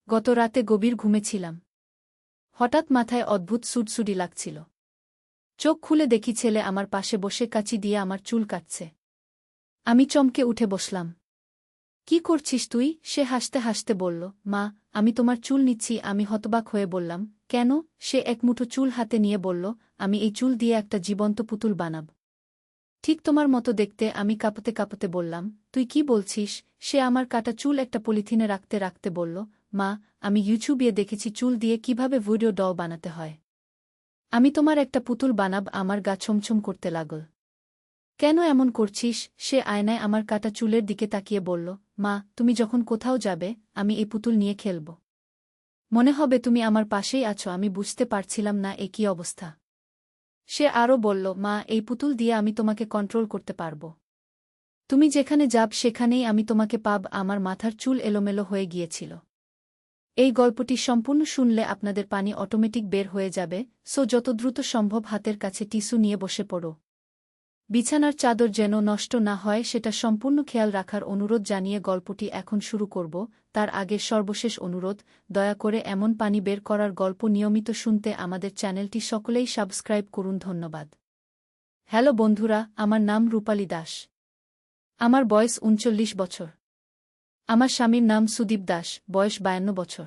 গত রাতে গভীর ঘুমেছিলাম। হঠাৎ মাথায় অদ্ভুত সুডসুডি লাগছিল। চোখ খুলে দেখি ছেলে আমার পাশে বসে কাঁচি দিয়ে আমার চুল কাটছে। আমি চমকে উঠে বসলাম। কি করছিস তুই? সে হাসতে হাসতে বলল, মা, আমি তোমার চুল নিচ্ছি। আমি হতবাক হয়ে বললাম, কেন? সে এক মুঠো চুল হাতে নিয়ে বলল, আমি এই চুল দিয়ে একটা জীবন্ত পুতুল বানাব। ঠিক তোমার মতো দেখতে। আমি কাঁপতে কাঁপতে বললাম, তুই কি বলছিস? সে আমার কাটা চুল একটা পলিথিনে রাখতে রাখতে বলল, মা, আমি ইউটিউবে দেখেছি চুল দিয়ে কিভাবে ভিডিও ডল বানাতে হয়। আমি তোমার একটা পুতুল বানাব। আমার গা ছমছম করতে লাগল। কেন এমন করছিস? সে আয়নায় আমার কাটা চুলের দিকে তাকিয়ে বলল, মা, তুমি যখন কোথাও যাবে আমি এই পুতুল নিয়ে খেলব। মনে হবে তুমি আমার পাশেই আছো। আমি বুঝতে পারছিলাম না এ কী অবস্থা। সে আরও বলল, মা, এই পুতুল দিয়ে আমি তোমাকে কন্ট্রোল করতে পারব। তুমি যেখানে যাব সেখানেই আমি তোমাকে পাব। আমার মাথার চুল এলোমেলো হয়ে গিয়েছিল। এই গল্পটি সম্পূর্ণ শুনলে আপনাদের পানি অটোমেটিক বের হয়ে যাবে, সো যত দ্রুত সম্ভব হাতের কাছে টিস্যু নিয়ে বসে পড়ো। বিছানার চাদর যেন নষ্ট না হয় সেটা সম্পূর্ণ খেয়াল রাখার অনুরোধ জানিয়ে গল্পটি এখন শুরু করব। তার আগে সর্বশেষ অনুরোধ, দয়া করে এমন পানি বের করার গল্প নিয়মিত শুনতে আমাদের চ্যানেলটি সকলেই সাবস্ক্রাইব করুন। ধন্যবাদ। হ্যালো বন্ধুরা, আমার নাম রূপালী দাস। আমার বয়স ৩৯ বছর। আমার স্বামীর নাম সুদীপ দাস, বয়স ৫২ বছর।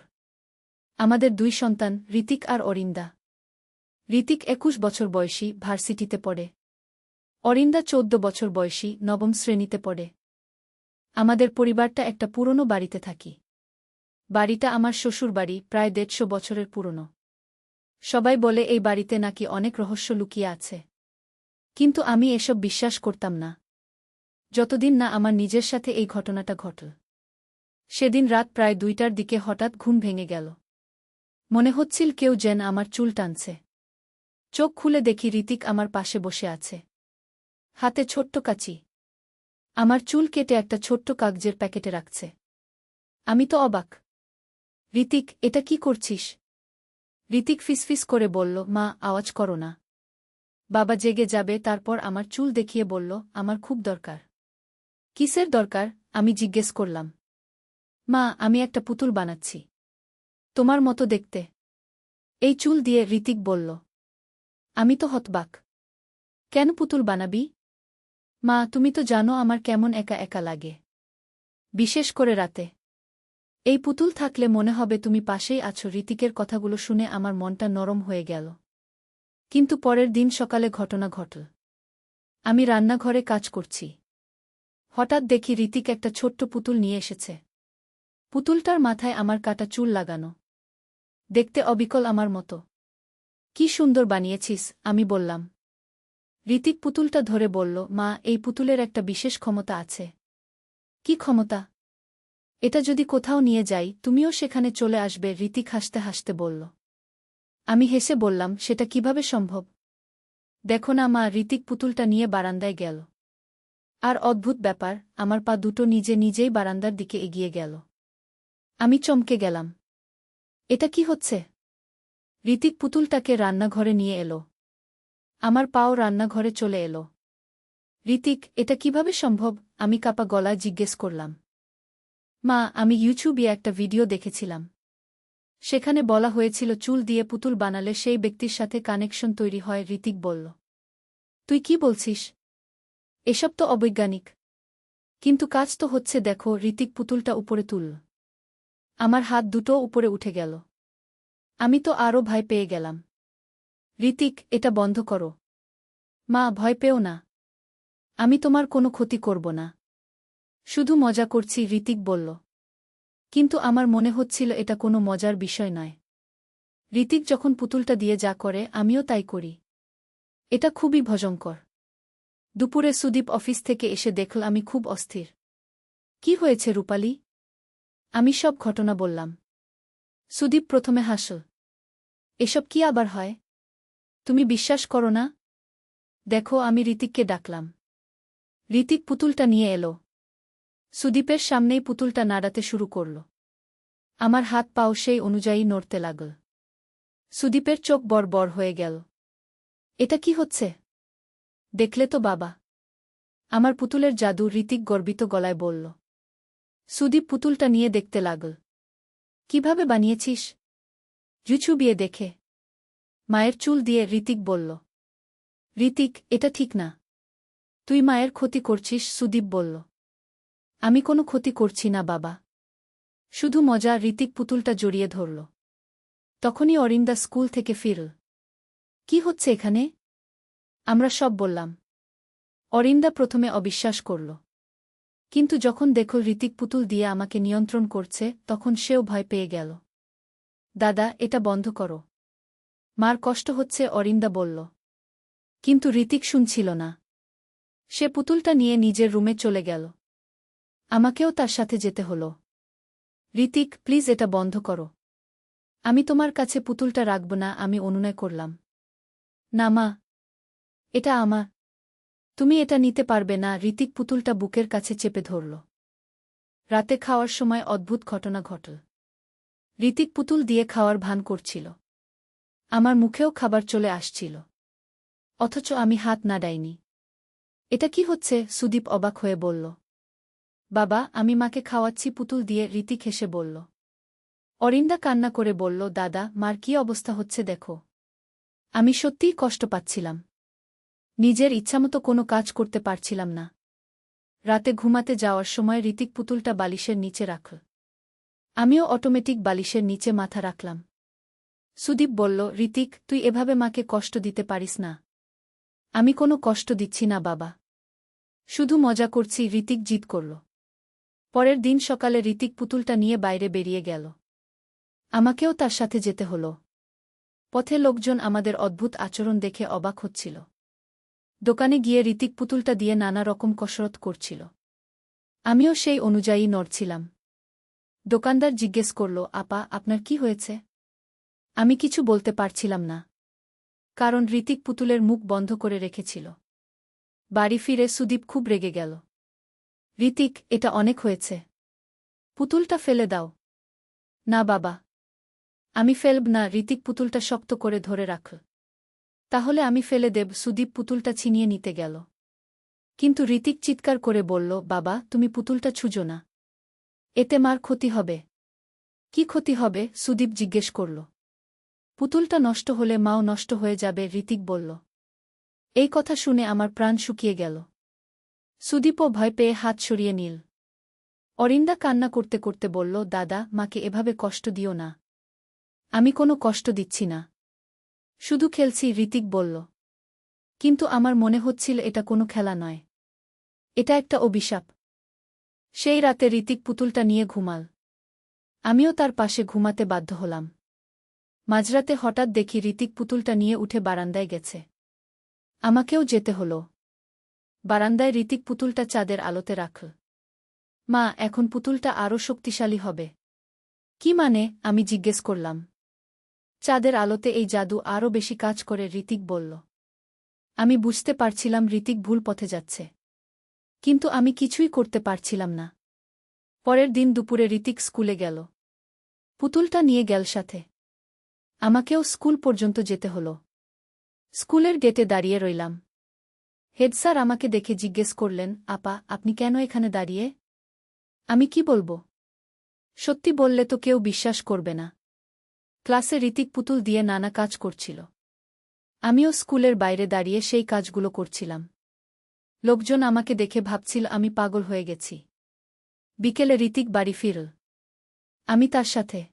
আমাদের ২ সন্তান, ঋতিক আর অরিন্দা। ঋতিক ২১ বছর বয়সী, ভার্সিটিতে পড়ে। অরিন্দা ১৪ বছর বয়সী, নবম শ্রেণীতে পড়ে। আমাদের পরিবারটা একটা পুরনো বাড়িতে থাকি। বাড়িটা আমার শ্বশুর বাড়ি, প্রায় ১৫০ বছরের পুরনো। সবাই বলে এই বাড়িতে নাকি অনেক রহস্য লুকিয়ে আছে। কিন্তু আমি এসব বিশ্বাস করতাম না, যতদিন না আমার নিজের সাথে এই ঘটনাটা ঘটল। সেদিন রাত প্রায় ২টার দিকে হঠাৎ ঘুম ভেঙে গেল। মনে হচ্ছিল কেউ যেন আমার চুল টানছে। চোখ খুলে দেখি ঋতিক আমার পাশে বসে আছে, হাতে ছোট্ট কাঁচি। আমার চুল কেটে একটা ছোট্ট কাগজের প্যাকেটে রাখছে। আমি তো অবাক। ঋতিক, এটা কি করছিস? ঋতিক ফিসফিস করে বলল, মা, আওয়াজ করো না। বাবা জেগে যাবে। তারপর আমার চুল দেখিয়ে বলল, আমার খুব দরকার। কিসের দরকার? আমি জিজ্ঞেস করলাম। মা, আমি একটা পুতুল বানাচ্ছি, তোমার মতো দেখতে, এই চুল দিয়ে। ঋতিক বলল। আমি তো হতবাক। কেন পুতুল বানাবি? মা, তুমি তো জানো আমার কেমন একা একা লাগে, বিশেষ করে রাতে। এই পুতুল থাকলে মনে হবে তুমি পাশেই আছো। ঋতিকের কথাগুলো শুনে আমার মনটা নরম হয়ে গেল। কিন্তু পরের দিন সকালে ঘটনা ঘটল। আমি রান্নাঘরে কাজ করছি। হঠাৎ দেখি ঋতিক একটা ছোট্ট পুতুল নিয়ে এসেছে। পুতুলটার মাথায় আমার কাটা চুল লাগানো, দেখতে অবিকল আমার মতো। কি সুন্দর বানিয়েছিস, আমি বললাম। ঋতিক পুতুলটা ধরে বলল, মা, এই পুতুলের একটা বিশেষ ক্ষমতা আছে। কি ক্ষমতা? এটা যদি কোথাও নিয়ে যাই তুমিও সেখানে চলে আসবে। ঋতিক হাসতে হাসতে বলল। আমি হেসে বললাম, সেটা কিভাবে সম্ভব? দেখো না মা। ঋতিক পুতুলটা নিয়ে বারান্দায় গেল। আর অদ্ভুত ব্যাপার, আমার পা দুটো নিজে নিজেই বারান্দার দিকে এগিয়ে গেল। আমি চমকে গেলাম। এটা কি হচ্ছে? ঋতিক পুতুলটাকে রান্নাঘরে নিয়ে এলো। আমার পাও রান্নাঘরে চলে এলো। ঋতিক, এটা কিভাবে সম্ভব? আমি কাঁপা গলায় জিজ্ঞেস করলাম। মা, আমি ইউটিউবে একটা ভিডিও দেখেছিলাম। সেখানে বলা হয়েছিল চুল দিয়ে পুতুল বানালে সেই ব্যক্তির সাথে কানেকশন তৈরি হয়। ঋতিক বলল। তুই কি বলছিস? এসব তো অবৈজ্ঞানিক। কিন্তু কাজ তো হচ্ছে। দেখো। ঋতিক পুতুলটা উপরে তুলল। আমার হাত দুটোও উপরে উঠে গেল। আমি তো আরও ভয় পেয়ে গেলাম। ঋতিক, এটা বন্ধ করো। মা, ভয় পেও না। আমি তোমার কোনো ক্ষতি করব না, শুধু মজা করছি। ঋতিক বলল। কিন্তু আমার মনে হচ্ছিল এটা কোনো মজার বিষয় নয়। ঋতিক যখন পুতুলটা দিয়ে যা করে আমিও তাই করি। এটা খুবই ভয়ঙ্কর। দুপুরে সুদীপ অফিস থেকে এসে দেখল আমি খুব অস্থির। কি হয়েছে রূপালী? আমি সব ঘটনা বললাম। সুদীপ প্রথমে হাসল। এসব কি আবার হয়? তুমি বিশ্বাস করো না? দেখো। আমি ঋতিককে ডাকলাম। ঋতিক পুতুলটা নিয়ে এলো। সুদীপের সামনেই পুতুলটা নাড়াতে শুরু করল। আমার হাত পাও সেই অনুযায়ী নড়তে লাগল। সুদীপের চোখ বড় বড় হয়ে গেল। এটা কি হচ্ছে? দেখলে তো বাবা, আমার পুতুলের জাদু। ঋতিক গর্বিত গলায় বলল। সুদীপ পুতুলটা নিয়ে দেখতে লাগল। কিভাবে বানিয়েছিস? জুছুবিয়ে দেখে। মায়ের চুল দিয়ে ঋতিক বলল। ঋতিক, এটা ঠিক না। তুই মায়ের ক্ষতি করছিস, সুদীপ বলল। আমি কোনো ক্ষতি করছি না বাবা। শুধু মজা। ঋতিক পুতুলটা জড়িয়ে ধরল। তখনই অরিন্দা স্কুল থেকে ফিরল। কি হচ্ছে এখানে? আমরা সব বললাম। অরিন্দা প্রথমে অবিশ্বাস করল। কিন্তু যখন দেখল ঋতিক পুতুল দিয়ে আমাকে নিয়ন্ত্রণ করছে, তখন সেও ভয় পেয়ে গেল। দাদা, এটা বন্ধ করো। মার কষ্ট হচ্ছে, অরিন্দা বলল। কিন্তু ঋতিক শুনছিল না। সে পুতুলটা নিয়ে নিজের রুমে চলে গেল। আমাকেও তার সাথে যেতে হল। ঋতিক, প্লিজ এটা বন্ধ করো। আমি তোমার কাছে পুতুলটা রাখব না, আমি অনুনয় করলাম। না মা, এটা আমার। তুমি এটা নিতে পারবে না। ঋতিক পুতুলটা বুকের কাছে চেপে ধরল। রাতে খাওয়ার সময় অদ্ভুত ঘটনা ঘটল। ঋতিক পুতুল দিয়ে খাওয়ার ভান করছিল। আমার মুখেও খাবার চলে আসছিল। অথচ আমি হাত নাড়াইনি। এটা কি হচ্ছে? সুদীপ অবাক হয়ে বলল। বাবা, আমি মাকে খাওয়াচ্ছি পুতুল দিয়ে। ঋতিক হেসে বলল। অরিন্দা কান্না করে বলল, দাদা, মার কি অবস্থা হচ্ছে দেখো। আমি সত্যিই কষ্ট পাচ্ছিলাম। নিজের ইচ্ছামতো কোনো কাজ করতে পারছিলাম না। রাতে ঘুমাতে যাওয়ার সময় ঋতিক পুতুলটা বালিশের নিচে রাখল। আমিও অটোমেটিক বালিশের নিচে মাথা রাখলাম। সুদীপ বলল, ঋতিক, তুই এভাবে মাকে কষ্ট দিতে পারিস না। আমি কোনো কষ্ট দিচ্ছি না বাবা। শুধু মজা করছি। ঋতিক জিদ করল। পরের দিন সকালে ঋতিক পুতুলটা নিয়ে বাইরে বেরিয়ে গেল। আমাকেও তার সাথে যেতে হল। পথে লোকজন আমাদের অদ্ভুত আচরণ দেখে অবাক হচ্ছিল। দোকানে গিয়ে ঋতিক পুতুলটা দিয়ে নানা রকম কসরত করছিল। আমিও সেই অনুযায়ী নড়ছিলাম। দোকানদার জিজ্ঞেস করল, আপা, আপনার কি হয়েছে? আমি কিছু বলতে পারছিলাম না। কারণ ঋতিক পুতুলের মুখ বন্ধ করে রেখেছিল। বাড়ি ফিরে সুদীপ খুব রেগে গেল। ঋতিক, এটা অনেক হয়েছে। পুতুলটা ফেলে দাও। না বাবা, আমি ফেলব না। ঋতিক পুতুলটা শক্ত করে ধরে রাখল। তাহলে আমি ফেলে দেব। সুদীপ পুতুলটা ছিনিয়ে নিতে গেল। কিন্তু ঋতিক চিৎকার করে বলল, বাবা, তুমি পুতুলটা ছুঁজো না। এতে মার ক্ষতি হবে। কি ক্ষতি হবে? সুদীপ জিজ্ঞেস করল। পুতুলটা নষ্ট হলে মাও নষ্ট হয়ে যাবে, ঋতিক বলল। এই কথা শুনে আমার প্রাণ শুকিয়ে গেল। সুদীপও ভয় পেয়ে হাত সরিয়ে নিল। অরিন্দা কান্না করতে করতে বলল, দাদা, মাকে এভাবে কষ্ট দিও না। আমি কোনো কষ্ট দিচ্ছি না। শুধু খেলছি, ঋতিক বলল। কিন্তু আমার মনে হচ্ছিল এটা কোনো খেলা নয়। এটা একটা অভিশাপ। সেই রাতে ঋতিক পুতুলটা নিয়ে ঘুমাল। আমিও তার পাশে ঘুমাতে বাধ্য হলাম। মাঝরাতে হঠাৎ দেখি ঋতিক পুতুলটা নিয়ে উঠে বারান্দায় গেছে। আমাকেও যেতে হল। বারান্দায় ঋতিক পুতুলটা চাঁদের আলোতে রাখল। মা, এখন পুতুলটা আরও শক্তিশালী হবে। কি মানে? আমি জিজ্ঞেস করলাম। চাঁদের আলোতে এই জাদু আরও বেশি কাজ করে, ঋতিক বলল। আমি বুঝতে পারছিলাম ঋতিক ভুল পথে যাচ্ছে। কিন্তু আমি কিছুই করতে পারছিলাম না। পরের দিন দুপুরে ঋতিক স্কুলে গেল। পুতুলটা নিয়ে গেল সাথে। আমাকেও স্কুল পর্যন্ত যেতে হল। স্কুলের গেটে দাঁড়িয়ে রইলাম। হেডস্যার আমাকে দেখে জিজ্ঞেস করলেন, আপা, আপনি কেন এখানে দাঁড়িয়ে? আমি কি বলবো? সত্যি বললে তো কেউ বিশ্বাস করবে না। ক্লাসে ঋতিক পুতুল দিয়ে নানা কাজ করছিল। আমিও স্কুলের বাইরে দাঁড়িয়ে সেই কাজগুলো করছিলাম। লোকজন আমাকে দেখে ভাবছিল আমি পাগল হয়ে গেছি। বিকেলে ঋতিক বাড়ি ফিরল। আমি তার সাথে।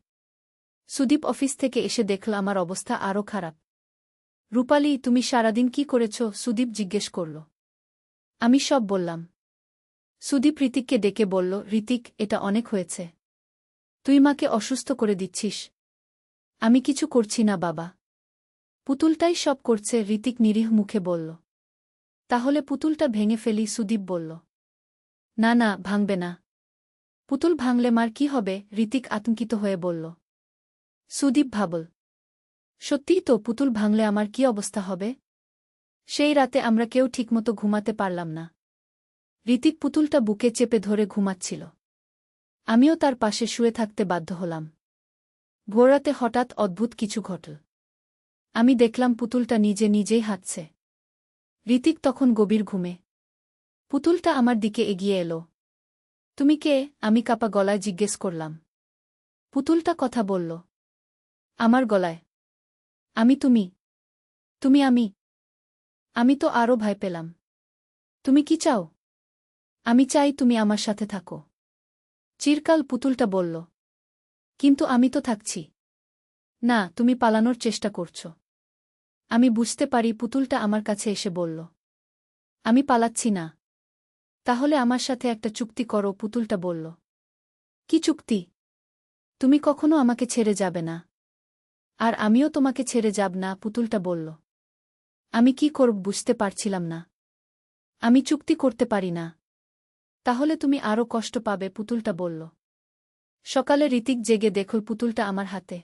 সুদীপ অফিস থেকে এসে দেখল আমার অবস্থা আরও খারাপ। রূপালি, তুমি সারাদিন কি করেছ? সুদীপ জিজ্ঞেস করল। আমি সব বললাম। সুদীপ ঋতিককে ডেকে বলল, ঋতিক, এটা অনেক হয়েছে। তুই মাকে অসুস্থ করে দিচ্ছিস। আমি কিছু করছি না বাবা। পুতুলটাই সব করছে, ঋতিক নিরীহ মুখে বলল। তাহলে পুতুলটা ভেঙে ফেলি, সুদীপ বলল। না না, ভাঙবে না। পুতুল ভাঙলে মার কি হবে? ঋতিক আতঙ্কিত হয়ে বলল। সুদীপ ভাবল। সত্যিই তো, পুতুল ভাঙলে আমার কি অবস্থা হবে? সেই রাতে আমরা কেউ ঠিকমতো ঘুমাতে পারলাম না। ঋতিক পুতুলটা বুকে চেপে ধরে ঘুমাচ্ছিল। আমিও তার পাশে শুয়ে থাকতে বাধ্য হলাম। ভোররাতে হঠাৎ অদ্ভুত কিছু ঘটল। আমি দেখলাম পুতুলটা নিজে নিজেই হাঁটছে। ঋতিক তখন গভীর ঘুমে। পুতুলটা আমার দিকে এগিয়ে এলো। তুমি কে? আমি কাঁপা গলায় জিজ্ঞেস করলাম। পুতুলটা কথা বলল। আমার গলায়। আমি তুমি। তুমি আমি। আমি তো আরও ভয় পেলাম। তুমি কি চাও? আমি চাই তুমি আমার সাথে থাকো। চিরকাল পুতুলটা বলল। কিন্তু আমি তো থাকছি। না, তুমি পালানোর চেষ্টা করছ। আমি বুঝতে পারি পুতুলটা আমার কাছে এসে বলল। আমি পালাচ্ছি না। তাহলে আমার সাথে একটা চুক্তি করো, পুতুলটা বলল। কি চুক্তি? তুমি কখনো আমাকে ছেড়ে যাবে না। আর আমিও তোমাকে ছেড়ে যাব না, পুতুলটা বলল। আমি কি করব বুঝতে পারছিলাম না। আমি চুক্তি করতে পারি না। তাহলে তুমি আরও কষ্ট পাবে, পুতুলটা বলল। সকালে ঋতিক জেগে দেখল পুতুলটা আমার হাতে।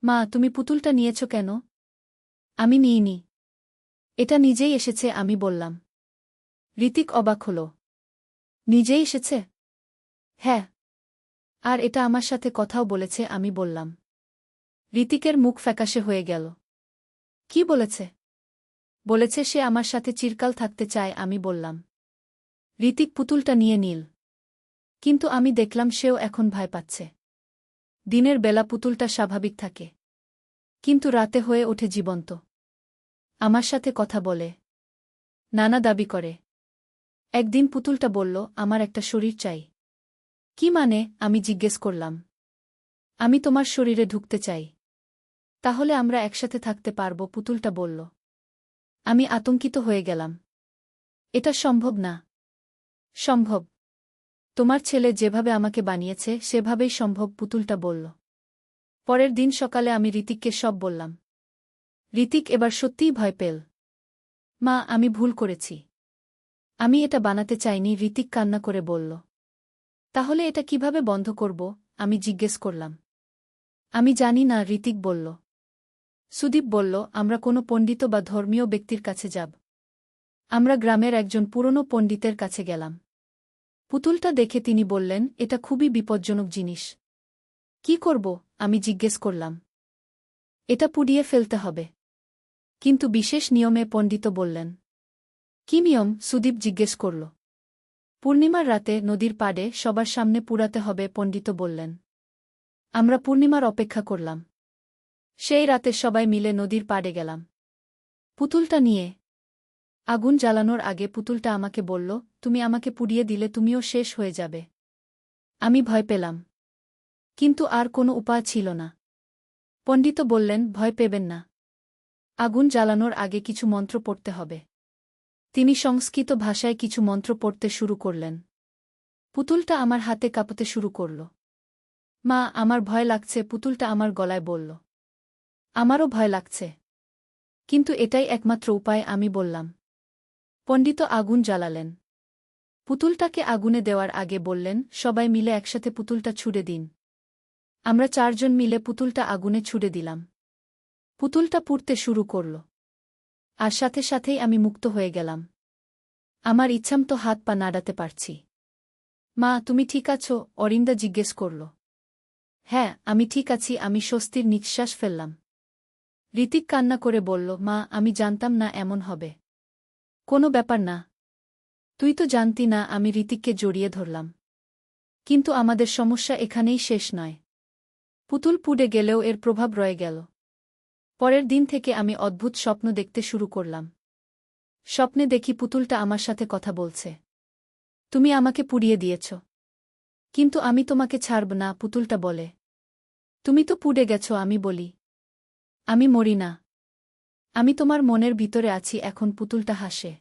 মা, তুমি পুতুলটা নিয়েছ কেন? আমি নিইনি। এটা নিজেই এসেছে, আমি বললাম। ঋতিক অবাক হল। নিজেই এসেছে? হ্যাঁ। আর এটা আমার সাথে কথাও বলেছে, আমি বললাম। ঋতিকের মুখ ফ্যাকাশে হয়ে গেল। কি বলেছে? বলেছে সে আমার সাথে চিরকাল থাকতে চায়, আমি বললাম। ঋতিক পুতুলটা নিয়ে নিল। কিন্তু আমি দেখলাম সেও এখন ভয় পাচ্ছে। দিনের বেলা পুতুলটা স্বাভাবিক থাকে। কিন্তু রাতে হয়ে ওঠে জীবন্ত। আমার সাথে কথা বলে। নানা দাবি করে। একদিন পুতুলটা বলল, আমার একটা শরীর চাই। কি মানে? আমি জিজ্ঞেস করলাম। আমি তোমার শরীরে ঢুকতে চাই। তাহলে আমরা একসাথে থাকতে পারব, পুতুলটা বলল। আমি আতঙ্কিত হয়ে গেলাম। এটা সম্ভব না। সম্ভব। তোমার ছেলে যেভাবে আমাকে বানিয়েছে সেভাবেই সম্ভব, পুতুলটা বলল। পরের দিন সকালে আমি ঋতিককে সব বললাম। ঋতিক এবার সত্যিই ভয় পেল। মা, আমি ভুল করেছি। আমি এটা বানাতে চাইনি, ঋতিক কান্না করে বলল। তাহলে এটা কিভাবে বন্ধ করব? আমি জিজ্ঞেস করলাম। আমি জানি না, ঋতিক বলল। সুদীপ বলল, আমরা কোনো পণ্ডিত বা ধর্মীয় ব্যক্তির কাছে যাব। আমরা গ্রামের একজন পুরনো পণ্ডিতের কাছে গেলাম। পুতুলটা দেখে তিনি বললেন, এটা খুবই বিপজ্জনক জিনিস। কি করব? আমি জিজ্ঞেস করলাম। এটা পুড়িয়ে ফেলতে হবে। কিন্তু বিশেষ নিয়মে, পণ্ডিত বললেন। কি নিয়ম? সুদীপ জিজ্ঞেস করল। পূর্ণিমার রাতে নদীর পাড়ে সবার সামনে পুড়াতে হবে, পণ্ডিত বললেন। আমরা পূর্ণিমার অপেক্ষা করলাম। সেই রাতে সবাই মিলে নদীর পাড়ে গেলাম। পুতুলটা নিয়ে। আগুন জ্বালানোর আগে পুতুলটা আমাকে বলল, তুমি আমাকে পুড়িয়ে দিলে তুমিও শেষ হয়ে যাবে। আমি ভয় পেলাম। কিন্তু আর কোনো উপায় ছিল না। পণ্ডিত বললেন, ভয় পেবেন না। আগুন জ্বালানোর আগে কিছু মন্ত্র পড়তে হবে। তিনি সংস্কৃত ভাষায় কিছু মন্ত্র পড়তে শুরু করলেন। পুতুলটা আমার হাতে কাঁপতে শুরু করল। মা, আমার ভয় লাগছে, পুতুলটা আমার গলায় বলল। আমারও ভয় লাগছে। কিন্তু এটাই একমাত্র উপায়, আমি বললাম। পণ্ডিত আগুন জ্বালালেন। পুতুলটাকে আগুনে দেওয়ার আগে বললেন, সবাই মিলে একসাথে পুতুলটা ছুড়ে দিন। আমরা চারজন মিলে পুতুলটা আগুনে ছুড়ে দিলাম। পুতুলটা পুড়তে শুরু করল। আর সাথে সাথেই আমি মুক্ত হয়ে গেলাম। আমার ইচ্ছামতো হাত পা নাড়াতে পারছি। মা, তুমি ঠিক আছো? অরিন্দা জিজ্ঞেস করল। হ্যাঁ, আমি ঠিক আছি, আমি স্বস্তির নিঃশ্বাস ফেললাম। ঋতিক কান্না করে বলল, মা, আমি জানতাম না এমন হবে। কোনো ব্যাপার না। তুই তো জানতি না। আমি ঋতিককে জড়িয়ে ধরলাম। কিন্তু আমাদের সমস্যা এখানেই শেষ নয়। পুতুল পুড়ে গেলেও এর প্রভাব রয়ে গেল। পরের দিন থেকে আমি অদ্ভুত স্বপ্ন দেখতে শুরু করলাম। স্বপ্নে দেখি পুতুলটা আমার সাথে কথা বলছে। তুমি আমাকে পুড়িয়ে দিয়েছ। কিন্তু আমি তোমাকে ছাড়ব না, পুতুলটা বলে। তুমি তো পুড়ে গেছ, আমি বলি। আমি মরি না। আমি তোমার মনের ভিতরে আছি এখন, পুতুলটা হাসে।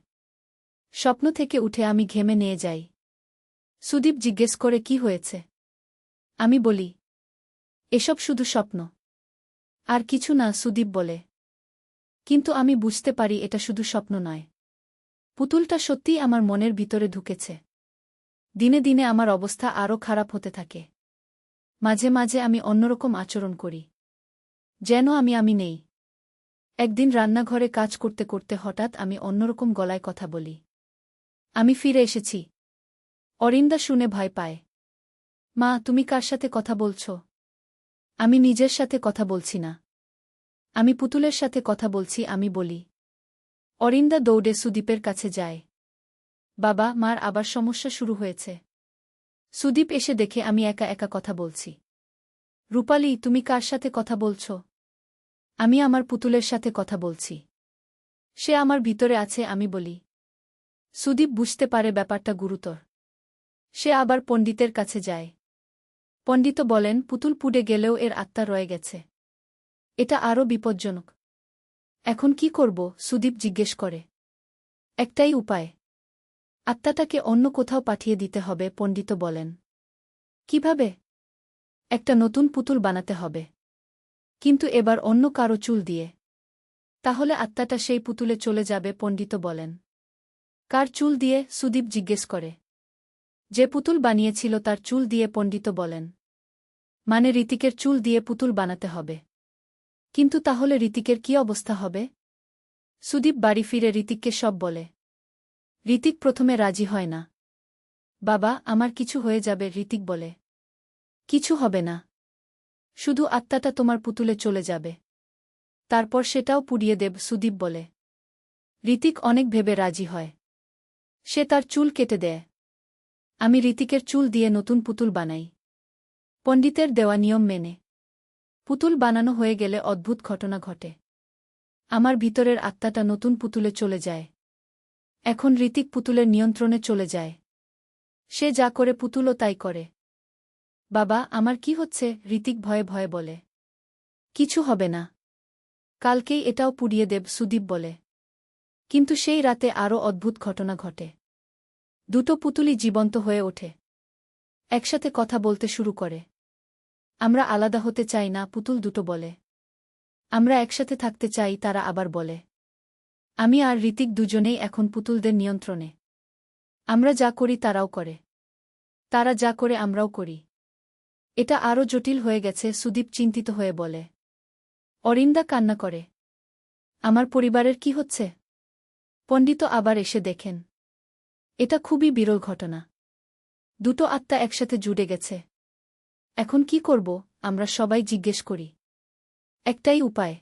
স্বপ্ন থেকে উঠে আমি ঘেমে নিয়ে যাই। সুদীপ জিজ্ঞেস করে, কি হয়েছে? আমি বলি, এসব শুধু স্বপ্ন। আর কিছু না, সুদীপ বলে। কিন্তু আমি বুঝতে পারি এটা শুধু স্বপ্ন নয়। পুতুলটা সত্যিই আমার মনের ভিতরে ঢুকেছে। দিনে দিনে আমার অবস্থা আরও খারাপ হতে থাকে। মাঝে মাঝে আমি অন্যরকম আচরণ করি। যেন আমি নেই। একদিন রান্নাঘরে কাজ করতে করতে হঠাৎ আমি অন্যরকম গলায় কথা বলি। আমি ফিরে এসেছি। অরিন্দা শুনে ভয় পায়। মা, তুমি কার সাথে কথা বলছ? আমি নিজের সাথে কথা বলছি না। আমি পুতুলের সাথে কথা বলছি, আমি বলি। অরিন্দা দৌড়ে সুদীপের কাছে যায়। বাবা, মার আবার সমস্যা শুরু হয়েছে। সুদীপ এসে দেখে আমি একা একা কথা বলছি। রূপালী, তুমি কার সাথে কথা বলছ? আমি আমার পুতুলের সাথে কথা বলছি। সে আমার ভিতরে আছে আমি বলি। সুদীপ বুঝতে পারে ব্যাপারটা গুরুতর। সে আবার পণ্ডিতের কাছে যায়। পণ্ডিত বলেন, পুতুল পুড়ে গেলেও এর আত্মা রয়ে গেছে। এটা আরও বিপজ্জনক। এখন কি করব? সুদীপ জিজ্ঞেস করে। একটাই উপায়। আত্মাটাকে অন্য কোথাও পাঠিয়ে দিতে হবে, পণ্ডিত বলেন। কিভাবে? একটা নতুন পুতুল বানাতে হবে। কিন্তু এবার অন্য কারো চুল দিয়ে। তাহলে আত্মাটা সেই পুতুলে চলে যাবে, পণ্ডিত বলেন। কার চুল দিয়ে? সুদীপ জিজ্ঞেস করে। যে পুতুল বানিয়েছিল তার চুল দিয়ে, পণ্ডিত বলেন। মানে ঋতিকের চুল দিয়ে পুতুল বানাতে হবে। কিন্তু তাহলে ঋতিকের কি অবস্থা হবে? সুদীপ বাড়ি ফিরে ঋতিককে সব বলে। ঋতিক প্রথমে রাজি হয় না। বাবা, আমার কিছু হয়ে যাবে, ঋতিক বলে। কিছু হবে না। শুধু আত্মাটা তোমার পুতুলে চলে যাবে। তারপর সেটাও পুড়িয়ে দেব, সুদীপ বলে। ঋতিক অনেক ভেবে রাজি হয়। সে তার চুল কেটে দেয়। আমি ঋতিকের চুল দিয়ে নতুন পুতুল বানাই। পণ্ডিতের দেওয়া নিয়ম মেনে। পুতুল বানানো হয়ে গেলে অদ্ভুত ঘটনা ঘটে। আমার ভিতরের আত্মাটা নতুন পুতুলে চলে যায়। এখন ঋতিক পুতুলের নিয়ন্ত্রণে চলে যায়। সে যা করে পুতুলও তাই করে। বাবা, আমার কি হচ্ছে? ঋতিক ভয়ে ভয়ে বলে। কিছু হবে না। কালকেই এটাও পুড়িয়ে দেব, সুদীপ বলে। কিন্তু সেই রাতে আরও অদ্ভুত ঘটনা ঘটে। দুটো পুতুলই জীবন্ত হয়ে ওঠে। একসাথে কথা বলতে শুরু করে। আমরা আলাদা হতে চাই না, পুতুল দুটো বলে। আমরা একসাথে থাকতে চাই, তারা আবার বলে। আমি আর ঋতিক দুজনেই এখন পুতুলদের নিয়ন্ত্রণে। আমরা যা করি তারাও করে। তারা যা করে আমরাও করি। এটা আরও জটিল হয়ে গেছে, সুদীপ চিন্তিত হয়ে বলে। অরিন্দা কান্না করে। আমার পরিবারের কি হচ্ছে? পণ্ডিত আবার এসে দেখেন। এটা খুবই বিরল ঘটনা। দুটো আত্মা একসাথে জুড়ে গেছে। এখন কি করব? আমরা সবাই জিজ্ঞেস করি। একটাই উপায়।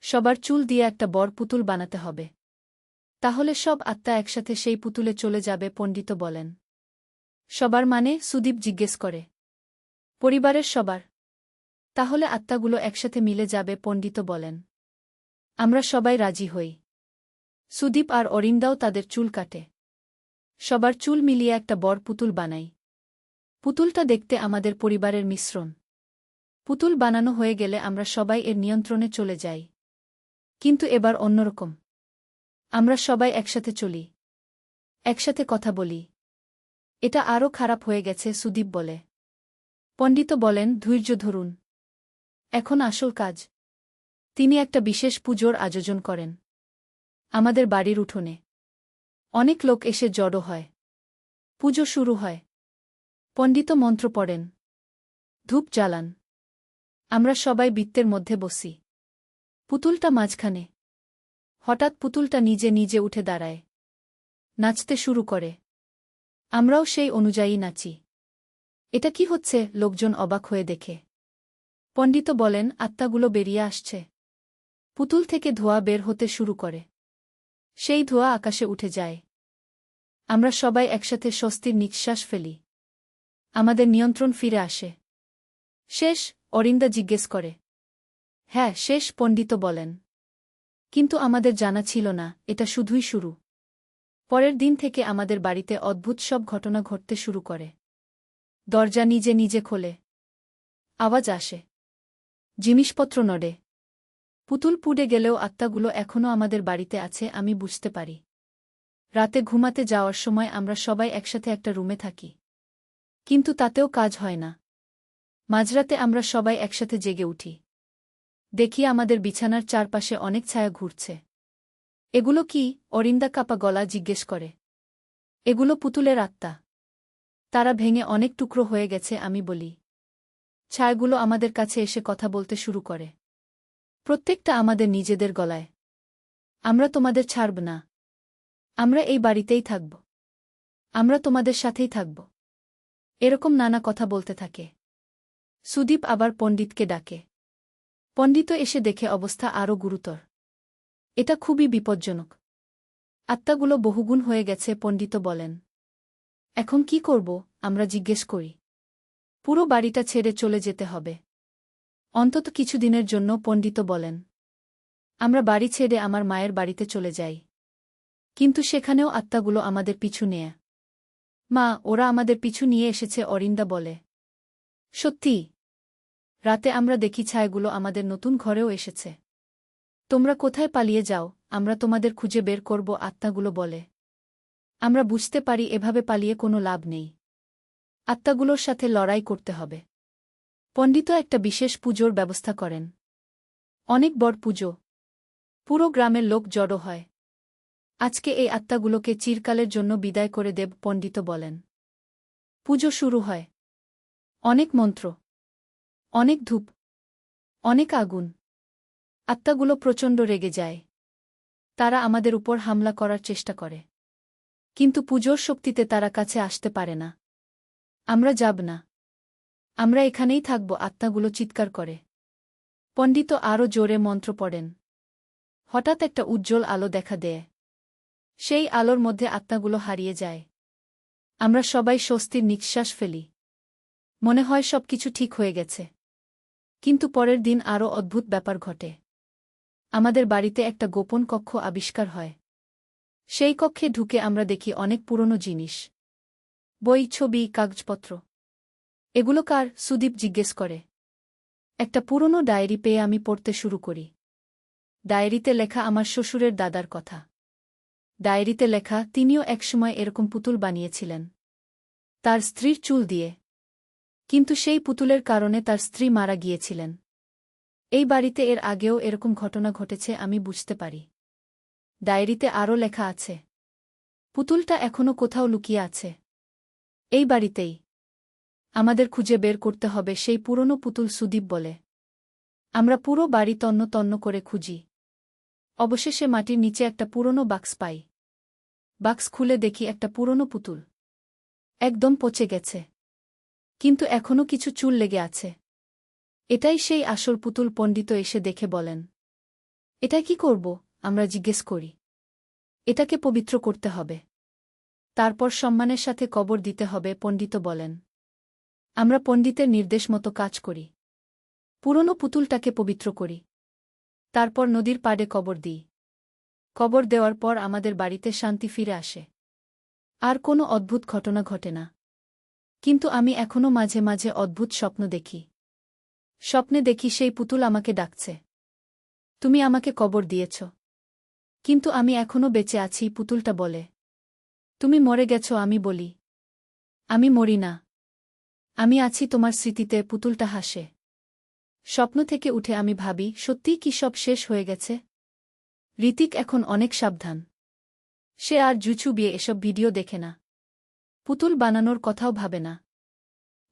সবার চুল দিয়ে একটা বড় পুতুল বানাতে হবে। তাহলে সব আত্মা একসাথে সেই পুতুলে চলে যাবে, পণ্ডিত বলেন। সবার মানে? সুদীপ জিজ্ঞেস করে। পরিবারের সবার। তাহলে আত্মাগুলো একসাথে মিলে যাবে, পণ্ডিত বলেন। আমরা সবাই রাজি হই। সুদীপ আর অরিন্দাও তাদের চুল কাটে। সবার চুল মিলিয়ে একটা বড় পুতুল বানাই। পুতুলটা দেখতে আমাদের পরিবারের মিশ্রণ। পুতুল বানানো হয়ে গেলে আমরা সবাই এর নিয়ন্ত্রণে চলে যাই। কিন্তু এবার অন্যরকম। আমরা সবাই একসাথে চলি। একসাথে কথা বলি। এটা আরও খারাপ হয়ে গেছে, সুদীপ বলে। পণ্ডিত বলেন, ধৈর্য ধরুন। এখন আসল কাজ। তিনি একটা বিশেষ পুজোর আয়োজন করেন। আমাদের বাড়ির উঠোনে। অনেক লোক এসে জড়ো হয়। পুজো শুরু হয়। পণ্ডিত মন্ত্র পড়েন। ধূপ জ্বালান। আমরা সবাই বৃত্তের মধ্যে বসি। পুতুলটা মাঝখানে। হঠাৎ পুতুলটা নিজে নিজে উঠে দাঁড়ায়। নাচতে শুরু করে। আমরাও সেই অনুযায়ী নাচি। এটা কি হচ্ছে? লোকজন অবাক হয়ে দেখে। পণ্ডিত বলেন, আত্মাগুলো বেরিয়ে আসছে। পুতুল থেকে ধোঁয়া বের হতে শুরু করে। সেই ধোঁয়া আকাশে উঠে যায়। আমরা সবাই একসাথে স্বস্তির নিঃশ্বাস ফেলি। আমাদের নিয়ন্ত্রণ ফিরে আসে। শেষ? অরিন্দা জিজ্ঞেস করে। হ্যাঁ, শেষ, পণ্ডিত বলেন। কিন্তু আমাদের জানা ছিল না, এটা শুধুই শুরু। পরের দিন থেকে আমাদের বাড়িতে অদ্ভুত সব ঘটনা ঘটতে শুরু করে। দরজা নিজে নিজে খোলে। আওয়াজ আসে। জিনিসপত্র নড়ে। পুতুল পুড়ে গেলেও আত্মাগুলো এখনও আমাদের বাড়িতে আছে, আমি বুঝতে পারি। রাতে ঘুমাতে যাওয়ার সময় আমরা সবাই একসাথে একটা রুমে থাকি। কিন্তু তাতেও কাজ হয় না। মাঝরাতে আমরা সবাই একসাথে জেগে উঠি। দেখি আমাদের বিছানার চারপাশে অনেক ছায়া ঘুরছে। এগুলো কি? অরিন্দা কাপা গলা জিজ্ঞেস করে। এগুলো পুতুলের আত্মা। তারা ভেঙে অনেক টুকরো হয়ে গেছে, আমি বলি। ছায়াগুলো আমাদের কাছে এসে কথা বলতে শুরু করে। প্রত্যেকটা আমাদের নিজেদের গলায়। আমরা তোমাদের ছাড়ব না। আমরা এই বাড়িতেই থাকব। আমরা তোমাদের সাথেই থাকব। এরকম নানা কথা বলতে থাকে। সুদীপ আবার পণ্ডিতকে ডাকে। পণ্ডিত এসে দেখে অবস্থা আরও গুরুতর। এটা খুবই বিপজ্জনক। আত্মাগুলো বহুগুণ হয়ে গেছে, পণ্ডিত বলেন। এখন কি করব? আমরা জিজ্ঞেস করি। পুরো বাড়িটা ছেড়ে চলে যেতে হবে। অন্তত কিছুদিনের জন্য পণ্ডিত বলেন। আমরা বাড়ি ছেড়ে আমার মায়ের বাড়িতে চলে যাই। কিন্তু সেখানেও আত্মাগুলো আমাদের পিছু নেয়। মা, ওরা আমাদের পিছু নিয়ে এসেছে, অরিন্দা বলে। সত্যি? রাতে আমরা দেখি ছায়াগুলো আমাদের নতুন ঘরেও এসেছে। তোমরা কোথায় পালিয়ে যাও, আমরা তোমাদের খুঁজে বের করব, আত্মাগুলো বলে। আমরা বুঝতে পারি এভাবে পালিয়ে কোনো লাভ নেই। আত্মাগুলোর সাথে লড়াই করতে হবে। পণ্ডিত একটা বিশেষ পুজোর ব্যবস্থা করেন। অনেক বড় পুজো। পুরো গ্রামের লোক জড়ো হয়। আজকে এই আত্মাগুলোকে চিরকালের জন্য বিদায় করে দেব, পণ্ডিত বলেন। পুজো শুরু হয়। অনেক মন্ত্র, অনেক ধূপ, অনেক আগুন। আত্মাগুলো প্রচণ্ড রেগে যায়। তারা আমাদের উপর হামলা করার চেষ্টা করে। কিন্তু পুজোর শক্তিতে তারা কাছে আসতে পারে না। আমরা যাব না। আমরা এখানেই থাকব, আত্মাগুলো চিৎকার করে। পণ্ডিত আরও জোরে মন্ত্র পড়েন। হঠাৎ একটা উজ্জ্বল আলো দেখা দেয়। সেই আলোর মধ্যে আত্মাগুলো হারিয়ে যায়। আমরা সবাই স্বস্তির নিঃশ্বাস ফেলি। মনে হয় সবকিছু ঠিক হয়ে গেছে। কিন্তু পরের দিন আরও অদ্ভুত ব্যাপার ঘটে। আমাদের বাড়িতে একটা গোপন কক্ষ আবিষ্কার হয়। সেই কক্ষে ঢুকে আমরা দেখি অনেক পুরনো জিনিস। বই, ছবি, কাগজপত্র। এগুলো কার? সুদীপ জিজ্ঞেস করে। একটা পুরনো ডায়েরি পেয়ে আমি পড়তে শুরু করি। ডায়েরিতে লেখা আমার শ্বশুরের দাদার কথা। ডায়েরিতে লেখা তিনিও একসময় এরকম পুতুল বানিয়েছিলেন, তার স্ত্রীর চুল দিয়ে। কিন্তু সেই পুতুলের কারণে তার স্ত্রী মারা গিয়েছিলেন। এই বাড়িতে এর আগেও এরকম ঘটনা ঘটেছে, আমি বুঝতে পারি। ডায়েরিতে আরও লেখা আছে, পুতুলটা এখনও কোথাও লুকিয়ে আছে। এই বাড়িতেই। আমাদের খুঁজে বের করতে হবে সেই পুরনো পুতুল, সুদীপ বলে। আমরা পুরো বাড়ি তন্ন তন্ন করে খুঁজি। অবশেষে মাটির নিচে একটা পুরনো বাক্স পাই। বাক্স খুলে দেখি একটা পুরনো পুতুল। একদম পচে গেছে। কিন্তু এখনও কিছু চুল লেগে আছে। এটাই সেই আসল পুতুল, পণ্ডিত এসে দেখে বলেন। এটা কি করব? আমরা জিজ্ঞেস করি। এটাকে পবিত্র করতে হবে। তারপর সম্মানের সাথে কবর দিতে হবে, পণ্ডিত বলেন। আমরা পণ্ডিতের নির্দেশ মতো কাজ করি। পুরনো পুতুলটাকে পবিত্র করি। তারপর নদীর পাড়ে কবর দিই। কবর দেওয়ার পর আমাদের বাড়িতে শান্তি ফিরে আসে। আর কোনো অদ্ভুত ঘটনা ঘটে না। কিন্তু আমি এখনও মাঝে মাঝে অদ্ভুত স্বপ্ন দেখি। স্বপ্নে দেখি সেই পুতুল আমাকে ডাকছে। তুমি আমাকে কবর দিয়েছ, কিন্তু আমি এখনও বেঁচে আছি, পুতুলটা বলে। তুমি মরে গেছ, আমি বলি। আমি মরি না। আমি আছি তোমার স্মৃতিতে, পুতুলটা হাসে। স্বপ্ন থেকে উঠে আমি ভাবি, সত্যিই কি সব শেষ হয়ে গেছে? ঋতিক এখন অনেক সাবধান। সে আর ইউটিউবে এসব ভিডিও দেখে না। পুতুল বানানোর কথাও ভাবে না।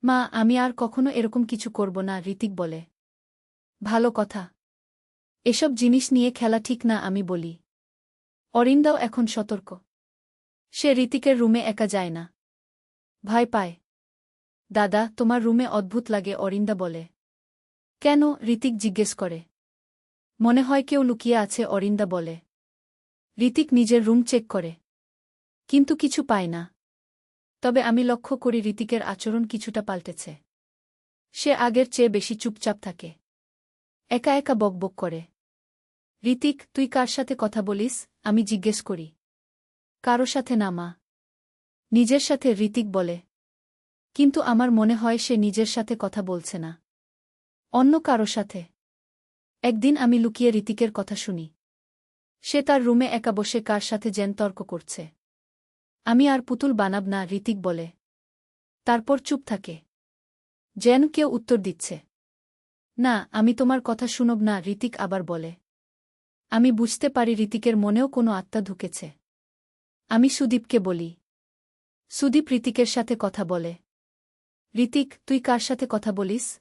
মা, আমি আর কখনো এরকম কিছু করব না, ঋতিক বলে। ভালো কথা। এসব জিনিস নিয়ে খেলা ঠিক না, আমি বলি। অরিন্দাও এখন সতর্ক। সে ঋতিকের রুমে একা যায় না। ভয় পায়। দাদা, তোমার রুমে অদ্ভুত লাগে, অরিন্দা বলে। কেন? ঋতিক জিজ্ঞেস করে। মনে হয় কেউ লুকিয়ে আছে, অরিন্দা বলে। ঋতিক নিজের রুম চেক করে, কিন্তু কিছু পায় না। তবে আমি লক্ষ্য করি ঋতিকের আচরণ কিছুটা পাল্টেছে। সে আগের চেয়ে বেশি চুপচাপ থাকে। একা একা বকবক করে। ঋতিক, তুই কার সাথে কথা বলিস? আমি জিজ্ঞেস করি। কারো সাথে না মা। নিজের সাথে, ঋতিক বলে। কিন্তু আমার মনে হয় সে নিজের সাথে কথা বলছে না, অন্য কারো সাথে। একদিন আমি লুকিয়ে ঋতিকের কথা শুনি। সে তার রুমে একা বসে কার সাথে যেন তর্ক করছে। আমি আর পুতুল বানাব না, ঋতিক বলে। তারপর চুপ থাকে, যেন কেউ উত্তর দিচ্ছে। না, আমি তোমার কথা শুনব না, ঋতিক আবার বলে। আমি বুঝতে পারি ঋতিকের মনেও কোনো আত্মা ঢুকেছে। আমি সুদীপকে বলি। সুদীপ ঋতিকের সাথে কথা বলে। ঋতিক, তুই কার সাথে কথা বলিস?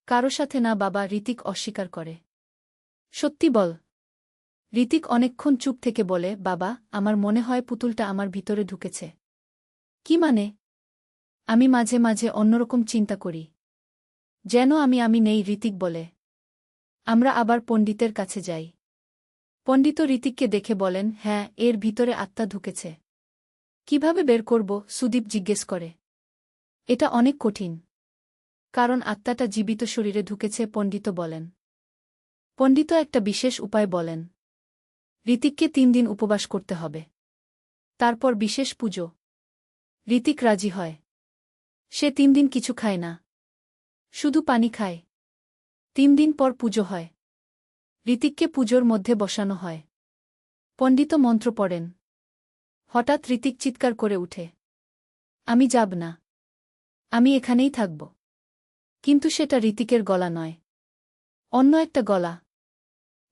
কারো সাথে না বাবা, ঋতিক অস্বীকার করে। সত্যি বল। ঋতিক অনেকক্ষণ চুপ থেকে বলে, বাবা, আমার মনে হয় পুতুলটা আমার ভিতরে ঢুকেছে। কি মানে? আমি মাঝে মাঝে অন্যরকম চিন্তা করি, যেন আমি নেই, ঋতিক বলে। আমরা আবার পণ্ডিতের কাছে যাই। পণ্ডিত ঋতিককে দেখে বলেন, হ্যাঁ, এর ভিতরে আত্মা ঢুকেছে। কিভাবে বের করব? সুদীপ জিজ্ঞেস করে। এটা অনেক কঠিন। কারণ আত্মাটা জীবিত শরীরে ঢুকেছে, পণ্ডিত বলেন। পণ্ডিত একটা বিশেষ উপায় বলেন। ঋতিককে 3 দিন উপবাস করতে হবে। তারপর বিশেষ পুজো। ঋতিক রাজি হয়। সে 3 দিন কিছু খায় না, শুধু পানি খায়। 3 দিন পর পুজো হয়। ঋতিককে পুজোর মধ্যে বসানো হয়। পণ্ডিত মন্ত্র পড়েন। হঠাৎ ঋতিক চিৎকার করে উঠে, আমি যাব না, আমি এখানেই থাকব। কিন্তু সেটা ঋতিকের গলা নয়, অন্য একটা গলা।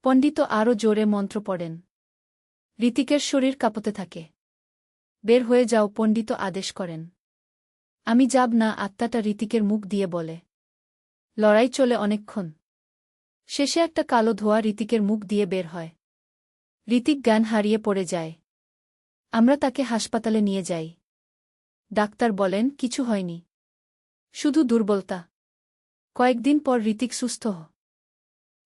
পণ্ডিত আরও জোরে মন্ত্র পড়েন। ঋতিকের শরীর কাঁপতে থাকে। বের হয়ে যাও, পণ্ডিত আদেশ করেন। আমি যাব না, আত্মাটা ঋতিকের মুখ দিয়ে বলে। লড়াই চলে অনেকক্ষণ। শেষে একটা কালো ধোঁয়া ঋতিকের মুখ দিয়ে বের হয়। ঋতিক জ্ঞান হারিয়ে পড়ে যায়। আমরা তাকে হাসপাতালে নিয়ে যাই। ডাক্তার বলেন কিছু হয়নি, শুধু দুর্বলতা। কয়েকদিন পর ঋতিক সুস্থ হয়।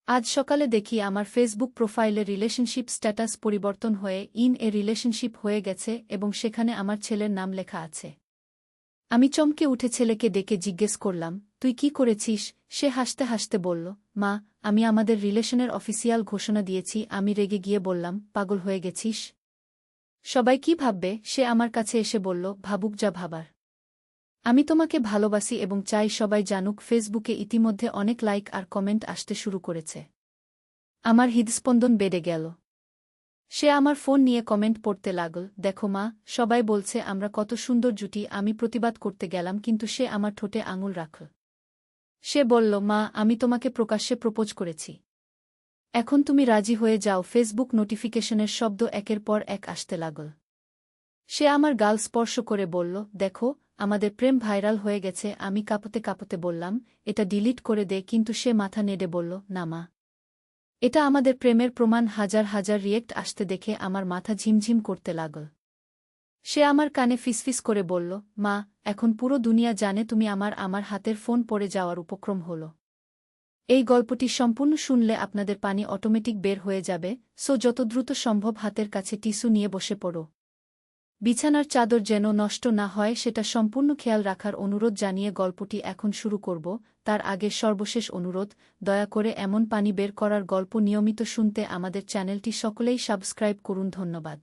আজ সকালে দেখি আমার ফেসবুক প্রোফাইলে রিলেশনশিপ স্ট্যাটাস পরিবর্তন হয়ে ইন এ রিলেশনশিপ হয়ে গেছে এবং সেখানে আমার ছেলের নাম লেখা আছে। আমি চমকে উঠে ছেলেকে ডেকে জিজ্ঞেস করলাম, তুই কি করেছিস? সে হাসতে হাসতে বলল, মা, আমি আমাদের রিলেশনের অফিসিয়াল ঘোষণা দিয়েছি। আমি রেগে গিয়ে বললাম, পাগল হয়ে গেছিস? সবাই কি ভাববে? সে আমার কাছে এসে বলল, ভাবুক যা ভাবার। আমি তোমাকে ভালোবাসি এবং চাই সবাই জানুক। ফেসবুকে ইতিমধ্যে অনেক লাইক আর কমেন্ট আসতে শুরু করেছে। আমার হৃদস্পন্দন বেড়ে গেল। সে আমার ফোন নিয়ে কমেন্ট পড়তে লাগল, দেখো মা, সবাই বলছে আমরা কত সুন্দর জুটি। আমি প্রতিবাদ করতে গেলাম, কিন্তু সে আমার ঠোঁটে আঙুল রাখল। সে বলল, মা, আমি তোমাকে প্রকাশ্যে প্রপোজ করেছি। এখন তুমি রাজি হয়ে যাও। ফেসবুক নোটিফিকেশনের শব্দ একের পর এক আসতে লাগল। সে আমার গাল স্পর্শ করে বলল, দেখো, আমাদের প্রেম ভাইরাল হয়ে গেছে। আমি কাঁপতে কাঁপতে বললাম, এটা ডিলিট করে দে, কিন্তু সে মাথা নেড়ে বলল, না মা, এটা আমাদের প্রেমের প্রমাণ। হাজার হাজার রিয়েক্ট আসতে দেখে আমার মাথা ঝিমঝিম করতে লাগল। সে আমার কানে ফিসফিস করে বলল, মা, এখন পুরো দুনিয়া জানে তুমি আমার হাতের ফোন পড়ে যাওয়ার উপক্রম হল। এই গল্পটি সম্পূর্ণ শুনলে আপনাদের পানি অটোমেটিক বের হয়ে যাবে, সো যত দ্রুত সম্ভব হাতের কাছে টিস্যু নিয়ে বসে পড়ো। বিছানার চাদর যেন নষ্ট না হয় সেটা সম্পূর্ণ খেয়াল রাখার অনুরোধ জানিয়ে গল্পটি এখন শুরু করব। তার আগে সর্বশেষ অনুরোধ, দয়া করে এমন পানি বের করার গল্প নিয়মিত শুনতে আমাদের চ্যানেলটি সকলেই সাবস্ক্রাইব করুন। ধন্যবাদ।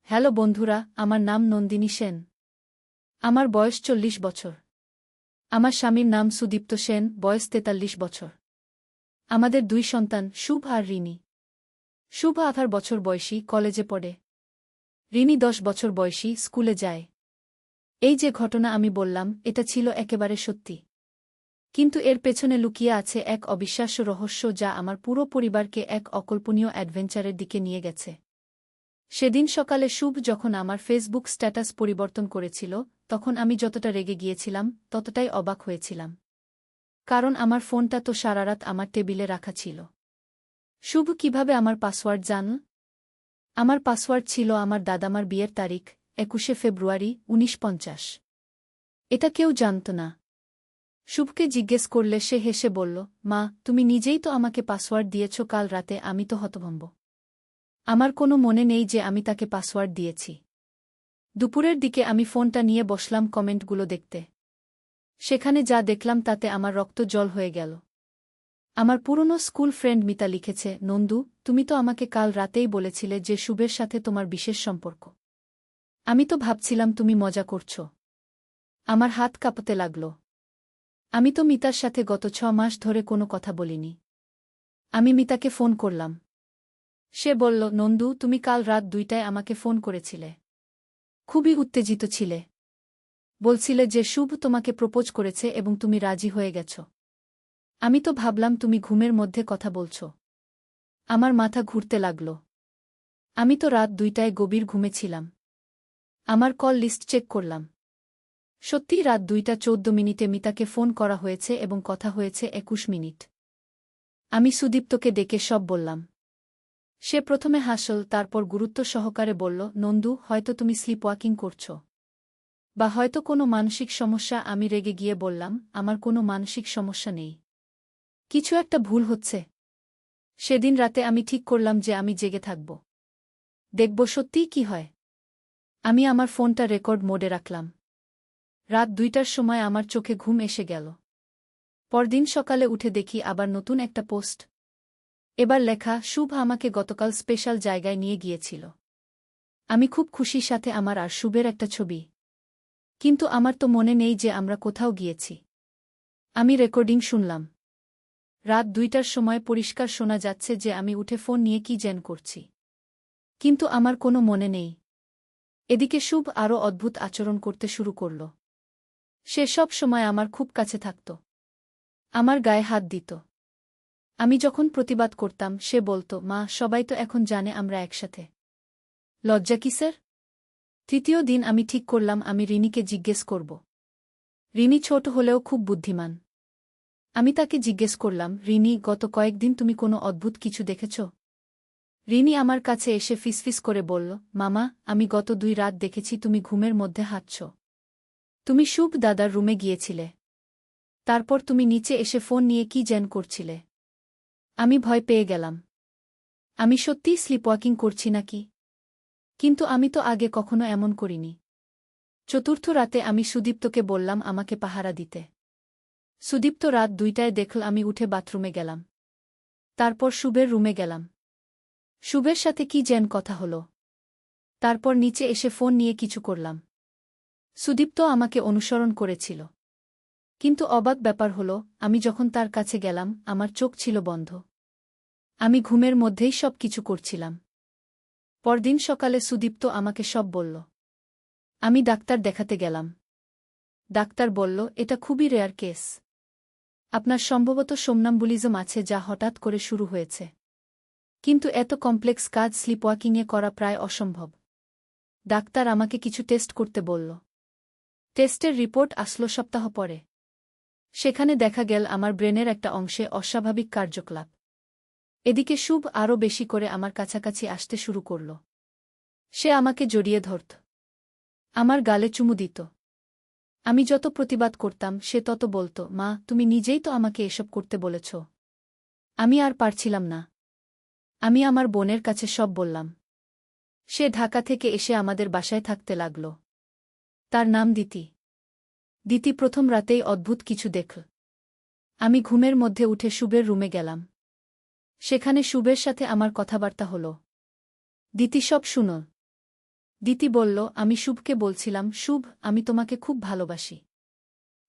হ্যালো বন্ধুরা, আমার নাম নন্দিনী সেন। আমার বয়স 40 বছর। আমার স্বামীর নাম সুদীপ্ত সেন, বয়স 43 বছর। আমাদের 2 সন্তান, শুভ আর রিনি। শুভ 18 বছর বয়সী, কলেজে পড়ে। রিনি 10 বছর বয়সী, স্কুলে যায়। এই যে ঘটনা আমি বললাম, এটা ছিল একেবারে সত্যি। কিন্তু এর পেছনে লুকিয়ে আছে এক অবিশ্বাস্য রহস্য যা আমার পুরো পরিবারকে এক অকল্পনীয় অ্যাডভেঞ্চারের দিকে নিয়ে গেছে। সেদিন সকালে শুভ যখন আমার ফেসবুক স্ট্যাটাস পরিবর্তন করেছিল, তখন আমি যতটা রেগে গিয়েছিলাম ততটাই অবাক হয়েছিলাম। কারণ আমার ফোনটা তো সারারাত আমার টেবিলে রাখা ছিল। শুভ কিভাবে আমার পাসওয়ার্ড জানল? আমার পাসওয়ার্ড ছিল আমার দাদামার বিয়ের তারিখ, 21 ফেব্রুয়ারি 1950। এটা কেউ জানত না। শুভকে জিজ্ঞেস করলে সে হেসে বলল, মা, তুমি নিজেই তো আমাকে পাসওয়ার্ড দিয়েছ কাল রাতে। আমি তো হতভম্ব। আমার কোনো মনে নেই যে আমি তাকে পাসওয়ার্ড দিয়েছি। দুপুরের দিকে আমি ফোনটা নিয়ে বসলাম কমেন্টগুলো দেখতে। সেখানে যা দেখলাম তাতে আমার রক্ত জল হয়ে গেল। আমার পুরনো স্কুল ফ্রেন্ড মিতা লিখেছে, নন্দু, তুমি তো আমাকে কাল রাতেই বলেছিলে যে শুভের সাথে তোমার বিশেষ সম্পর্ক। আমি তো ভাবছিলাম তুমি মজা করছ। আমার হাত কাঁপতে লাগল। আমি তো মিতার সাথে গত 6 মাস ধরে কোনো কথা বলিনি। আমি মিতাকে ফোন করলাম। সে বলল, নন্দু, তুমি কাল রাত 2টায় আমাকে ফোন করেছিলে। খুবই উত্তেজিত ছিলে। বলছিলে যে শুভ তোমাকে প্রপোজ করেছে এবং তুমি রাজি হয়ে গেছ। আমি তো ভাবলাম তুমি ঘুমের মধ্যে কথা বলছ। আমার মাথা ঘুরতে লাগল। আমি তো রাত 2টায় গভীর ঘুমে ছিলাম। আমার কল লিস্ট চেক করলাম। সত্যিই রাত 2টা 14 মিনিটে মিতাকে ফোন করা হয়েছে এবং কথা হয়েছে 21 মিনিট। আমি সুদীপ্তকে ডেকে সব বললাম। সে প্রথমে হাসল, তারপর গুরুত্ব সহকারে বলল, নন্দু, হয়তো তুমি স্লিপ ওয়াকিং করছ, বা হয়তো কোনো মানসিক সমস্যা। আমি রেগে গিয়ে বললাম, আমার কোনো মানসিক সমস্যা নেই। কিছু একটা ভুল হচ্ছে। সেদিন রাতে আমি ঠিক করলাম যে আমি জেগে থাকব। দেখব সত্যিই কি হয়। আমি আমার ফোনটা রেকর্ড মোডে রাখলাম। রাত 2টার সময় আমার চোখে ঘুম এসে গেল। পরদিন সকালে উঠে দেখি আবার নতুন একটা পোস্ট। এবার লেখা, শুভ আমাকে গতকাল স্পেশাল জায়গায় নিয়ে গিয়েছিল। আমি খুব খুশির সাথে আমার আর শুভের একটা ছবি। কিন্তু আমার তো মনে নেই যে আমরা কোথাও গিয়েছি। আমি রেকর্ডিং শুনলাম। রাত 2টার সময় পরিষ্কার শোনা যাচ্ছে যে আমি উঠে ফোন নিয়ে কি যেন করছি। কিন্তু আমার কোনো মনে নেই। এদিকে শুভ আরও অদ্ভুত আচরণ করতে শুরু করল। সে সব সময় আমার খুব কাছে থাকত। আমার গায়ে হাত দিত। আমি যখন প্রতিবাদ করতাম সে বলত, মা, সবাই তো এখন জানে আমরা একসাথে। লজ্জা কিসের? তৃতীয় দিন আমি ঠিক করলাম আমি রিনিকে জিজ্ঞেস করব। রিনি ছোট হলেও খুব বুদ্ধিমান। আমি তাকে জিজ্ঞেস করলাম, রিনি, গত কয়েকদিন তুমি কোনো অদ্ভুত কিছু দেখেছ? রিনি আমার কাছে এসে ফিসফিস করে বলল, মামা, আমি গত 2 রাত দেখেছি তুমি ঘুমের মধ্যে হাঁটছ। তুমি শুভ দাদার রুমে গিয়েছিলে। তারপর তুমি নিচে এসে ফোন নিয়ে কি যেন করছিলে। আমি ভয় পেয়ে গেলাম। আমি সত্যিই স্লিপওয়াকিং করছি নাকি? কিন্তু আমি তো আগে কখনো এমন করিনি। চতুর্থ রাতে আমি সুদীপ্তকে বললাম আমাকে পাহারা দিতে। সুদীপ্ত রাত 2টায় দেখল আমি উঠে বাথরুমে গেলাম। তারপর শুভের রুমে গেলাম। শুভের সাথে কি যেন কথা হলো। তারপর নিচে এসে ফোন নিয়ে কিছু করলাম। সুদীপ্ত আমাকে অনুসরণ করেছিল। কিন্তু অবাক ব্যাপার হলো, আমি যখন তার কাছে গেলাম আমার চোখ ছিল বন্ধ। আমি ঘুমের মধ্যেই সব কিছু করছিলাম। পরদিন সকালে সুদীপ্ত আমাকে সব বলল। আমি ডাক্তার দেখাতে গেলাম। ডাক্তার বলল, এটা খুবই রেয়ার কেস। আপনার সম্ভবত সোমনাম্বুলিজম আছে যা হঠাৎ করে শুরু হয়েছে। কিন্তু এত কমপ্লেক্স কাজ স্লিপওয়াকিংয়ে করা প্রায় অসম্ভব। ডাক্তার আমাকে কিছু টেস্ট করতে বলল। টেস্টের রিপোর্ট আসলো সপ্তাহ পরে। সেখানে দেখা গেল আমার ব্রেনের একটা অংশে অস্বাভাবিক কার্যকলাপ। এদিকে শুভ আরও বেশি করে আমার কাছাকাছি আসতে শুরু করল। সে আমাকে জড়িয়ে ধরত। আমার গালে চুমু দিত। আমি যত প্রতিবাদ করতাম সে তত বলত, মা, তুমি নিজেই তো আমাকে এসব করতে বলেছ। আমি আর পারছিলাম না। আমি আমার বোনের কাছে সব বললাম। সে ঢাকা থেকে এসে আমাদের বাসায় থাকতে লাগল। তার নাম দিতি। দিতি প্রথম রাতেই অদ্ভুত কিছু দেখল। আমি ঘুমের মধ্যে উঠে শুভের রুমে গেলাম। সেখানে শুভের সাথে আমার কথাবার্তা হল। দিতি সব শুনল। দিতি বলল, আমি শুভকে বলছিলাম, শুভ, আমি তোমাকে খুব ভালোবাসি।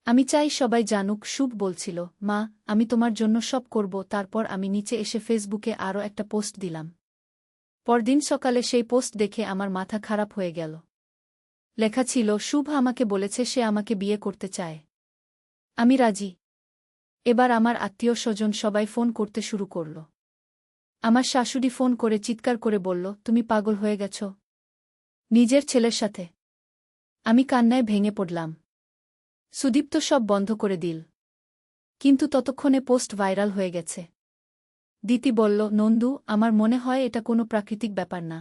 আমি চাই সবাই জানুক। শুভ বলছিল, মা, আমি তোমার জন্য সব করব। তারপর আমি নিচে এসে ফেসবুকে আরও একটা পোস্ট দিলাম। পরদিন সকালে সেই পোস্ট দেখে আমার মাথা খারাপ হয়ে গেল। লেখা ছিল, শুভ আমাকে বলেছে সে আমাকে বিয়ে করতে চায়। আমি রাজি। এবার আমার আত্মীয় স্বজন সবাই ফোন করতে শুরু করল। আমার শাশুড়ি ফোন করে চিৎকার করে বলল, তুমি পাগল হয়ে গেছ? নিজের ছেলের সাথে? আমি কান্নায় ভেঙে পড়লাম। সুদীপ্ত সব বন্ধ করে দিল। কিন্তু ততক্ষণে পোস্ট ভাইরাল হয়ে গেছে। দিতি বলল, নন্দু, আমার মনে হয় এটা কোনো প্রাকৃতিক ব্যাপার না।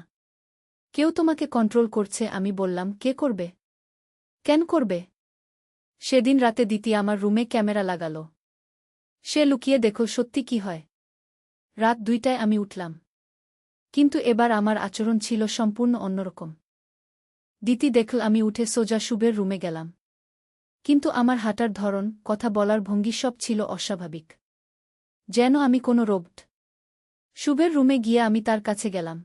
কেউ তোমাকে কন্ট্রোল করছে। আমি বললাম, কে করবে? কেন করবে? সেদিন রাতে দিতি আমার রুমে ক্যামেরা লাগাল। সে লুকিয়ে দেখো সত্যি কি হয়। রাত 2টায় আমি উঠলাম। কিন্তু এবার আমার আচরণ ছিল সম্পূর্ণ অন্যরকম। দিতি দেখল আমি উঠে সোজা শুভের রুমে গেলাম। কিন্তু আমার হাঁটার ধরন, কথা বলার ভঙ্গি সব ছিল অস্বাভাবিক। যেন আমি কোনো রোবট। শুভের রুমে গিয়ে আমি তার কাছে গেলাম।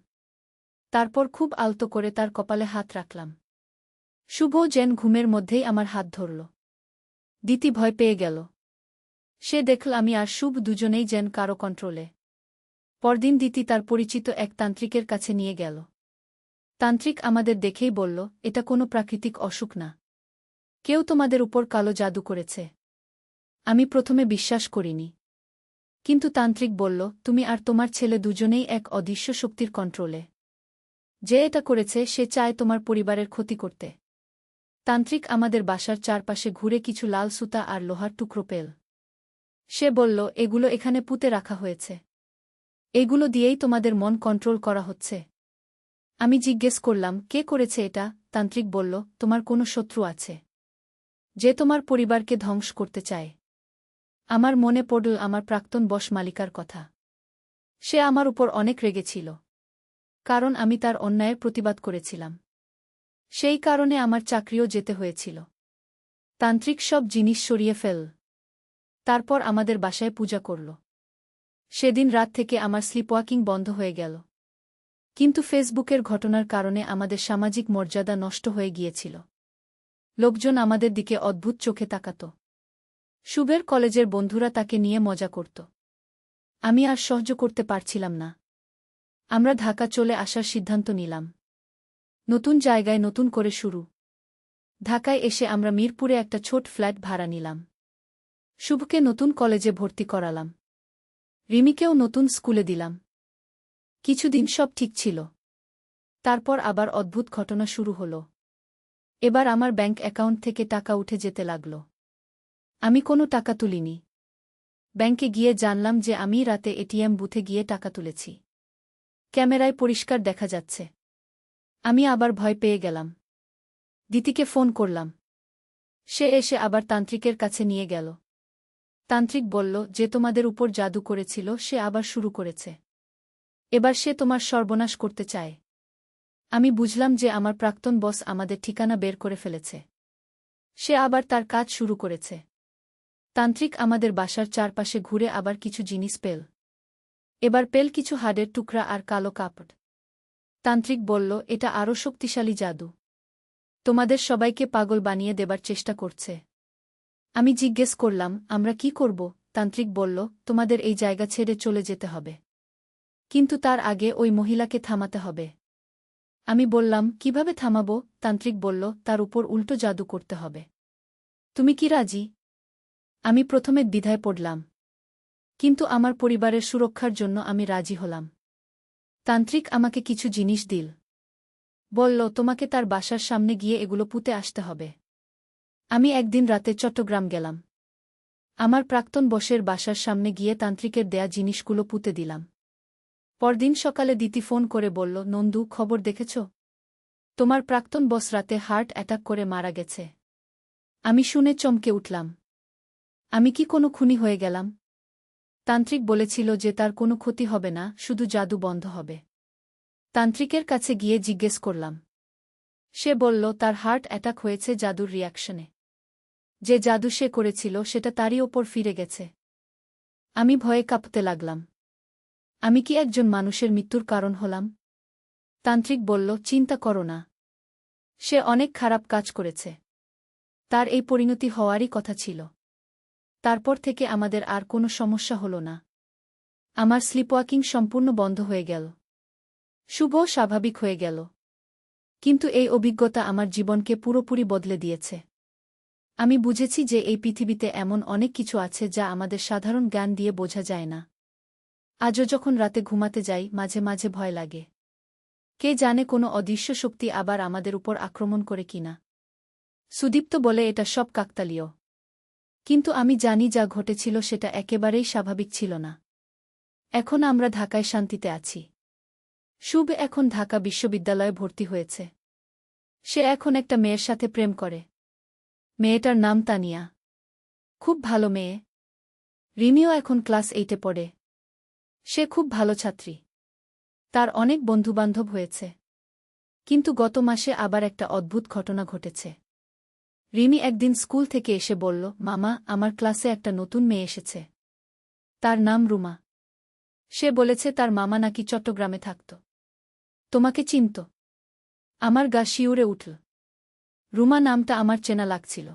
তারপর খুব আলতো করে তার কপালে হাত রাখলাম। শুভ যেন ঘুমের মধ্যেই আমার হাত ধরল। দিতি ভয় পেয়ে গেল। সে দেখল আমি আর শুভ দুজনেই যেন কারো কন্ট্রোলে। পরদিন দিতি তার পরিচিত এক তান্ত্রিকের কাছে নিয়ে গেল। তান্ত্রিক আমাদের দেখেই বলল, এটা কোনো প্রাকৃতিক অসুখ না। কেউ তোমাদের উপর কালো জাদু করেছে। আমি প্রথমে বিশ্বাস করিনি। কিন্তু তান্ত্রিক বলল, তুমি আর তোমার ছেলে দুজনেই এক অদৃশ্য শক্তির কন্ট্রোলে। যে এটা করেছে সে চায় তোমার পরিবারের ক্ষতি করতে। তান্ত্রিক আমাদের বাসার চারপাশে ঘুরে কিছু লাল সুতা আর লোহার টুকরো পেল। সে বলল, এগুলো এখানে পুঁতে রাখা হয়েছে। এগুলো দিয়েই তোমাদের মন কন্ট্রোল করা হচ্ছে। আমি জিজ্ঞেস করলাম, কে করেছে এটা? তান্ত্রিক বলল, তোমার কোনো শত্রু আছে, যে তোমার পরিবারকে ধ্বংস করতে চায়। আমার মনে পড়ল আমার প্রাক্তন বস মালিকার কথা। সে আমার উপর অনেক রেগেছিল। কারণ আমি তার অন্যায়ের প্রতিবাদ করেছিলাম। সেই কারণে আমার চাকরিও যেতে হয়েছিল। তান্ত্রিক সব জিনিস সরিয়ে ফেল। তারপর আমাদের বাসায় পূজা করল। সেদিন রাত থেকে আমার স্লিপওয়াকিং বন্ধ হয়ে গেল। কিন্তু ফেসবুকের ঘটনার কারণে আমাদের সামাজিক মর্যাদা নষ্ট হয়ে গিয়েছিল। লোকজন আমাদের দিকে অদ্ভুত চোখে তাকাত। শুভের কলেজের বন্ধুরা তাকে নিয়ে মজা করত। আমি আর সহ্য করতে পারছিলাম না। আমরা ঢাকা চলে আসার সিদ্ধান্ত নিলাম। নতুন জায়গায় নতুন করে শুরু। ঢাকায় এসে আমরা মিরপুরে একটা ছোট ফ্ল্যাট ভাড়া নিলাম। শুভকে নতুন কলেজে ভর্তি করালাম। রিমিকেও নতুন স্কুলে দিলাম। কিছুদিন সব ঠিক ছিল। তারপর আবার অদ্ভুত ঘটনা শুরু হলো। এবার আমার ব্যাংক অ্যাকাউন্ট থেকে টাকা উঠে যেতে লাগল। আমি কোনো টাকা তুলিনি। ব্যাংকে গিয়ে জানলাম যে আমি রাতে এটিএম বুথে গিয়ে টাকা তুলেছি। ক্যামেরায় পরিষ্কার দেখা যাচ্ছে। আমি আবার ভয় পেয়ে গেলাম। দিতিকে ফোন করলাম। সে এসে আবার তান্ত্রিকের কাছে নিয়ে গেল। তান্ত্রিক বলল যে তোমাদের উপর জাদু করেছিল সে আবার শুরু করেছে। এবার সে তোমার সর্বনাশ করতে চায়। আমি বুঝলাম যে আমার প্রাক্তন বস আমাদের ঠিকানা বের করে ফেলেছে। সে আবার তার কাজ শুরু করেছে। তান্ত্রিক আমাদের বাসার চারপাশে ঘুরে আবার কিছু জিনিস পেল। এবার পেল কিছু হাড়ের টুকরা আর কালো কাপড়। তান্ত্রিক বলল এটা আরও শক্তিশালী জাদু। তোমাদের সবাইকে পাগল বানিয়ে দেবার চেষ্টা করছে। আমি জিজ্ঞেস করলাম আমরা কি করব? তান্ত্রিক বলল তোমাদের এই জায়গা ছেড়ে চলে যেতে হবে। কিন্তু তার আগে ওই মহিলাকে থামাতে হবে। আমি বললাম কিভাবে থামাবো? তান্ত্রিক বলল তার উপর উল্টো জাদু করতে হবে। তুমি কি রাজি? আমি প্রথমে দ্বিধায় পড়লাম। কিন্তু আমার পরিবারের সুরক্ষার জন্য আমি রাজি হলাম। তান্ত্রিক আমাকে কিছু জিনিস দিল। বলল তোমাকে তার বাসার সামনে গিয়ে এগুলো পুঁতে আসতে হবে। আমি একদিন রাতে চট্টগ্রাম গেলাম। আমার প্রাক্তন বসের বাসার সামনে গিয়ে তান্ত্রিকের দেয়া জিনিসগুলো পুঁতে দিলাম। পরদিন সকালে দিতি ফোন করে বলল নন্দু খবর দেখেছ? তোমার প্রাক্তন বস রাতে হার্ট অ্যাটাক করে মারা গেছে। আমি শুনে চমকে উঠলাম। আমি কি কোনো খুনি হয়ে গেলাম? তান্ত্রিক বলেছিল যে তার কোনো ক্ষতি হবে না, শুধু জাদু বন্ধ হবে। তান্ত্রিকের কাছে গিয়ে জিজ্ঞেস করলাম। সে বলল তার হার্ট অ্যাটাক হয়েছে জাদুর রিয়াকশনে। যে জাদু সে করেছিল সেটা তারই ওপর ফিরে গেছে। আমি ভয়ে কাঁপতে লাগলাম। আমি কি একজন মানুষের মৃত্যুর কারণ হলাম? তান্ত্রিক বলল চিন্তা করো না। সে অনেক খারাপ কাজ করেছে। তার এই পরিণতি হওয়ারই কথা ছিল। তারপর থেকে আমাদের আর কোনো সমস্যা হল না। আমার স্লিপওয়াকিং সম্পূর্ণ বন্ধ হয়ে গেল। শুভ স্বাভাবিক হয়ে গেল। কিন্তু এই অভিজ্ঞতা আমার জীবনকে পুরোপুরি বদলে দিয়েছে। আমি বুঝেছি যে এই পৃথিবীতে এমন অনেক কিছু আছে যা আমাদের সাধারণ জ্ঞান দিয়ে বোঝা যায় না। আজও যখন রাতে ঘুমাতে যাই মাঝে মাঝে ভয় লাগে। কে জানে কোনো অদৃশ্য শক্তি আবার আমাদের উপর আক্রমণ করে কিনা। সুদীপ্ত বলে এটা সব কাকতালীয়। কিন্তু আমি জানি যা ঘটেছিল সেটা একেবারেই স্বাভাবিক ছিল না। এখন আমরা ঢাকায় শান্তিতে আছি। শুভ এখন ঢাকা বিশ্ববিদ্যালয়ে ভর্তি হয়েছে। সে এখন একটা মেয়ের সাথে প্রেম করে। মেয়েটার নাম তানিয়া। খুব ভালো মেয়ে। রিমিও এখন ক্লাস 8-এ পড়ে। সে খুব ভালো ছাত্রী। তার অনেক বন্ধুবান্ধব হয়েছে। কিন্তু গত মাসে আবার একটা অদ্ভুত ঘটনা ঘটেছে। রিমি একদিন স্কুল থেকে এসে বলল মামা আমার ক্লাসে একটা নতুন মেয়ে এসেছে। তার নাম রুমা। সে বলেছে তার মামা নাকি চট্টগ্রামে থাকত। তোমাকে চিনত। আমার গা শিউরে উঠল। রুমা নামটা আমার চেনা লাগছিল।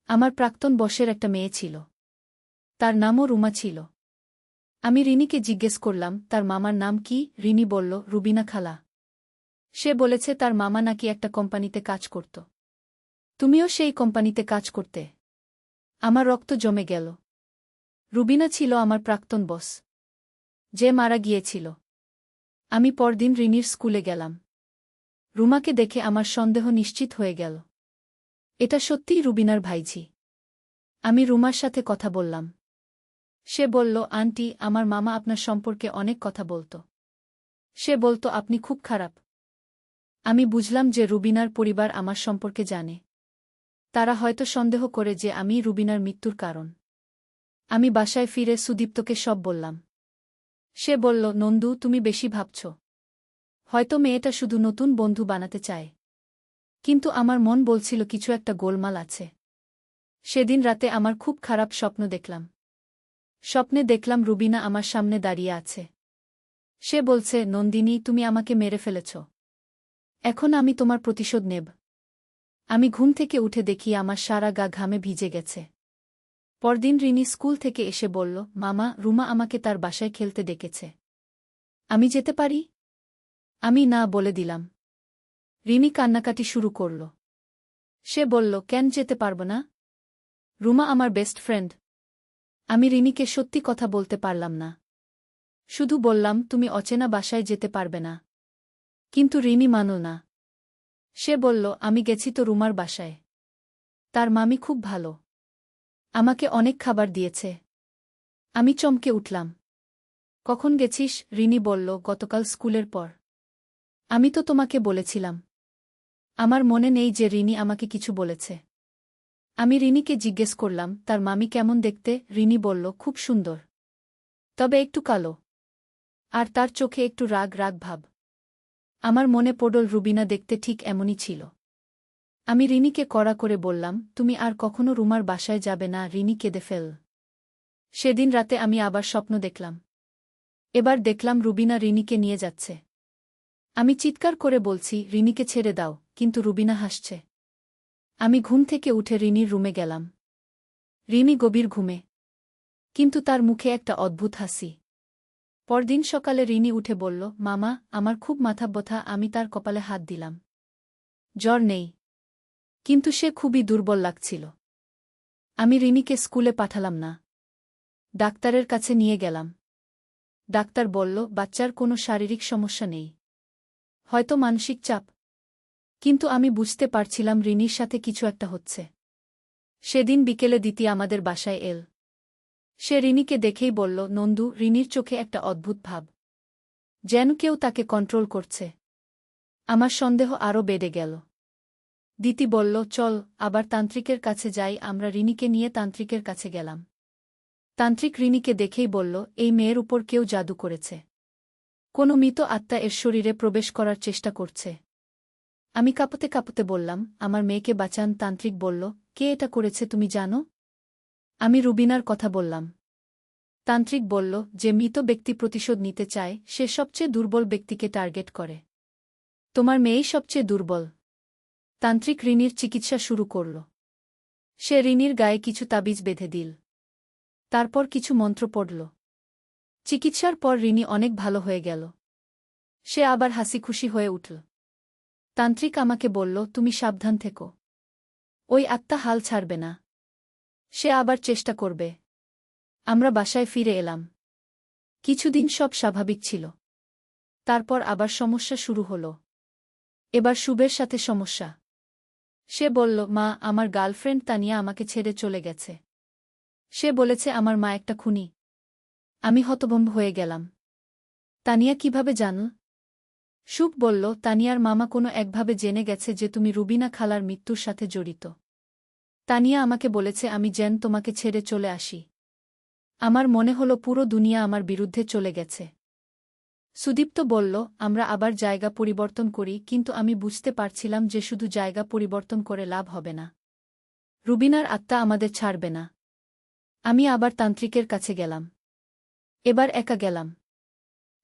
আমার প্রাক্তন বসের একটা মেয়ে ছিল। তার নামও রুমা ছিল। আমি রিনিকে জিজ্ঞেস করলাম তার মামার নাম কি? রিনি বলল রুবিনা খালা। সে বলেছে তার মামা নাকি একটা কোম্পানিতে কাজ করত। তুমিও সেই কোম্পানিতে কাজ করতে? আমার রক্ত জমে গেল। রুবিনা ছিল আমার প্রাক্তন বস, যে মারা গিয়েছিল। আমি পরদিন রিনির স্কুলে গেলাম। রুমাকে দেখে আমার সন্দেহ নিশ্চিত হয়ে গেল। এটা সত্যিই রুবিনার ভাইঝি। আমি রুমার সাথে কথা বললাম। সে বলল আন্টি আমার মামা আপনার সম্পর্কে অনেক কথা বলত। সে বলত আপনি খুব খারাপ। আমি বুঝলাম যে রুবিনার পরিবার আমার সম্পর্কে জানে। তারা হয়তো সন্দেহ করে যে আমি রুবিনার মৃত্যুর কারণ। আমি বাসায় ফিরে সুদীপ্তকে সব বললাম। সে বলল নন্দু তুমি বেশি ভাবছ। হয়তো মেয়েটা শুধু নতুন বন্ধু বানাতে চায়। কিন্তু আমার মন বলছিল কিছু একটা গোলমাল আছে। সেদিন রাতে আমার খুব খারাপ স্বপ্ন দেখলাম। স্বপ্নে দেখলাম রুবিনা আমার সামনে দাঁড়িয়ে আছে। সে বলছে, নন্দিনী, তুমি আমাকে মেরে ফেলেছ। এখন আমি তোমার প্রতিশোধ নেব। আমি ঘুম থেকে উঠে দেখি আমার সারা গা ঘামে ভিজে গেছে। পরদিন রিনি স্কুল থেকে এসে বলল, মামা, রুমা আমাকে তার বাসায় খেলতে ডেকেছে। আমি যেতে পারি? আমি না বলে দিলাম। রিনি কান্নাকাটি শুরু করল। সে বলল, কেন যেতে পারব না? রুমা আমার বেস্ট ফ্রেন্ড। আমি রিনিকে সত্যি কথা বলতে পারলাম না। শুধু বললাম, তুমি অচেনা বাসায় যেতে পারবে না। কিন্তু রিনি মানল না। সে বলল, আমি গেছি তো রুমার বাসায়। তার মামি খুব ভালো। আমাকে অনেক খাবার দিয়েছে। আমি চমকে উঠলাম। কখন গেছিস? রিনি বলল, গতকাল স্কুলের পর। আমি তো তোমাকে বলেছিলাম। আমার মনে নেই যে রিনি আমাকে কিছু বলেছে। আমি রিনিকে জিজ্ঞেস করলাম, তার মামি কেমন দেখতে? রিনি বলল, খুব সুন্দর, তবে একটু কালো, আর তার চোখে একটু রাগ রাগ ভাব। আমার মনে পড়ল রুবিনা দেখতে ঠিক এমনই ছিল। আমি রিনিকে কড়া করে বললাম, তুমি আর কখনো রুমার বাসায় যাবে না। রিনি কেঁদে ফেল। সেদিন রাতে আমি আবার স্বপ্ন দেখলাম। এবার দেখলাম রুবিনা রিনিকে নিয়ে যাচ্ছে। আমি চিৎকার করে বলছি, রিনিকে ছেড়ে দাও, কিন্তু রুবিনা হাসছে। আমি ঘুম থেকে উঠে রিনির রুমে গেলাম। রিনি গভীর ঘুমে, কিন্তু তার মুখে একটা অদ্ভুত হাসি। পরদিন সকালে রিনি উঠে বলল, মামা, আমার খুব মাথা ব্যথা। আমি তার কপালে হাত দিলাম। জ্বর নেই, কিন্তু সে খুবই দুর্বল লাগছিল। আমি রিনিকে স্কুলে পাঠালাম না। ডাক্তারের কাছে নিয়ে গেলাম। ডাক্তার বলল, বাচ্চার কোনো শারীরিক সমস্যা নেই, হয়তো মানসিক চাপ। কিন্তু আমি বুঝতে পারছিলাম রিনির সাথে কিছু একটা হচ্ছে। সেদিন বিকেলে দিতি আমাদের বাসায় এল। সে রিনিকে দেখেই বলল, নন্দু, রিনির চোখে একটা অদ্ভুত ভাব, যেন কেউ তাকে কন্ট্রোল করছে। আমার সন্দেহ আরও বেড়ে গেল। দিতি বলল, চল আবার তান্ত্রিকের কাছে যাই। আমরা রিনিকে নিয়ে তান্ত্রিকের কাছে গেলাম। তান্ত্রিক রিনিকে দেখেই বলল, এই মেয়ের উপর কেউ জাদু করেছে। কোনো মৃত আত্মা এর শরীরে প্রবেশ করার চেষ্টা করছে। আমি কাঁপতে কাঁপতে বললাম, আমার মেয়েকে বাঁচান। তান্ত্রিক বলল, কে এটা করেছে তুমি জানো? আমি রুবিনার কথা বললাম। তান্ত্রিক বলল, যে মৃত ব্যক্তি প্রতিশোধ নিতে চায় সে সবচেয়ে দুর্বল ব্যক্তিকে টার্গেট করে। তোমার মেয়েই সবচেয়ে দুর্বল। তান্ত্রিক রিনির চিকিৎসা শুরু করল। সে রিনির গায়ে কিছু তাবিজ বেঁধে দিল। তারপর কিছু মন্ত্র পড়ল। চিকিৎসার পর রিনি অনেক ভালো হয়ে গেল। সে আবার হাসিখুশি হয়ে উঠল। তান্ত্রিক আমাকে বলল, তুমি সাবধান থেকো। ওই আত্মা হাল ছাড়বে না। সে আবার চেষ্টা করবে। আমরা বাসায় ফিরে এলাম। কিছুদিন সব স্বাভাবিক ছিল। তারপর আবার সমস্যা শুরু হল। এবার শুভের সাথে সমস্যা। সে বলল, মা, আমার গার্লফ্রেন্ড তানিয়া আমাকে ছেড়ে চলে গেছে। সে বলেছে আমার মা একটা খুনি। আমি হতভম্ব হয়ে গেলাম। তানিয়া কিভাবে জানো? শুভ বলল, তানিয়ার মামা কোনো একভাবে জেনে গেছে যে তুমি রুবিনা খালার মৃত্যুর সাথে জড়িত। তানিয়া আমাকে বলেছে আমি যেন তোমাকে ছেড়ে চলে আসি। আমার মনে হলো পুরো দুনিয়া আমার বিরুদ্ধে চলে গেছে। সুদীপ্ত বলল, আমরা আবার জায়গা পরিবর্তন করি, কিন্তু আমি বুঝতে পারছিলাম যে শুধু জায়গা পরিবর্তন করে লাভ হবে না। রুবিনার আত্মা আমাদের ছাড়বে না। আমি আবার তান্ত্রিকের কাছে গেলাম। এবার একা গেলাম।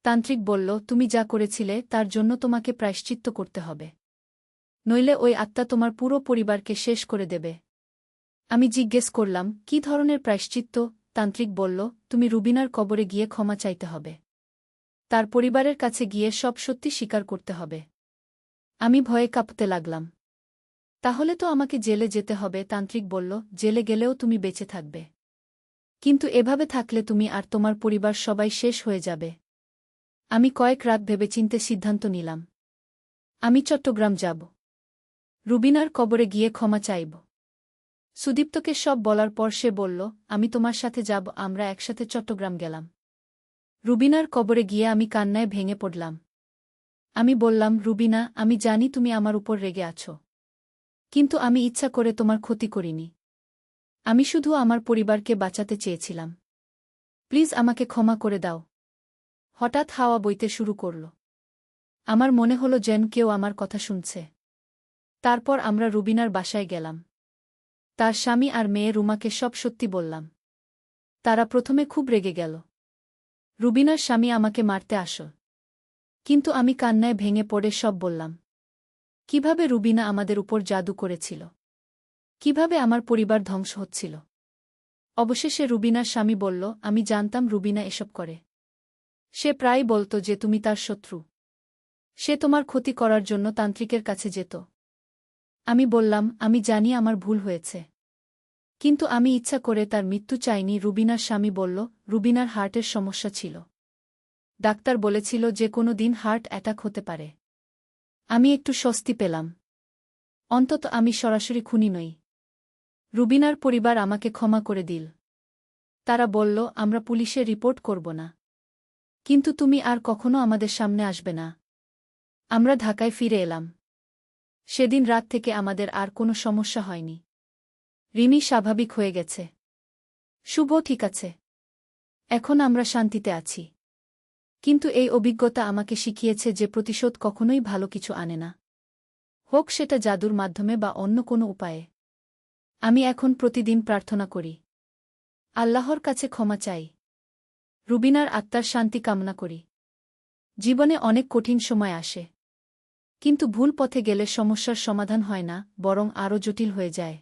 তান্ত্রিক বলল, তুমি যা করেছিলে তার জন্য তোমাকে প্রায়শ্চিত্ত করতে হবে, নইলে ওই আত্মা তোমার পুরো পরিবারকে শেষ করে দেবে। আমি জিজ্ঞেস করলাম, কী ধরনের প্রায়শ্চিত্ত? তান্ত্রিক বলল, তুমি রুবিনার কবরে গিয়ে ক্ষমা চাইতে হবে। তার পরিবারের কাছে গিয়ে সব সত্যি স্বীকার করতে হবে। আমি ভয়ে কাঁপতে লাগলাম। তাহলে তো আমাকে জেলে যেতে হবে। তান্ত্রিক বলল, জেলে গেলেও তুমি বেঁচে থাকবে, কিন্তু এভাবে থাকলে তুমি আর তোমার পরিবার সবাই শেষ হয়ে যাবে। আমি কয়েক রাত ভেবেচিন্তে সিদ্ধান্ত নিলাম, আমি চট্টগ্রাম যাব। রুবিনার কবরে গিয়ে ক্ষমা চাইব। সুদীপ্তকে সব বলার পর সে বলল, আমি তোমার সাথে যাব। আমরা একসাথে চট্টগ্রাম গেলাম। রুবিনার কবরে গিয়ে আমি কান্নায় ভেঙে পড়লাম। আমি বললাম, রুবিনা, আমি জানি তুমি আমার উপর রেগে আছো, কিন্তু আমি ইচ্ছা করে তোমার ক্ষতি করিনি। আমি শুধু আমার পরিবারকে বাঁচাতে চেয়েছিলাম। প্লিজ আমাকে ক্ষমা করে দাও। হঠাৎ হাওয়া বইতে শুরু করল। আমার মনে হলো যেন কেউ আমার কথা শুনছে। তারপর আমরা রুবিনার বাসায় গেলাম। তার স্বামী আর মেয়ে রুমাকে সব সত্যি বললাম। তারা প্রথমে খুব রেগে গেল। রুবিনার স্বামী আমাকে মারতে আসল। কিন্তু আমি কান্নায় ভেঙে পড়ে সব বললাম। কিভাবে রুবিনা আমাদের উপর জাদু করেছিল, কিভাবে আমার পরিবার ধ্বংস হচ্ছিল। অবশেষে রুবিনার স্বামী বলল, আমি জানতাম রুবিনা এসব করে। সে প্রায় বলত যে তুমি তার শত্রু। সে তোমার ক্ষতি করার জন্য তান্ত্রিকের কাছে যেত। আমি বললাম, আমি জানি আমার ভুল হয়েছে, কিন্তু আমি ইচ্ছা করে তার মৃত্যু চাইনি। রুবিনার স্বামী বলল, রুবিনার হার্টের সমস্যা ছিল। ডাক্তার বলেছিল যে কোনো দিন হার্ট অ্যাটাক হতে পারে। আমি একটু স্বস্তি পেলাম। অন্তত আমি সরাসরি খুনি নই। রুবিনার পরিবার আমাকে ক্ষমা করে দিল। তারা বলল, আমরা পুলিশে রিপোর্ট করব না, কিন্তু তুমি আর কখনো আমাদের সামনে আসবে না। আমরা ঢাকায় ফিরে এলাম। সেদিন রাত থেকে আমাদের আর কোনো সমস্যা হয়নি। রিমি স্বাভাবিক হয়ে গেছে। শুভ ঠিক আছে। এখন আমরা শান্তিতে আছি। কিন্তু এই অভিজ্ঞতা আমাকে শিখিয়েছে যে প্রতিশোধ কখনোই ভালো কিছু আনে না, হোক সেটা জাদুর মাধ্যমে বা অন্য কোনো উপায়ে। আমি এখন প্রতিদিন প্রার্থনা করি, আল্লাহর কাছে ক্ষমা চাই, রুবিনার আত্মার শান্তি কামনা করি। জীবনে অনেক কঠিন সময় আসে, কিন্তু ভুল পথে গেলে সমস্যার সমাধান হয় না, বরং আরও জটিল হয়ে যায়।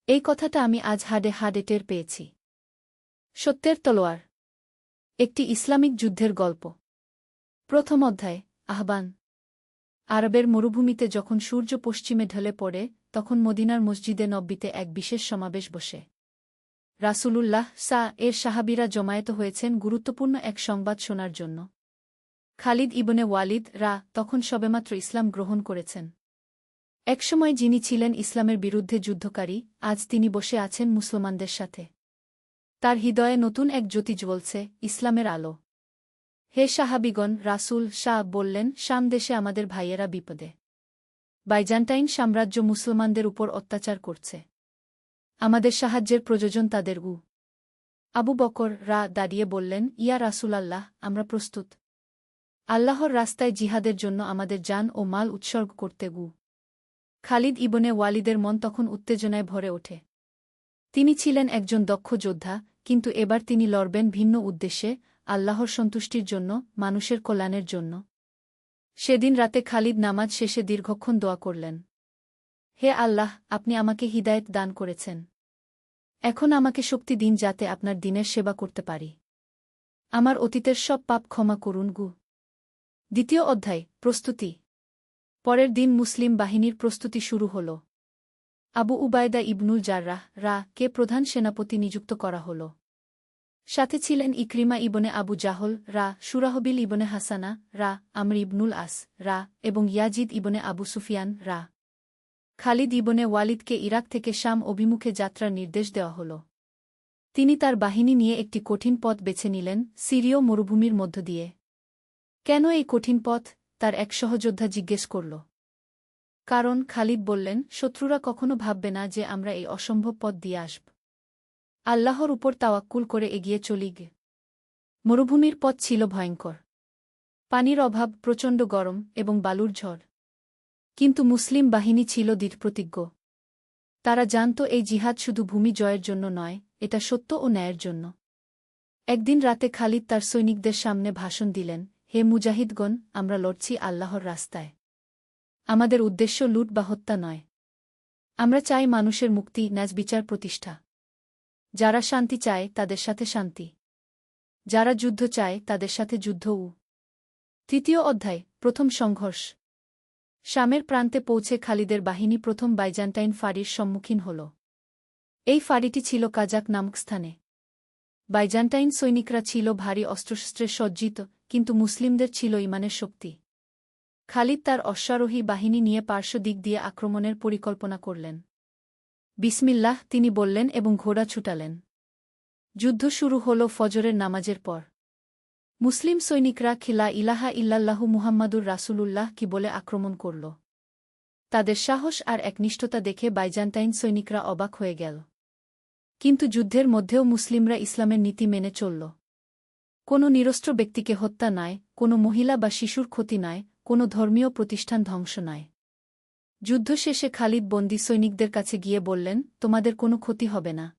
এই কথাটা আমি আজ হাড়ে টের পেয়েছি। সত্যের তলোয়ার, একটি ইসলামিক যুদ্ধের গল্প। প্রথম অধ্যায়, আহ্বান। আরবের মরুভূমিতে যখন সূর্য পশ্চিমে ঢলে পড়ে, তখন মদিনার মসজিদে নব্বীতে এক বিশেষ সমাবেশ বসে। রাসূলুল্লাহ এর সাহাবীরা জমায়েত হয়েছেন গুরুত্বপূর্ণ এক সংবাদ শোনার জন্য। খালিদ ইবনে ওয়ালিদ তখন সবেমাত্র ইসলাম গ্রহণ করেছেন। একসময় যিনি ছিলেন ইসলামের বিরুদ্ধে যুদ্ধকারী, আজ তিনি বসে আছেন মুসলমানদের সাথে। তার হৃদয়ে নতুন এক জ্যোতি জ্বলছে, ইসলামের আলো। হে সাহাবীগণ, রাসূল বললেন, শাম দেশে আমাদের ভাইয়েরা বিপদে। বাইজান্টাইন সাম্রাজ্য মুসলমানদের উপর অত্যাচার করছে। আমাদের সাহায্যের প্রয়োজন তাদের। আবু বকর দাঁড়িয়ে বললেন, ইয়া রাসূলাল্লাহ, আমরা প্রস্তুত। আল্লাহর রাস্তায় জিহাদের জন্য আমাদের জান ও মাল উৎসর্গ করতে। খালিদ ইবনে ওয়ালিদের মন তখন উত্তেজনায় ভরে ওঠে। তিনি ছিলেন একজন দক্ষ যোদ্ধা, কিন্তু এবার তিনি লড়বেন ভিন্ন উদ্দেশ্যে, আল্লাহর সন্তুষ্টির জন্য, মানুষের কল্যাণের জন্য। সেদিন রাতে খালিদ নামাজ শেষে দীর্ঘক্ষণ দোয়া করলেন। হে আল্লাহ, আপনি আমাকে হিদায়েত দান করেছেন। এখন আমাকে শক্তি দিন যাতে আপনার দিনের সেবা করতে পারি। আমার অতীতের সব পাপ ক্ষমা করুন। দ্বিতীয় অধ্যায়, প্রস্তুতি। পরের দিন মুসলিম বাহিনীর প্রস্তুতি শুরু হল। আবু উবায়দা ইবনুল জাররাহ কে প্রধান সেনাপতি নিযুক্ত করা হল। সাথে ছিলেন ইকরিমা ইবনে আবু জাহল সুরাহবিল ইবনে হাসানা আমর ইবনুল আস এবং ইয়াজিদ ইবনে আবু সুফিয়ান খালিদ ইবনে ওয়ালিদকে ইরাক থেকে শাম অভিমুখে যাত্রার নির্দেশ দেওয়া হল। তিনি তার বাহিনী নিয়ে একটি কঠিন পথ বেছে নিলেন, সিরীয় মরুভূমির মধ্য দিয়ে। কেন এই কঠিন পথ? তার এক সহযোদ্ধা জিজ্ঞেস করল। কারণ, খালিদ বললেন, শত্রুরা কখনো ভাববে না যে আমরা এই অসম্ভব পথ দিয়ে আসব। আল্লাহর উপর তাওয়াক্কুল করে এগিয়ে চলি। মরুভূমির পথ ছিল ভয়ঙ্কর। পানির অভাব, প্রচণ্ড গরম এবং বালুর ঝড়। কিন্তু মুসলিম বাহিনী ছিল দৃঢ়প্রতিজ্ঞ। তারা জানত এই জিহাদ শুধু ভূমি জয়ের জন্য নয়, এটা সত্য ও ন্যায়ের জন্য। একদিন রাতে খালিদ তার সৈনিকদের সামনে ভাষণ দিলেন, হে মুজাহিদগণ, আমরা লড়ছি আল্লাহর রাস্তায়। আমাদের উদ্দেশ্য লুট বা হত্যা নয়। আমরা চাই মানুষের মুক্তি, ন্যায়বিচার প্রতিষ্ঠা। যারা শান্তি চায় তাদের সাথে শান্তি, যারা যুদ্ধ চায় তাদের সাথে যুদ্ধ। তৃতীয় অধ্যায়, প্রথম সংঘর্ষ। শামের প্রান্তে পৌঁছে খালিদের বাহিনী প্রথম বাইজান্টাইন ফাঁড়ির সম্মুখীন হল। এই ফাঁড়িটি ছিল কাজাক নামক স্থানে। বাইজান্টাইন সৈনিকরা ছিল ভারী অস্ত্রশস্ত্রে সজ্জিত, কিন্তু মুসলিমদের ছিল ঈমানের শক্তি। খালিদ তার অশ্বারোহী বাহিনী নিয়ে পার্শ্ব দিক দিয়ে আক্রমণের পরিকল্পনা করলেন। বিসমিল্লাহ, তিনি বললেন এবং ঘোড়া ছুটালেন। যুদ্ধ শুরু হল ফজরের নামাজের পর। মুসলিম সৈনিকরা লা ইলাহা ইল্লাল্লাহু মুহাম্মাদুর রাসূলুল্লাহ কি বলে আক্রমণ করল। তাদের সাহস আর একনিষ্ঠতা দেখে বাইজান্টাইন সৈনিকরা অবাক হয়ে গেল। কিন্তু যুদ্ধের মধ্যেও মুসলিমরা ইসলামের নীতি মেনে চলল। কোনো নিরস্ত্র ব্যক্তিকে হত্যা নয়, কোনো মহিলা বা শিশুর ক্ষতি নয়, কোনো ধর্মীয় প্রতিষ্ঠান ধ্বংস নয়। যুদ্ধ শেষে খালিদ বন্দী সৈনিকদের কাছে গিয়ে বললেন, তোমাদের কোনো ক্ষতি হবে না।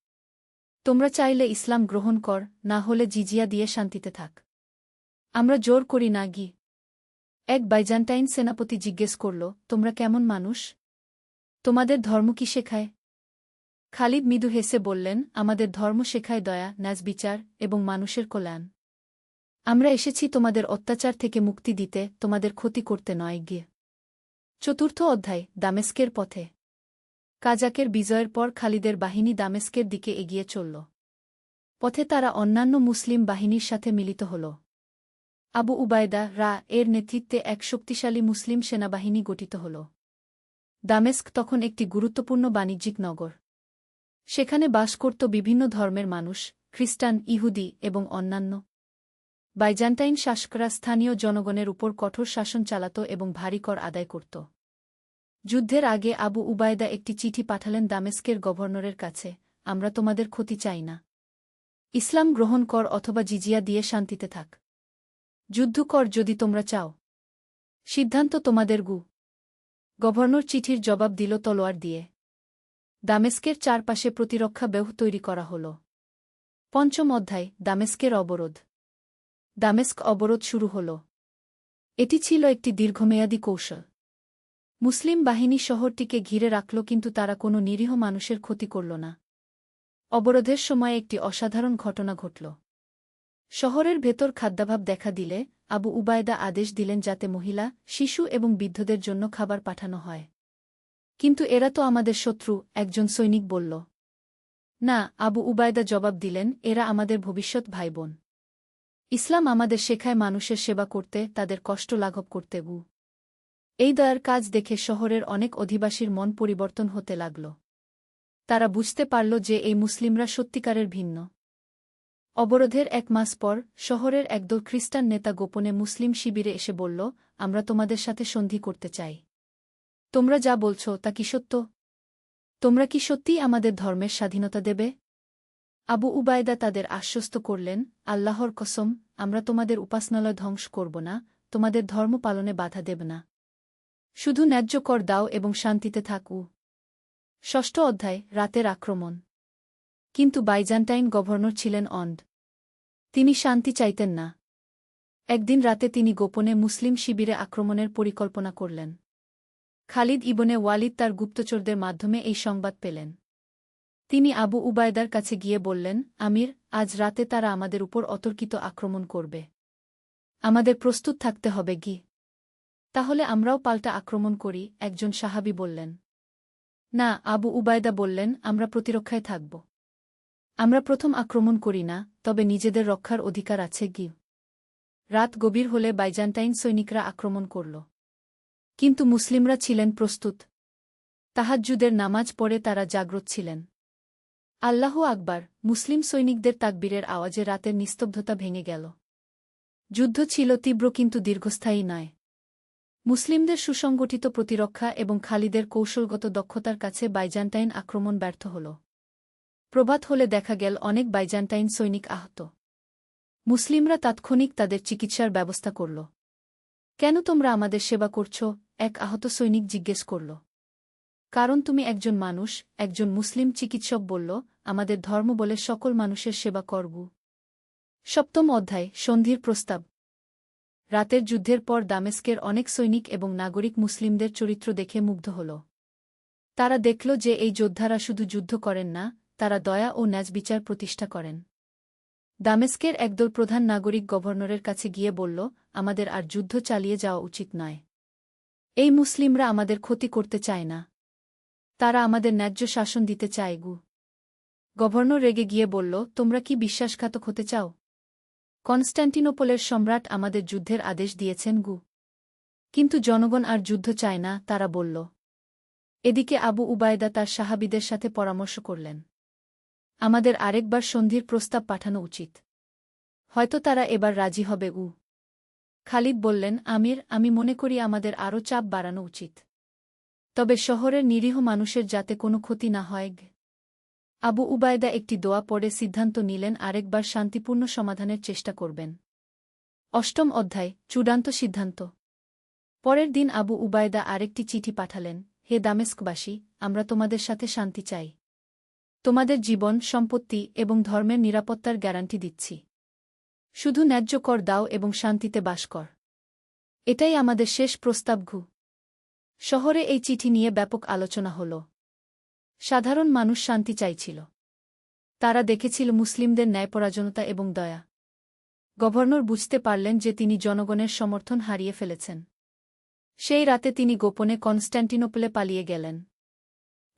তোমরা চাইলে ইসলাম গ্রহণ কর, না হলে জিজিয়া দিয়ে শান্তিতে থাক। আমরা জোর করি না গি। এক বাইজান্টাইন সেনাপতি জিজ্ঞেস করল, তোমরা কেমন মানুষ? তোমাদের ধর্ম কি শেখায়? খালিদ মৃদু হেসে বললেন, আমাদের ধর্ম শেখায় দয়া, ন্যায়বিচার এবং মানুষের কল্যাণ। আমরা এসেছি তোমাদের অত্যাচার থেকে মুক্তি দিতে, তোমাদের ক্ষতি করতে নয় গিয়ে। চতুর্থ অধ্যায়, দামেস্কের পথে। কাজাকের বিজয়ের পর খালিদের বাহিনী দামেস্কের দিকে এগিয়ে চলল। পথে তারা অন্যান্য মুসলিম বাহিনীর সাথে মিলিত হল। আবু উবায়দা এর নেতৃত্বে এক শক্তিশালী মুসলিম সেনাবাহিনী গঠিত হল। দামেস্ক তখন একটি গুরুত্বপূর্ণ বাণিজ্যিক নগর। সেখানে বাস করত বিভিন্ন ধর্মের মানুষ, খ্রিস্টান, ইহুদি এবং অন্যান্য। বাইজান্টাইন শাসকরা স্থানীয় জনগণের উপর কঠোর শাসন চালাত এবং ভারী কর আদায় করত। যুদ্ধের আগে আবু উবায়দা একটি চিঠি পাঠালেন দামেস্কের গভর্নরের কাছে, আমরা তোমাদের ক্ষতি চাই না। ইসলাম গ্রহণ কর অথবা জিজিয়া দিয়ে শান্তিতে থাক। যুদ্ধ কর যদি তোমরা চাও। সিদ্ধান্ত তোমাদের গু। গভর্নর চিঠির জবাব দিল তলোয়ার দিয়ে। দামেস্কের চারপাশে প্রতিরক্ষা ব্যূহ তৈরি করা হল। পঞ্চম অধ্যায়, দামেস্কের অবরোধ। দামেস্ক অবরোধ শুরু হল। এটি ছিল একটি দীর্ঘমেয়াদী কৌশল। মুসলিম বাহিনী শহরটিকে ঘিরে রাখল, কিন্তু তারা কোনো নিরীহ মানুষের ক্ষতি করল না। অবরোধের সময় একটি অসাধারণ ঘটনা ঘটল। শহরের ভেতর খাদ্যাভাব দেখা দিলে আবু উবায়দা আদেশ দিলেন যাতে মহিলা, শিশু এবং বৃদ্ধদের জন্য খাবার পাঠানো হয়। কিন্তু এরা তো আমাদের শত্রু, একজন সৈনিক বলল। না, আবু উবায়দা জবাব দিলেন, এরা আমাদের ভবিষ্যৎ ভাইবোন। ইসলাম আমাদের শেখায় মানুষের সেবা করতে, তাদের কষ্ট লাঘব করতে। এই দয়ার কাজ দেখে শহরের অনেক অধিবাসীর মন পরিবর্তন হতে লাগল। তারা বুঝতে পারল যে এই মুসলিমরা সত্যিকারের ভিন্ন। অবরোধের এক মাস পর শহরের একদল খ্রিস্টান নেতা গোপনে মুসলিম শিবিরে এসে বলল, আমরা তোমাদের সাথে সন্ধি করতে চাই। তোমরা যা বলছ তা কি সত্য? তোমরা কি সত্যিই আমাদের ধর্মের স্বাধীনতা দেবে? আবু উবায়দা তাদের আশ্বস্ত করলেন, আল্লাহর কসম, আমরা তোমাদের উপাসনালয় ধ্বংস করব না, তোমাদের ধর্ম পালনে বাধা দেব না। শুধু ন্যায্য কর দাও এবং শান্তিতে থাকু। ষষ্ঠ অধ্যায়, রাতের আক্রমণ। কিন্তু বাইজান্টাইন গভর্নর ছিলেন অন্ধ। তিনি শান্তি চাইতেন না। একদিন রাতে তিনি গোপনে মুসলিম শিবিরে আক্রমণের পরিকল্পনা করলেন। খালিদ ইবনে ওয়ালিদ তার গুপ্তচরদের মাধ্যমে এই সংবাদ পেলেন। তিনি আবু উবায়দার কাছে গিয়ে বললেন, আমির, আজ রাতে তারা আমাদের উপর অতর্কিত আক্রমণ করবে। আমাদের প্রস্তুত থাকতে হবে গি। তাহলে আমরাও পাল্টা আক্রমণ করি, একজন সাহাবী বললেন। না, আবু উবায়দা বললেন, আমরা প্রতিরক্ষায় থাকব। আমরা প্রথম আক্রমণ করি না, তবে নিজেদের রক্ষার অধিকার আছে গি। রাত গভীর হলে বাইজান্টাইন সৈনিকরা আক্রমণ করল। কিন্তু মুসলিমরা ছিলেন প্রস্তুত। তাহাজ্জুদের নামাজ পড়ে তারা জাগ্রত ছিলেন। আল্লাহু আকবার, মুসলিম সৈনিকদের তাকবীরের আওয়াজে রাতের নিস্তব্ধতা ভেঙে গেল। যুদ্ধ ছিল তীব্র কিন্তু দীর্ঘস্থায়ী নয়। মুসলিমদের সুসংগঠিত প্রতিরক্ষা এবং খালিদের কৌশলগত দক্ষতার কাছে বাইজান্টাইন আক্রমণ ব্যর্থ হল। প্রভাত হলে দেখা গেল অনেক বাইজান্টাইন সৈনিক আহত। মুসলিমরা তাৎক্ষণিক তাদের চিকিৎসার ব্যবস্থা করল। কেন তোমরা আমাদের সেবা করছ? এক আহত সৈনিক জিজ্ঞেস করল। কারণ তুমি একজন মানুষ, একজন মুসলিম চিকিৎসক বলল, আমাদের ধর্ম বলে সকল মানুষের সেবা করব। সপ্তম অধ্যায়, সন্ধির প্রস্তাব। রাতের যুদ্ধের পর দামেস্কের অনেক সৈনিক এবং নাগরিক মুসলিমদের চরিত্র দেখে মুগ্ধ হল। তারা দেখল যে এই যোদ্ধারা শুধু যুদ্ধ করেন না, তারা দয়া ও ন্যায়বিচার প্রতিষ্ঠা করেন। দামেস্কের একদল প্রধান নাগরিক গভর্নরের কাছে গিয়ে বলল, আমাদের আর যুদ্ধ চালিয়ে যাওয়া উচিত নয়। এই মুসলিমরা আমাদের ক্ষতি করতে চায় না। তারা আমাদের ন্যায্য শাসন দিতে চায় গু। গভর্নর রেগে গিয়ে বলল, তোমরা কি বিশ্বাসঘাতক হতে চাও? কনস্ট্যান্টিনোপলের সম্রাট আমাদের যুদ্ধের আদেশ দিয়েছেন গু। কিন্তু জনগণ আর যুদ্ধ চায় না, তারা বলল। এদিকে আবু উবায়দা তার সাহাবীদের সাথে পরামর্শ করলেন। আমাদের আরেকবার সন্ধির প্রস্তাব পাঠানো উচিত। হয়তো তারা এবার রাজি হবে। খালিদ বললেন, আমির, আমি মনে করি আমাদের আরও চাপ বাড়ানো উচিত। তবে শহরের নিরীহ মানুষের যাতে কোনো ক্ষতি না হয়। আবু উবায়দা একটি দোয়া পড়ে সিদ্ধান্ত নিলেন আরেকবার শান্তিপূর্ণ সমাধানের চেষ্টা করবেন। অষ্টম অধ্যায়, চূড়ান্ত সিদ্ধান্ত। পরের দিন আবু উবায়দা আরেকটি চিঠি পাঠালেন। হে দামেস্কবাসী, আমরা তোমাদের সাথে শান্তি চাই। তোমাদের জীবন, সম্পত্তি এবং ধর্মের নিরাপত্তার গ্যারান্টি দিচ্ছি। শুধু ন্যায্য কর দাও এবং শান্তিতে বাস কর। এটাই আমাদের শেষ প্রস্তাব। শহরে এই চিঠি নিয়ে ব্যাপক আলোচনা হল। সাধারণ মানুষ শান্তি চাইছিল। তারা দেখেছিল মুসলিমদের ন্যায়পরায়ণতা এবং দয়া। গভর্নর বুঝতে পারলেন যে তিনি জনগণের সমর্থন হারিয়ে ফেলেছেন। সেই রাতে তিনি গোপনে কনস্ট্যান্টিনোপলে পালিয়ে গেলেন।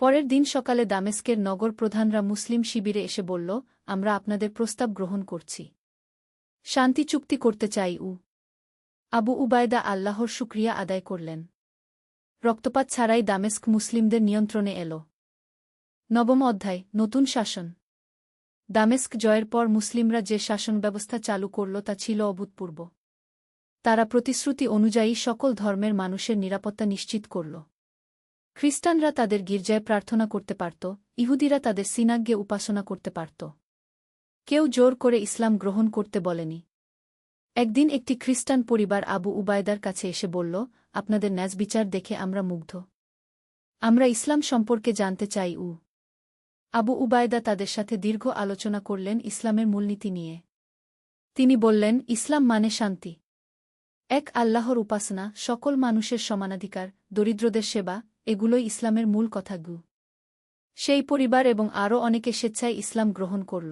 পরের দিন সকালে দামেস্কের নগর প্রধানরা মুসলিম শিবিরে এসে বলল, আমরা আপনাদের প্রস্তাব গ্রহণ করছি। শান্তি চুক্তি করতে চাই। আবু উবায়দা আল্লাহর শুকরিয়া আদায় করলেন। রক্তপাত ছাড়াই দামেস্ক মুসলিমদের নিয়ন্ত্রণে এল। নবম অধ্যায়, নতুন শাসন। দামেস্ক জয়ের পর মুসলিমরা যে শাসন ব্যবস্থা চালু করল তা ছিল অভূতপূর্ব। তারা প্রতিশ্রুতি অনুযায়ী সকল ধর্মের মানুষের নিরাপত্তা নিশ্চিত করল। খ্রিস্টানরা তাদের গির্জায় প্রার্থনা করতে পারত, ইহুদিরা তাদের সিনাগ্গে উপাসনা করতে পারত। কেউ জোর করে ইসলাম গ্রহণ করতে বলেনি। একদিন একটি খ্রিস্টান পরিবার আবু উবায়দার কাছে এসে বলল, আপনাদের ন্যায়বিচার দেখে আমরা মুগ্ধ। আমরা ইসলাম সম্পর্কে জানতে চাই। আবু উবায়দা তাদের সাথে দীর্ঘ আলোচনা করলেন ইসলামের মূলনীতি নিয়ে। তিনি বললেন, ইসলাম মানে শান্তি, এক আল্লাহর উপাসনা, সকল মানুষের সমানাধিকার, দরিদ্রদের সেবা, এগুলোই ইসলামের মূল কথা। সেই পরিবার এবং আরও অনেকে স্বেচ্ছায় ইসলাম গ্রহণ করল।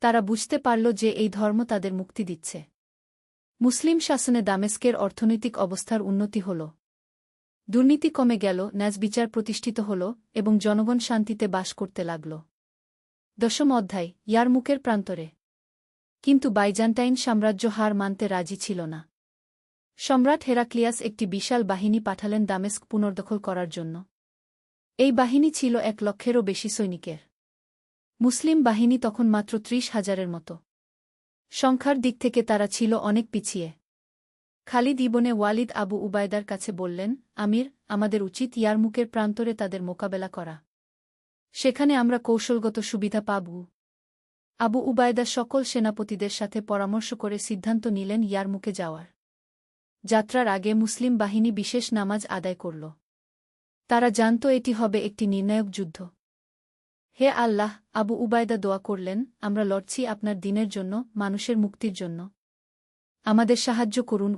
তারা বুঝতে পারল যে এই ধর্ম তাদের মুক্তি দিচ্ছে। মুসলিম শাসনে দামেস্কের অর্থনৈতিক অবস্থার উন্নতি হল। দুর্নীতি কমে গেল, ন্যায়বিচার প্রতিষ্ঠিত হল এবং জনগণ শান্তিতে বাস করতে লাগল। দশম অধ্যায়, ইয়ারমুকের প্রান্তরে। কিন্তু বাইজান্টাইন সাম্রাজ্য হার মানতে রাজি ছিল না। সম্রাট হেরাক্লিয়াস একটি বিশাল বাহিনী পাঠালেন দামেস্ক পুনর্দখল করার জন্য। এই বাহিনী ছিল 1,00,000-এরও বেশি সৈনিকের। মুসলিম বাহিনী তখন মাত্র 30,000-এর মতো। সংখ্যার দিক থেকে তারা ছিল অনেক পিছিয়ে। খালিদ ইবনে ওয়ালিদ আবু উবায়দার কাছে বললেন, আমির, আমাদের উচিত ইয়ারমুকের প্রান্তরে তাদের মোকাবেলা করা। সেখানে আমরা কৌশলগত সুবিধা পাব। আবু উবায়দা সকল সেনাপতিদের সাথে পরামর্শ করে সিদ্ধান্ত নিলেন ইয়ারমুকে যাওয়ার। যাত্রার আগে মুসলিম বাহিনী বিশেষ নামাজ আদায় করল। তারা জানত এটি হবে একটি নির্ণায়ক যুদ্ধ। হে আল্লাহ, আবু উবায়দা দোয়া করলেন, আমরা লড়ছি আপনার দিনের জন্য, মানুষের মুক্তির জন্য। আমাদের সাহায্য করুন।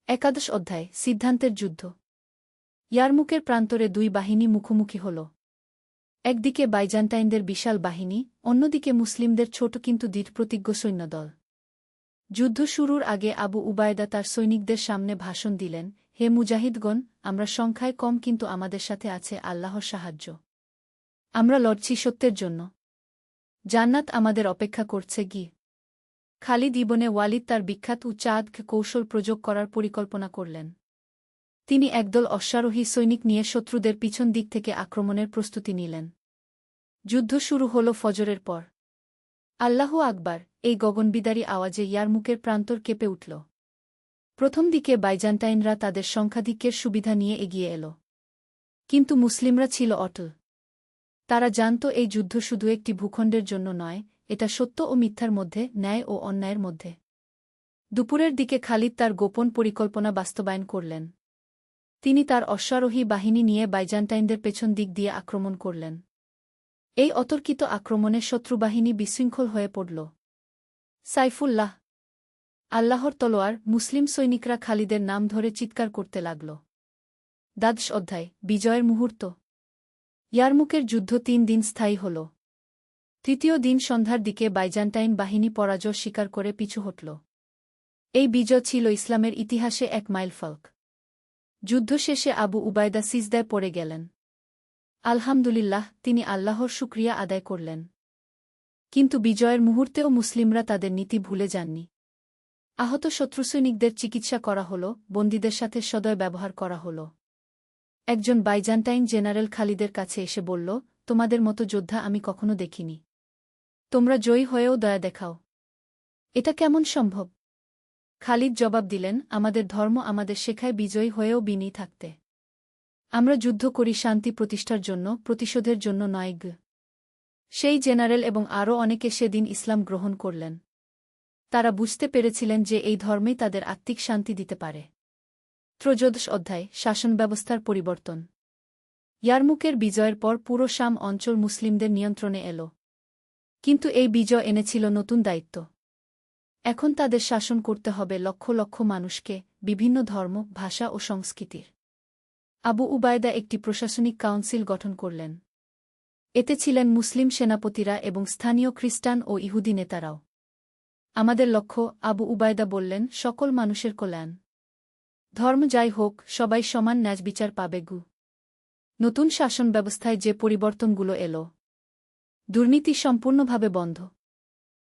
একাদশ অধ্যায়, সিদ্ধান্তের যুদ্ধ। ইয়ারমুকের প্রান্তরে দুই বাহিনী মুখোমুখি হল। একদিকে বাইজান্টাইনদের বিশাল বাহিনী, অন্যদিকে মুসলিমদের ছোট কিন্তু দৃঢ়প্রতিজ্ঞ সৈন্যদল। যুদ্ধ শুরুর আগে আবু উবায়দা তার সৈনিকদের সামনে ভাষণ দিলেন, হে মুজাহিদগণ, আমরা সংখ্যায় কম কিন্তু আমাদের সাথে আছে আল্লাহর সাহায্য। আমরা লড়ছি সত্যের জন্য। জান্নাত আমাদের অপেক্ষা করছে। খালিদ ইবনে ওয়ালিদ তার বিখ্যাত চাঁদ কৌশল প্রয়োগ করার পরিকল্পনা করলেন। তিনি একদল অশ্বারোহী সৈনিক নিয়ে শত্রুদের পিছন দিক থেকে আক্রমণের প্রস্তুতি নিলেন। যুদ্ধ শুরু হল ফজরের পর। আল্লাহু আকবার, এই গগনবিদারী আওয়াজে ইয়ারমুকের প্রান্তর কেঁপে উঠল। প্রথম দিকে বাইজান্টাইনরা তাদের সংখ্যাধিক্যের সুবিধা নিয়ে এগিয়ে এল। কিন্তু মুসলিমরা ছিল অটল। তারা জানত এই যুদ্ধ শুধু একটি ভূখণ্ডের জন্য নয়, এটা সত্য ও মিথ্যার মধ্যে, ন্যায় ও অন্যায়ের মধ্যে। দুপুরের দিকে খালিদ তার গোপন পরিকল্পনা বাস্তবায়ন করলেন। তিনি তার অশ্বারোহী বাহিনী নিয়ে বাইজান্টাইনদের পেছন দিক দিয়ে আক্রমণ করলেন। এই অতর্কিত আক্রমণে শত্রুবাহিনী বিশৃঙ্খল হয়ে পড়ল। সাইফুল্লাহ, আল্লাহর তলোয়ার, মুসলিম সৈনিকরা খালিদের নাম ধরে চিৎকার করতে লাগল। দ্বাদশ অধ্যায়, বিজয়ের মুহূর্ত। ইয়ারমুকের যুদ্ধ 3 দিন স্থায়ী হল। তৃতীয় দিন সন্ধ্যার দিকে বাইজান্টাইন বাহিনী পরাজয় স্বীকার করে পিছু হটল। এই বিজয় ছিল ইসলামের ইতিহাসে এক মাইলফলক। যুদ্ধ শেষে আবু উবায়দা সিজদায় পড়ে গেলেন। আলহামদুলিল্লাহ, তিনি আল্লাহর শুকরিয়া আদায় করলেন। কিন্তু বিজয়ের মুহূর্তেও মুসলিমরা তাদের নীতি ভুলে যাননি। আহত শত্রুসৈনিকদের চিকিৎসা করা হল, বন্দীদের সাথে সদয় ব্যবহার করা হল। একজন বাইজান্টাইন জেনারেল খালিদের কাছে এসে বলল, তোমাদের মতো যোদ্ধা আমি কখনো দেখিনি। তোমরা জয়ী হয়েও দয়া দেখাও, এটা কেমন সম্ভব? খালিদ জবাব দিলেন, আমাদের ধর্ম আমাদের শেখায় বিজয়ী হয়েও বিনয়ী থাকতে। আমরা যুদ্ধ করি শান্তি প্রতিষ্ঠার জন্য, প্রতিশোধের জন্য নয়। সেই জেনারেল এবং আরও অনেকে সেদিন ইসলাম গ্রহণ করলেন। তারা বুঝতে পেরেছিলেন যে এই ধর্মেই তাদের আত্মিক শান্তি দিতে পারে। ত্রয়োদশ অধ্যায় শাসন ব্যবস্থার পরিবর্তন। ইয়ারমুকের বিজয়ের পর পুরো শাম অঞ্চল মুসলিমদের নিয়ন্ত্রণে এল। কিন্তু এই বিজয় এনেছিল নতুন দায়িত্ব। এখন তাদের শাসন করতে হবে লক্ষ লক্ষ মানুষকে, বিভিন্ন ধর্ম, ভাষা ও সংস্কৃতির। আবু উবায়দা একটি প্রশাসনিক কাউন্সিল গঠন করলেন। এতে ছিলেন মুসলিম সেনাপতিরা এবং স্থানীয় খ্রিস্টান ও ইহুদি নেতারাও। আমাদের লক্ষ্য, আবু উবায়দা বললেন, সকল মানুষের কল্যাণ। ধর্ম যাই হোক, সবাই সমান ন্যায়বিচার পাবে। নতুন শাসন ব্যবস্থায় যে পরিবর্তনগুলো এল: দুর্নীতি সম্পূর্ণভাবে বন্ধ,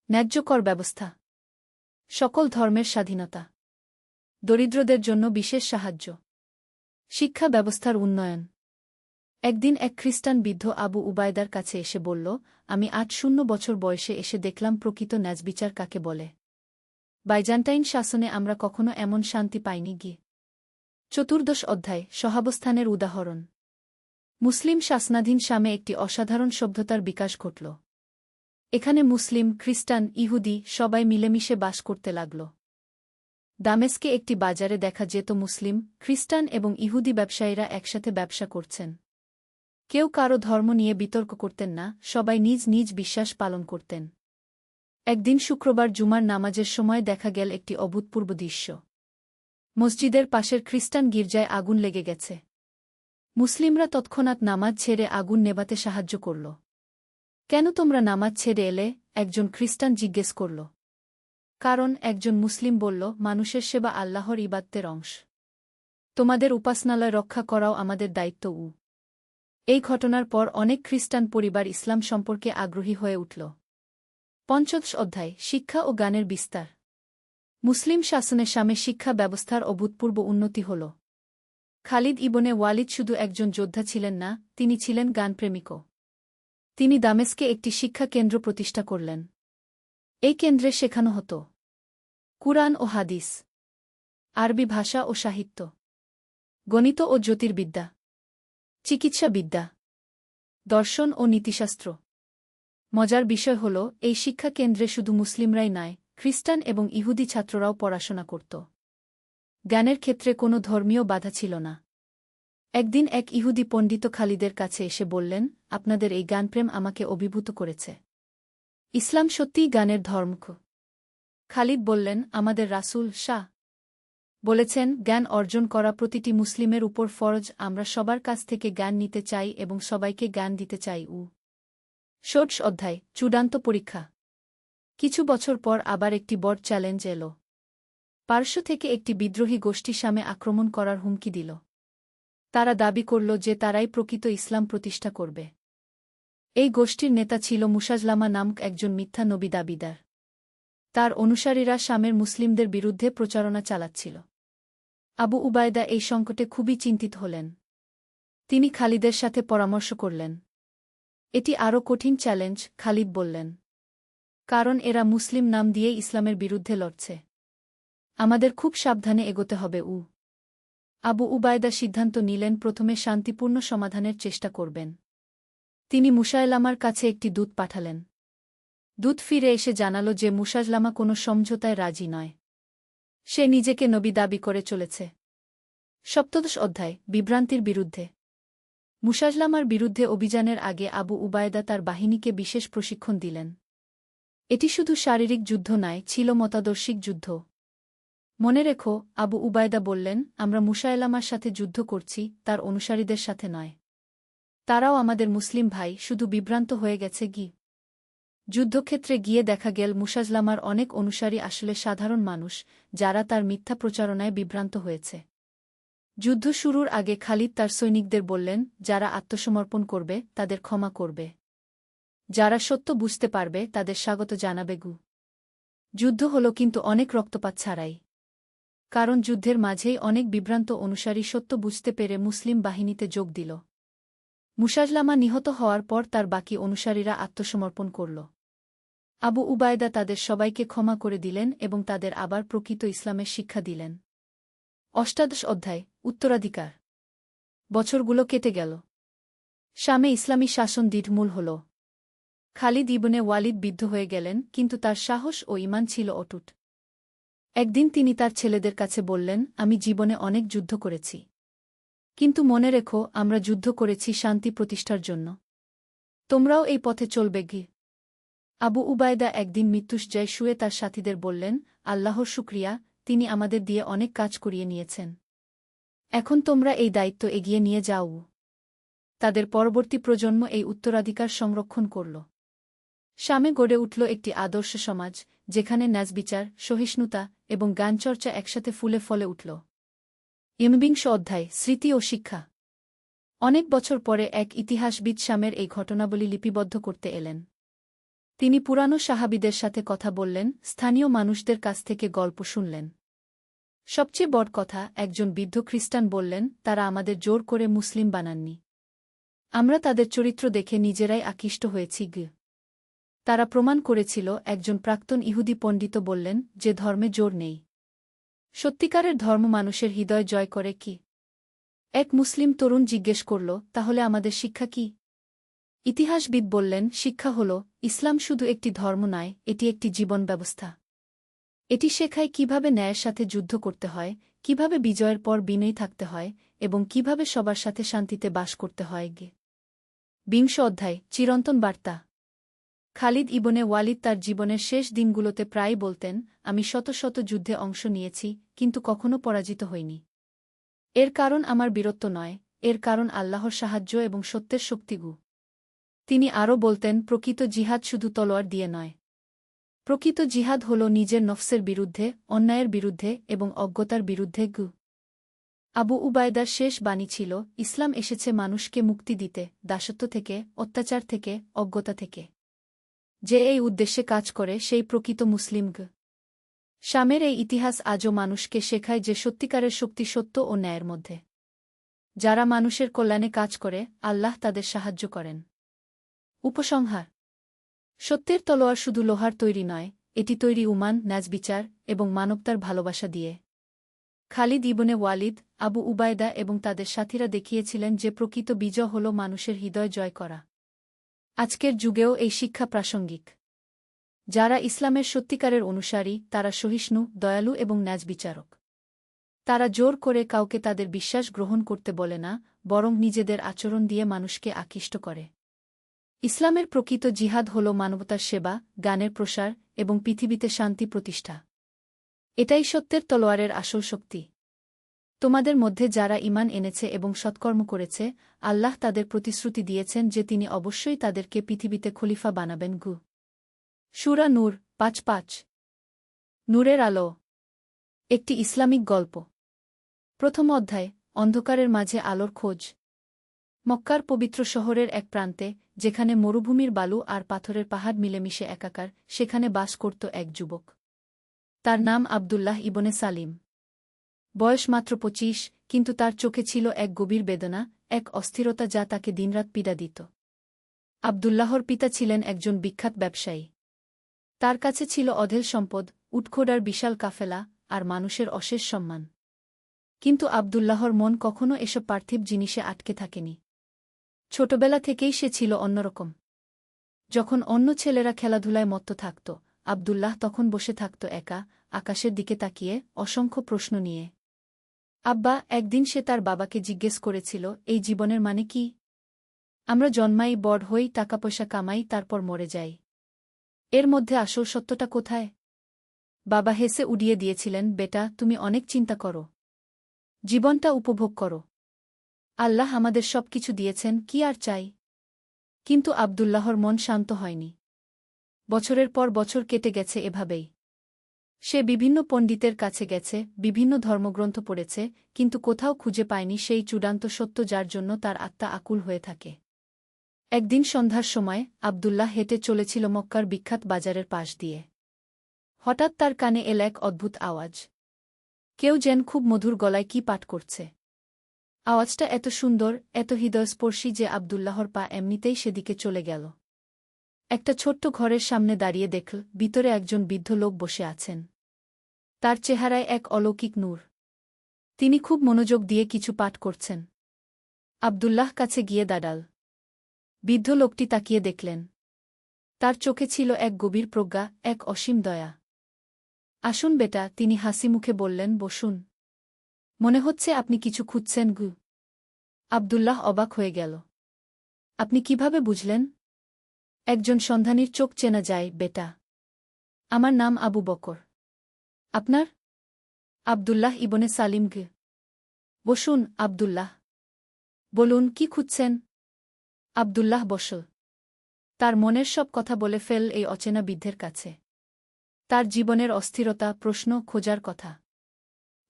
ন্যায্য কর ব্যবস্থা, সকল ধর্মের স্বাধীনতা, দরিদ্রদের জন্য বিশেষ সাহায্য, শিক্ষা ব্যবস্থার উন্নয়ন। একদিন এক খ্রিস্টান বৃদ্ধ আবু উবায়দার কাছে এসে বলল, আমি ৮০ বছর বয়সে এসে দেখলাম প্রকৃত ন্যায়বিচার কাকে বলে। বাইজান্টাইন শাসনে আমরা কখনো এমন শান্তি পাইনি। চতুর্দশ অধ্যায় সহাবস্থানের উদাহরণ। মুসলিম শাসনাধীন শামে একটি অসাধারণ সভ্যতার বিকাশ ঘটল। এখানে মুসলিম, খ্রিস্টান, ইহুদি সবাই মিলেমিশে বাস করতে লাগল। দামেস্কে একটি বাজারে দেখা যেত মুসলিম, খ্রিস্টান এবং ইহুদি ব্যবসায়ীরা একসাথে ব্যবসা করছেন। কেউ কারো ধর্ম নিয়ে বিতর্ক করতেন না, সবাই নিজ নিজ বিশ্বাস পালন করতেন। একদিন শুক্রবার জুমার নামাজের সময় দেখা গেল একটি অভূতপূর্ব দৃশ্য। মসজিদের পাশের খ্রিস্টান গির্জায় আগুন লেগে গেছে। মুসলিমরা তৎক্ষণাৎ নামাজ ছেড়ে আগুন নেভাতে সাহায্য করল। কেন তোমরা নামাজ ছেড়ে এলে? একজন খ্রিস্টান জিজ্ঞেস করল। কারণ, একজন মুসলিম বলল, মানুষের সেবা আল্লাহর ইবাদতের অংশ। তোমাদের উপাসনালয় রক্ষা করাও আমাদের দায়িত্ব। এই ঘটনার পর অনেক খ্রিস্টান পরিবার ইসলাম সম্পর্কে আগ্রহী হয়ে উঠল। পঞ্চদশ অধ্যায় শিক্ষা ও জ্ঞানের বিস্তার। মুসলিম শাসনে শামে শিক্ষা ব্যবস্থার অভূতপূর্ব উন্নতি হল। খালিদ ইবনে ওয়ালিদ শুধু একজন যোদ্ধা ছিলেন না, তিনি ছিলেন জ্ঞানপ্রেমিকও। তিনি দামেস্কে একটি শিক্ষা কেন্দ্র প্রতিষ্ঠা করলেন। এই কেন্দ্রে শেখানো হতো কুরআন ও হাদিস, আরবি ভাষা ও সাহিত্য, গণিত ও জ্যোতির্বিদ্যা, চিকিৎসাবিদ্যা, দর্শন ও নীতিশাস্ত্র। মজার বিষয় হল, এই শিক্ষা কেন্দ্রে শুধু মুসলিমরাই নয়, খ্রিস্টান এবং ইহুদি ছাত্ররাও পড়াশোনা করত। জ্ঞানের ক্ষেত্রে কোনো ধর্মীয় বাধা ছিল না। একদিন এক ইহুদি পণ্ডিত খালিদের কাছে এসে বললেন, আপনাদের এই জ্ঞানপ্রেম আমাকে অভিভূত করেছে। ইসলাম সত্যিই জ্ঞানের ধর্ম? খালিদ বললেন, আমাদের রাসূল শাহ বলেছেন, জ্ঞান অর্জন করা প্রতিটি মুসলিমের উপর ফরজ। আমরা সবার কাছ থেকে জ্ঞান নিতে চাই এবং সবাইকে জ্ঞান দিতে চাই। ষোড়শ অধ্যায় চূড়ান্ত পরীক্ষা। কিছু বছর পর আবার একটি বড় চ্যালেঞ্জ এল। পার্শ্ব থেকে একটি বিদ্রোহী গোষ্ঠী শামে আক্রমণ করার হুমকি দিল। তারা দাবি করল যে তারাই প্রকৃত ইসলাম প্রতিষ্ঠা করবে। এই গোষ্ঠীর নেতা ছিল মুসাজলামা নামক একজন মিথ্যা নবী দাবিদার। তার অনুসারীরা শামের মুসলিমদের বিরুদ্ধে প্রচারণা চালাচ্ছিল। আবু উবায়দা এই সংকটে খুবই চিন্তিত হলেন। তিনি খালিদের সাথে পরামর্শ করলেন। এটি আরও কঠিন চ্যালেঞ্জ, খালিদ বললেন, কারণ এরা মুসলিম নাম দিয়ে ইসলামের বিরুদ্ধে লড়ছে। আমাদের খুব সাবধানে এগোতে হবে। আবু উবায়দা সিদ্ধান্ত নিলেন প্রথমে শান্তিপূর্ণ সমাধানের চেষ্টা করবেন। তিনি মুসায়লামার কাছে একটি দূত পাঠালেন। দূত ফিরে এসে জানাল যে মুসায়লামা কোনো সমঝোতায় রাজি নয়। সে নিজেকে নবী দাবি করে চলেছে। সপ্তদশ অধ্যায় বিভ্রান্তির বিরুদ্ধে। মুসায়লামার বিরুদ্ধে অভিযানের আগে আবু উবায়দা তার বাহিনীকে বিশেষ প্রশিক্ষণ দিলেন। এটি শুধু শারীরিক যুদ্ধ নয়, ছিল মতাদর্শিক যুদ্ধ। মনে রেখো, আবু উবায়দা বললেন, আমরা মুসায়লামার সাথে যুদ্ধ করছি, তার অনুসারীদের সাথে নয়। তারাও আমাদের মুসলিম ভাই, শুধু বিভ্রান্ত হয়ে গেছে। যুদ্ধক্ষেত্রে গিয়ে দেখা গেল মুসায়লামার অনেক অনুসারী আসলে সাধারণ মানুষ, যারা তার মিথ্যা প্রচারণায় বিভ্রান্ত হয়েছে। যুদ্ধ শুরুর আগে খালিদ তার সৈনিকদের বললেন, যারা আত্মসমর্পণ করবে তাদের ক্ষমা করবে, যারা সত্য বুঝতে পারবে তাদের স্বাগত জানাবে। যুদ্ধ হল কিন্তু অনেক রক্তপাত ছাড়াই। কারণ যুদ্ধের মাঝেই অনেক বিভ্রান্ত অনুসারী সত্য বুঝতে পেরে মুসলিম বাহিনীতে যোগ দিল। মুসায়লামা নিহত হওয়ার পর তার বাকি অনুসারীরা আত্মসমর্পণ করল। আবু উবায়দা তাদের সবাইকে ক্ষমা করে দিলেন এবং তাদের আবার প্রকৃত ইসলামের শিক্ষা দিলেন। অষ্টাদশ অধ্যায় উত্তরাধিকার। বছরগুলো কেটে গেল। শামে ইসলামী শাসন দৃঢ়মূল হল। খালিদ ইবনে ওয়ালিদ বৃদ্ধ হয়ে গেলেন, কিন্তু তার সাহস ও ঈমান ছিল অটুট। একদিন তিনি তার ছেলেদের কাছে বললেন, আমি জীবনে অনেক যুদ্ধ করেছি। কিন্তু মনে রেখো, আমরা যুদ্ধ করেছি শান্তি প্রতিষ্ঠার জন্য। তোমরাও এই পথে চলবে কি? আবু উবায়দা একদিন মৃত্যুশয্যায় শুয়ে তার সাথীদের বললেন, আল্লাহর শুকরিয়া, তিনি আমাদের দিয়ে অনেক কাজ করিয়ে নিয়েছেন। এখন তোমরা এই দায়িত্ব এগিয়ে নিয়ে যাও। তাদের পরবর্তী প্রজন্ম এই উত্তরাধিকার সংরক্ষণ করল। শামে গড়ে উঠল একটি আদর্শ সমাজ, যেখানে ন্যায়বিচার, সহিষ্ণুতা এবং জ্ঞানচর্চা একসাথে ফুলে ফলে উঠল। বিংশ অধ্যায়, স্মৃতি ও শিক্ষা। অনেক বছর পরে এক ইতিহাসবিদ শামের এই ঘটনাবলী লিপিবদ্ধ করতে এলেন। তিনি পুরানো সাহাবীদের সাথে কথা বললেন, স্থানীয় মানুষদের কাছ থেকে গল্প শুনলেন। সবচেয়ে বড় কথা, একজন বৃদ্ধ খ্রিস্টান বললেন, তারা আমাদের জোর করে মুসলিম বানাননি। আমরা তাদের চরিত্র দেখে নিজেরাই আকৃষ্ট হয়েছি। তারা প্রমাণ করেছিল। একজন প্রাক্তন ইহুদি পণ্ডিত বললেন, যে ধর্মে জোর নেই। সত্যিকারের ধর্ম মানুষের হৃদয় জয় করে কি? এক মুসলিম তরুণ জিজ্ঞেস করল, তাহলে আমাদের শিক্ষা কি? ইতিহাসবিদ বললেন, শিক্ষা হল, ইসলাম শুধু একটি ধর্ম নয়, এটি একটি জীবন ব্যবস্থা। এটি শেখায় কিভাবে ন্যায়ের সাথে যুদ্ধ করতে হয়, কিভাবে বিজয়ের পর বিনয়ী থাকতে হয়, এবং কিভাবে সবার সাথে শান্তিতে বাস করতে হয়। বিংশ অধ্যায়, চিরন্তন বার্তা। খালিদ ইবনে ওয়ালিদ তার জীবনের শেষ দিনগুলোতে প্রায়ই বলতেন, আমি শত শত যুদ্ধে অংশ নিয়েছি, কিন্তু কখনো পরাজিত হইনি। এর কারণ আমার বীরত্ব নয়, এর কারণ আল্লাহর সাহায্য এবং সত্যের শক্তিগু। তিনি আরও বলতেন, প্রকৃত জিহাদ শুধু তলোয়ার দিয়ে নয়। প্রকৃত জিহাদ হল নিজের নফসের বিরুদ্ধে, অন্যায়ের বিরুদ্ধে এবং অজ্ঞতার বিরুদ্ধে। আবু উবায়দার শেষ বাণী ছিল, ইসলাম এসেছে মানুষকে মুক্তি দিতে, দাসত্ব থেকে, অত্যাচার থেকে, অজ্ঞতা থেকে। যে এই উদ্দেশ্যে কাজ করে সেই প্রকৃত মুসলিম। শামের এই ইতিহাস আজও মানুষকে শেখায় যে সত্যিকারের শক্তি সত্য ও ন্যায়ের মধ্যে। যারা মানুষের কল্যাণে কাজ করে, আল্লাহ তাদের সাহায্য করেন। উপসংহার: সত্যের তলোয়ার শুধু লোহার তৈরি নয়, এটি তৈরি উমান, ন্যায়বিচার এবং মানবতার ভালোবাসা দিয়ে। খালিদ ইবনে ওয়ালিদ, আবু উবায়দা এবং তাদের সাথীরা দেখিয়েছিলেন যে প্রকৃত বিজয় হল মানুষের হৃদয় জয় করা। আজকের যুগেও এই শিক্ষা প্রাসঙ্গিক। যারা ইসলামের সত্যিকারের অনুসারী, তারা সহিষ্ণু, দয়ালু এবং ন্যায়বিচারক। তারা জোর করে কাউকে তাদের বিশ্বাস গ্রহণ করতে বলে না, বরং নিজেদের আচরণ দিয়ে মানুষকে আকৃষ্ট করে। ইসলামের প্রকৃত জিহাদ হল মানবতার সেবা, জ্ঞানের প্রসার এবং পৃথিবীতে শান্তি প্রতিষ্ঠা। এটাই সত্যের তলোয়ারের আসল শক্তি। তোমাদের মধ্যে যারা ঈমান এনেছে এবং সৎকর্ম করেছে, আল্লাহ তাদের প্রতিশ্রুতি দিয়েছেন যে তিনি অবশ্যই তাদেরকে পৃথিবীতে খলিফা বানাবেন। সূরা নূর ৫:৫। নূরের আলো। একটি ইসলামিক গল্প। প্রথম অধ্যায়, অন্ধকারের মাঝে আলোর খোঁজ। মক্কার পবিত্র শহরের এক প্রান্তে, যেখানে মরুভূমির বালু আর পাথরের পাহাড় মিলেমিশে একাকার, সেখানে বাস করত এক যুবক। তার নাম আবদুল্লাহ ইবনে সালিম। বয়স মাত্র ২৫, কিন্তু তার চোখে ছিল এক গভীর বেদনা, এক অস্থিরতা যা তাকে দিনরাত পীড়া দিত। আবদুল্লাহর পিতা ছিলেন একজন বিখ্যাত ব্যবসায়ী। তার কাছে ছিল অঢেল সম্পদ, উটখোড়ার বিশাল কাফেলা আর মানুষের অশেষ সম্মান। কিন্তু আবদুল্লাহর মন কখনো এসব পার্থিব জিনিসে আটকে থাকেনি। ছোটবেলা থেকেই সে ছিল অন্যরকম। যখন অন্য ছেলেরা খেলাধুলায় মত্ত থাকত, আবদুল্লাহ তখন বসে থাকত একা, আকাশের দিকে তাকিয়ে, অসংখ্য প্রশ্ন নিয়ে। আব্বা, একদিন সে তার বাবাকে জিজ্ঞেস করেছিল, এই জীবনের মানে কি? আমরা জন্মাই, বড় হই, টাকা পয়সা কামাই, তারপর মরে যাই। এর মধ্যে আসল সত্যটা কোথায়? বাবা হেসে উড়িয়ে দিয়েছিলেন, বেটা, তুমি অনেক চিন্তা করো। জীবনটা উপভোগ করো। আল্লাহ আমাদের সবকিছু দিয়েছেন, কি আর চাই? কিন্তু আবদুল্লাহর মন শান্ত হয়নি। বছরের পর বছর কেটে গেছে এভাবেই। সে বিভিন্ন পণ্ডিতের কাছে গেছে, বিভিন্ন ধর্মগ্রন্থ পড়েছে, কিন্তু কোথাও খুঁজে পায়নি সেই চূড়ান্ত সত্য যার জন্য তার আত্মা আকুল হয়ে থাকে। একদিন সন্ধ্যার সময় আবদুল্লাহ হেঁটে চলেছিল মক্কার বিখ্যাত বাজারের পাশ দিয়ে। হঠাৎ তার কানে এল এক অদ্ভুত আওয়াজ। কেউ যেন খুব মধুর গলায় কি পাঠ করছে। আওয়াজটা এত সুন্দর, এত হৃদয়স্পর্শী যে আবদুল্লাহর পা এমনিতেই সেদিকে চলে গেল। একটা ছোট্ট ঘরের সামনে দাঁড়িয়ে দেখল, ভিতরে একজন বৃদ্ধ লোক বসে আছেন। তার চেহারায় এক অলৌকিক নূর। তিনি খুব মনোযোগ দিয়ে কিছু পাঠ করছেন। আবদুল্লাহ কাছে গিয়ে দাঁড়াল। বৃদ্ধ লোকটি তাকিয়ে দেখলেন। তার চোখে ছিল এক গভীর প্রজ্ঞা, এক অসীম দয়া। আসুন বেটা, তিনি হাসি মুখে বললেন, বসুন। মনে হচ্ছে আপনি কিছু খুঁজছেন গু। আব্দুল্লাহ অবাক হয়ে গেল। আপনি কিভাবে বুঝলেন? একজন সন্ধানীর চোখ চেনা যায় বেটা। আমার নাম আবু বকর। আপনার? আব্দুল্লাহ ইবনে সালিম গু। বসুন আব্দুল্লাহ। বলুন কি খুঁজছেন? আব্দুল্লাহ বসল। তার মনের সব কথা বলে ফেল এই অচেনা বৃদ্ধের কাছে। তার জীবনের অস্থিরতা, প্রশ্ন, খোঁজার কথা।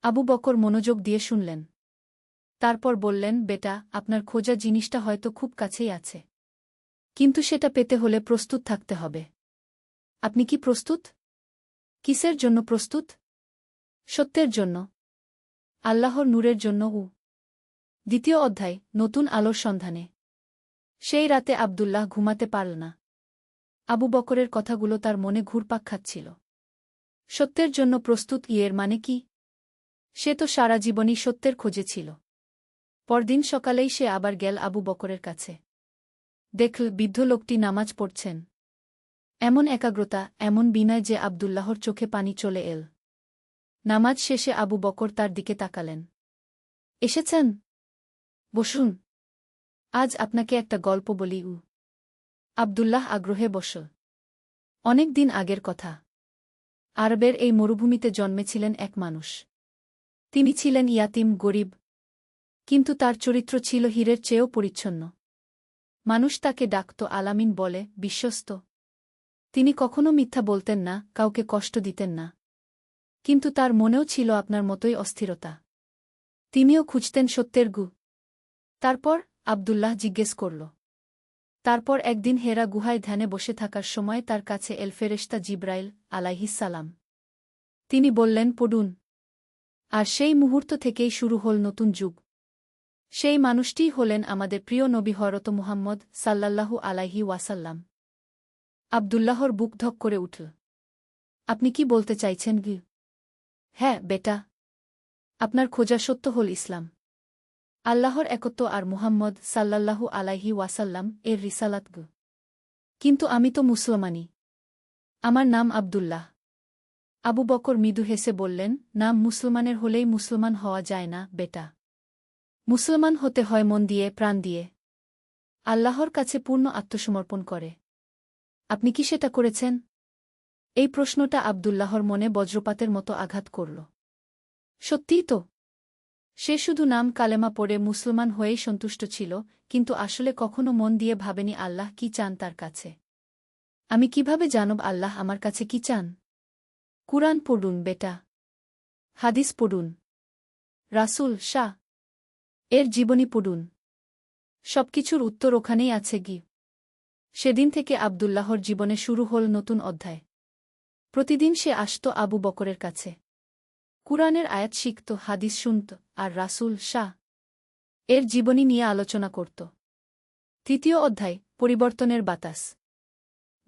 আবু বকর মনোযোগ দিয়ে শুনলেন। তারপর বললেন, বেটা, আপনার খোঁজা জিনিসটা হয়তো খুব কাছেই আছে। কিন্তু সেটা পেতে হলে প্রস্তুত থাকতে হবে। আপনি কি প্রস্তুত? কিসের জন্য প্রস্তুত? সত্যের জন্য। আল্লাহর নূরের জন্য। দ্বিতীয় অধ্যায়, নতুন আলোর সন্ধানে। সেই রাতে আব্দুল্লাহ ঘুমাতে পারল না। আবু বকরের কথাগুলো তার মনে ঘুরপাক খাচ্ছিল। সত্যের জন্য প্রস্তুত এর মানে কি? সে তো সারা জীবনই সত্যের খোঁজে ছিল। পরদিন সকালেই সে আবার গেল আবু বকরের কাছে। দেখল বৃদ্ধ লোকটি নামাজ পড়ছেন। এমন একাগ্রতা, এমন বিনয় যে আব্দুল্লাহর চোখে পানি চলে এল। নামাজ শেষে আবু বকর তার দিকে তাকালেন। এসেছেন? বসুন। আজ আপনাকে একটা গল্প বলি। আব্দুল্লাহ আগ্রহে বসল। অনেক দিন আগের কথা। আরবের এই মরুভূমিতে জন্মেছিলেন এক মানুষ। তিনি ছিলেন ইয়াতিম, গরিব। কিন্তু তার চরিত্র ছিল হীরের চেয়েও পরিচ্ছন্ন। মানুষ তাকে ডাকত আলামিন বলে, বিশ্বস্ত। তিনি কখনো মিথ্যা বলতেন না, কাউকে কষ্ট দিতেন না। কিন্তু তার মনেও ছিল আপনার মতোই অস্থিরতা। তিনিও খুঁজতেন সত্যের গু। তারপর? আব্দুল্লাহ জিজ্ঞেস করল। তারপর একদিন হেরা গুহায় ধ্যানে বসে থাকার সময় তার কাছে এল ফেরেশতা জিবরাইল আলাইহিসসালাম। তিনি বললেন, পড়ুন। আর সেই মুহূর্ত থেকেই শুরু হল নতুন যুগ। সেই মানুষটিই হলেন আমাদের প্রিয় নবী হযরত মুহাম্মদ সাল্লাল্লাহু আলাইহি ওয়াসাল্লাম। আব্দুল্লাহর বুক ধক করে উঠল। আপনি কি বলতে চাইছেন গি? হ্যাঁ বেটা। আপনার খোঁজা সত্য হল ইসলাম, আল্লাহর একত্ব আর মুহাম্মদ সাল্লাল্লাহু আলাইহি ওয়াসাল্লাম এর রিসালাত গু। কিন্তু আমি তো মুসলমানি। আমার নাম আব্দুল্লাহ। আবু বকর মৃদু হেসে বললেন, নাম মুসলমানের হলেই মুসলমান হওয়া যায় না বেটা। মুসলমান হতে হয় মন দিয়ে, প্রাণ দিয়ে, আল্লাহর কাছে পূর্ণ আত্মসমর্পণ করে। আপনি কি সেটা করেছেন? এই প্রশ্নটা আব্দুল্লাহর মনে বজ্রপাতের মতো আঘাত করল। সত্যিই তো। সে শুধু নাম কালেমা পড়ে মুসলমান হয়েই সন্তুষ্ট ছিল, কিন্তু আসলে কখনো মন দিয়ে ভাবেনি আল্লাহ কি চান তার কাছে। আমি কিভাবে জানব আল্লাহ আমার কাছে কি চান? কুরআন পড়ুন বেটা। হাদিস পড়ুন। রাসূল শাহ এর জীবনী পড়ুন। সবকিছুর উত্তর ওখানেই আছে গি। সেদিন থেকে আব্দুল্লাহর জীবনে শুরু হল নতুন অধ্যায়। প্রতিদিন সে আসত আবু বকরের কাছে। কুরআনের আয়াত শিখত, হাদিস শুনত, আর রাসূল শাহ এর জীবনী নিয়ে আলোচনা করত। তৃতীয় অধ্যায়, পরিবর্তনের বাতাস।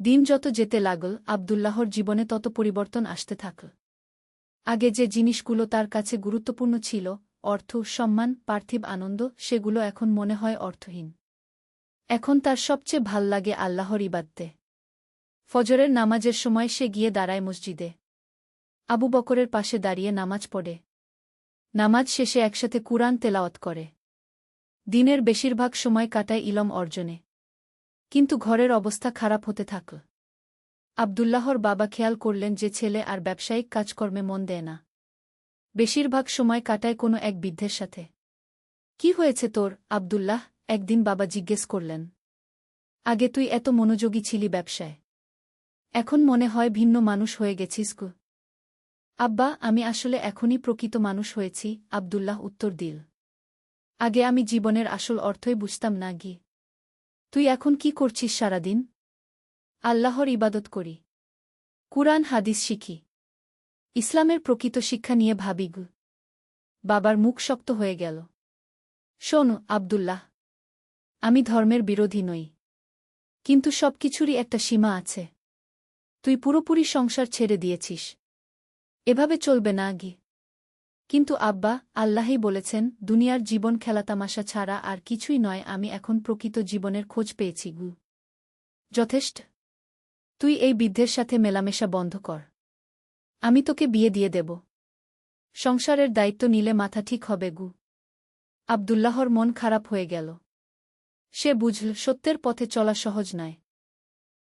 দিন যত যেতে লাগল আব্দুল্লাহর জীবনে তত পরিবর্তন আসতে থাকল। আগে যে জিনিসগুলো তার কাছে গুরুত্বপূর্ণ ছিল, অর্থ, সম্মান, পার্থিব আনন্দ, সেগুলো এখন মনে হয় অর্থহীন। এখন তার সবচেয়ে ভাল লাগে আল্লাহর ইবাদতে। ফজরের নামাজের সময় সে গিয়ে দাঁড়ায় মসজিদে। আবু বকরের পাশে দাঁড়িয়ে নামাজ পড়ে। নামাজ শেষে একসাথে কুরআন তেলাওয়াত করে। দিনের বেশিরভাগ সময় কাটায় ইলম অর্জনে। কিন্তু ঘরের অবস্থা খারাপ হতে থাকল। আব্দুল্লাহর বাবা খেয়াল করলেন যে ছেলে আর ব্যবসায়িক কাজকর্মে মন দেয় না। বেশিরভাগ সময় কাটায় কোনো এক বৃদ্ধের সাথে। কি হয়েছে তোর, আব্দুল্লাহ? একদিন বাবা জিজ্ঞেস করলেন। আগে তুই এত মনোযোগী ছিলি ব্যবসায়। এখন মনে হয় ভিন্ন মানুষ হয়ে গেছিস গো। আব্বা, আমি আসলে এখনই প্রকৃত মানুষ হয়েছি, আব্দুল্লাহ উত্তর দিল। আগে আমি জীবনের আসল অর্থই বুঝতাম না গি। তুই এখন কি করছিস সারাদিন? আল্লাহর ইবাদত করি। কুরআন হাদিস শিখি। ইসলামের প্রকৃত শিক্ষা নিয়ে ভাবি গু। বাবার মুখ শক্ত হয়ে গেল। শোন আব্দুল্লাহ, আমি ধর্মের বিরোধী নই। কিন্তু সবকিছুরই একটা সীমা আছে। তুই পুরোপুরি সংসার ছেড়ে দিয়েছিস। এভাবে চলবে না গি। কিন্তু আব্বা, আল্লাহই বলেছেন, দুনিয়ার জীবন খেলাতামাশা ছাড়া আর কিছুই নয়। আমি এখন প্রকৃত জীবনের খোঁজ পেয়েছি গু। যথেষ্ট। তুই এই বৃদ্ধের সাথে মেলামেশা বন্ধ কর। আমি তোকে বিয়ে দিয়ে দেব। সংসারের দায়িত্ব নিলে মাথা ঠিক হবে গু। আব্দুল্লাহর মন খারাপ হয়ে গেল। সে বুঝল সত্যের পথে চলা সহজ নয়।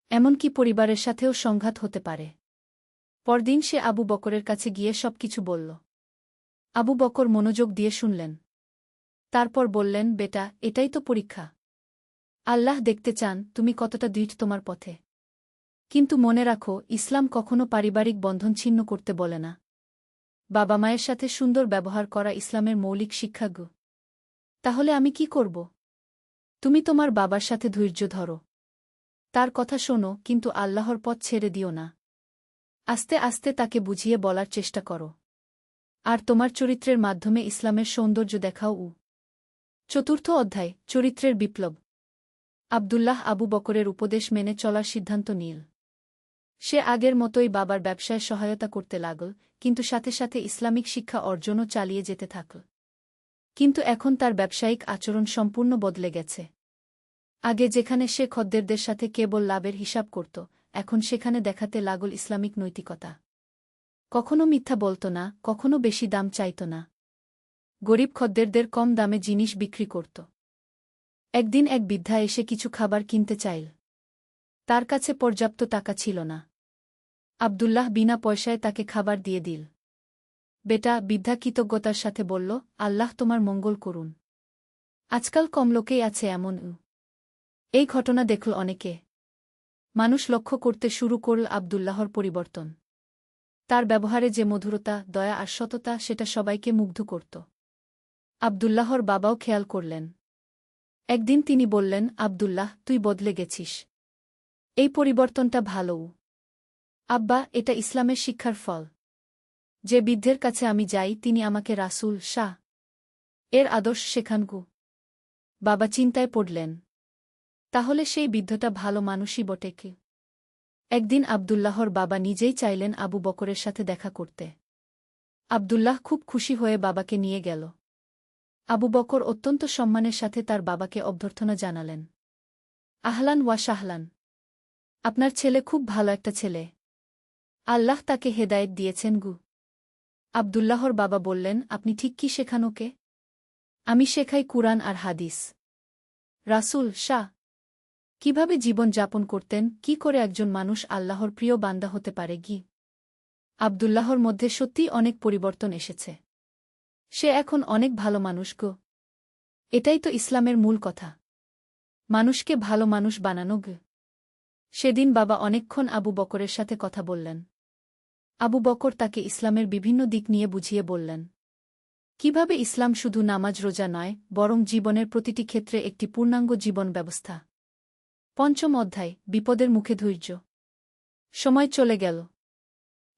এমনকি পরিবারের সাথেও সংঘাত হতে পারে। পরদিন সে আবু বকরের কাছে গিয়ে সবকিছু বলল। আবু বকর মনোযোগ দিয়ে শুনলেন। তারপর বললেন, বেটা, এটাই তো পরীক্ষা। আল্লাহ দেখতে চান তুমি কতটা দৃঢ় তোমার পথে। কিন্তু মনে রাখো, ইসলাম কখনো পারিবারিক বন্ধন ছিন্ন করতে বলে না। বাবা মায়ের সাথে সুন্দর ব্যবহার করা ইসলামের মৌলিক শিক্ষা গো। তাহলে আমি কি করব? তুমি তোমার বাবার সাথে ধৈর্য ধরো। তার কথা শোনো, কিন্তু আল্লাহর পথ ছেড়ে দিও না। আস্তে আস্তে তাকে বুঝিয়ে বলার চেষ্টা করো। আর তোমার চরিত্রের মাধ্যমে ইসলামের সৌন্দর্য দেখাও। চতুর্থ অধ্যায়, চরিত্রের বিপ্লব। আব্দুল্লাহ আবু বকরের উপদেশ মেনে চলার সিদ্ধান্ত নিল। সে আগের মতোই বাবার ব্যবসায় সহায়তা করতে লাগল, কিন্তু সাথে সাথে ইসলামিক শিক্ষা অর্জনও চালিয়ে যেতে থাকল। কিন্তু এখন তার ব্যবসায়িক আচরণ সম্পূর্ণ বদলে গেছে। আগে যেখানে সে খদ্দেরদের সাথে কেবল লাভের হিসাব করত, এখন সেখানে দেখাতে লাগল ইসলামিক নৈতিকতা। কখনো মিথ্যা বলত না, কখনো বেশি দাম চাইত না। গরিব খদ্দেরদের কম দামে জিনিস বিক্রি করত। একদিন এক বৃদ্ধা এসে কিছু খাবার কিনতে চাইল। তার কাছে পর্যাপ্ত টাকা ছিল না। আব্দুল্লাহ বিনা পয়সায় তাকে খাবার দিয়ে দিল। বেটা, বৃদ্ধা কৃতজ্ঞতার সাথে বলল, আল্লাহ তোমার মঙ্গল করুন। আজকাল কম লোকেই আছে এমন। এই ঘটনা দেখল অনেকে। মানুষ লক্ষ্য করতে শুরু করল আব্দুল্লাহর পরিবর্তন। তার ব্যবহারে যে মধুরতা, দয়া আর সততা, সেটা সবাইকে মুগ্ধ করত। আব্দুল্লাহর বাবাও খেয়াল করলেন। একদিন তিনি বললেন, আব্দুল্লাহ, তুই বদলে গেছিস। এই পরিবর্তনটা ভালো। আব্বা, এটা ইসলামের শিক্ষার ফল। যে বৃদ্ধের কাছে আমি যাই তিনি আমাকে রাসূল শাহ এর আদর্শ শেখান গো। বাবা চিন্তায় পড়লেন। তাহলে সেই বৃদ্ধটা ভালো মানুষই বটে কি? একদিন আব্দুল্লাহর বাবা নিজেই চাইলেন আবু বকরের সাথে দেখা করতে। আব্দুল্লাহ খুব খুশি হয়ে বাবাকে নিয়ে গেল। আবু বকর অত্যন্ত সম্মানের সাথে তার বাবাকে অভ্যর্থনা জানালেন। আহলান ওয়া সাহলান। আপনার ছেলে খুব ভালো একটা ছেলে। আল্লাহ তাকে হেদায়েত দিয়েছেন গু। আব্দুল্লাহর বাবা বললেন, আপনি ঠিক কি শেখান ওকে? আমি শেখাই কুরআন আর হাদিস। রাসূল শাহ কিভাবে জীবন যাপন করতেন, কি করে একজন মানুষ আল্লাহর প্রিয় বান্দা হতে পারে গি। আব্দুল্লাহর মধ্যে সত্যিই অনেক পরিবর্তন এসেছে। সে এখন অনেক ভালো মানুষ গো। এটাই তো ইসলামের মূল কথা, মানুষকে ভালো মানুষ বানানো গে। সেদিন বাবা অনেকক্ষণ আবু বকরের সাথে কথা বললেন। আবু বকর তাকে ইসলামের বিভিন্ন দিক নিয়ে বুঝিয়ে বললেন। কিভাবে ইসলাম শুধু নামাজ রোজা নয়, বরং জীবনের প্রতিটি ক্ষেত্রে একটি পূর্ণাঙ্গ জীবন ব্যবস্থা। পঞ্চম অধ্যায়, বিপদের মুখে ধৈর্য। সময় চলে গেল।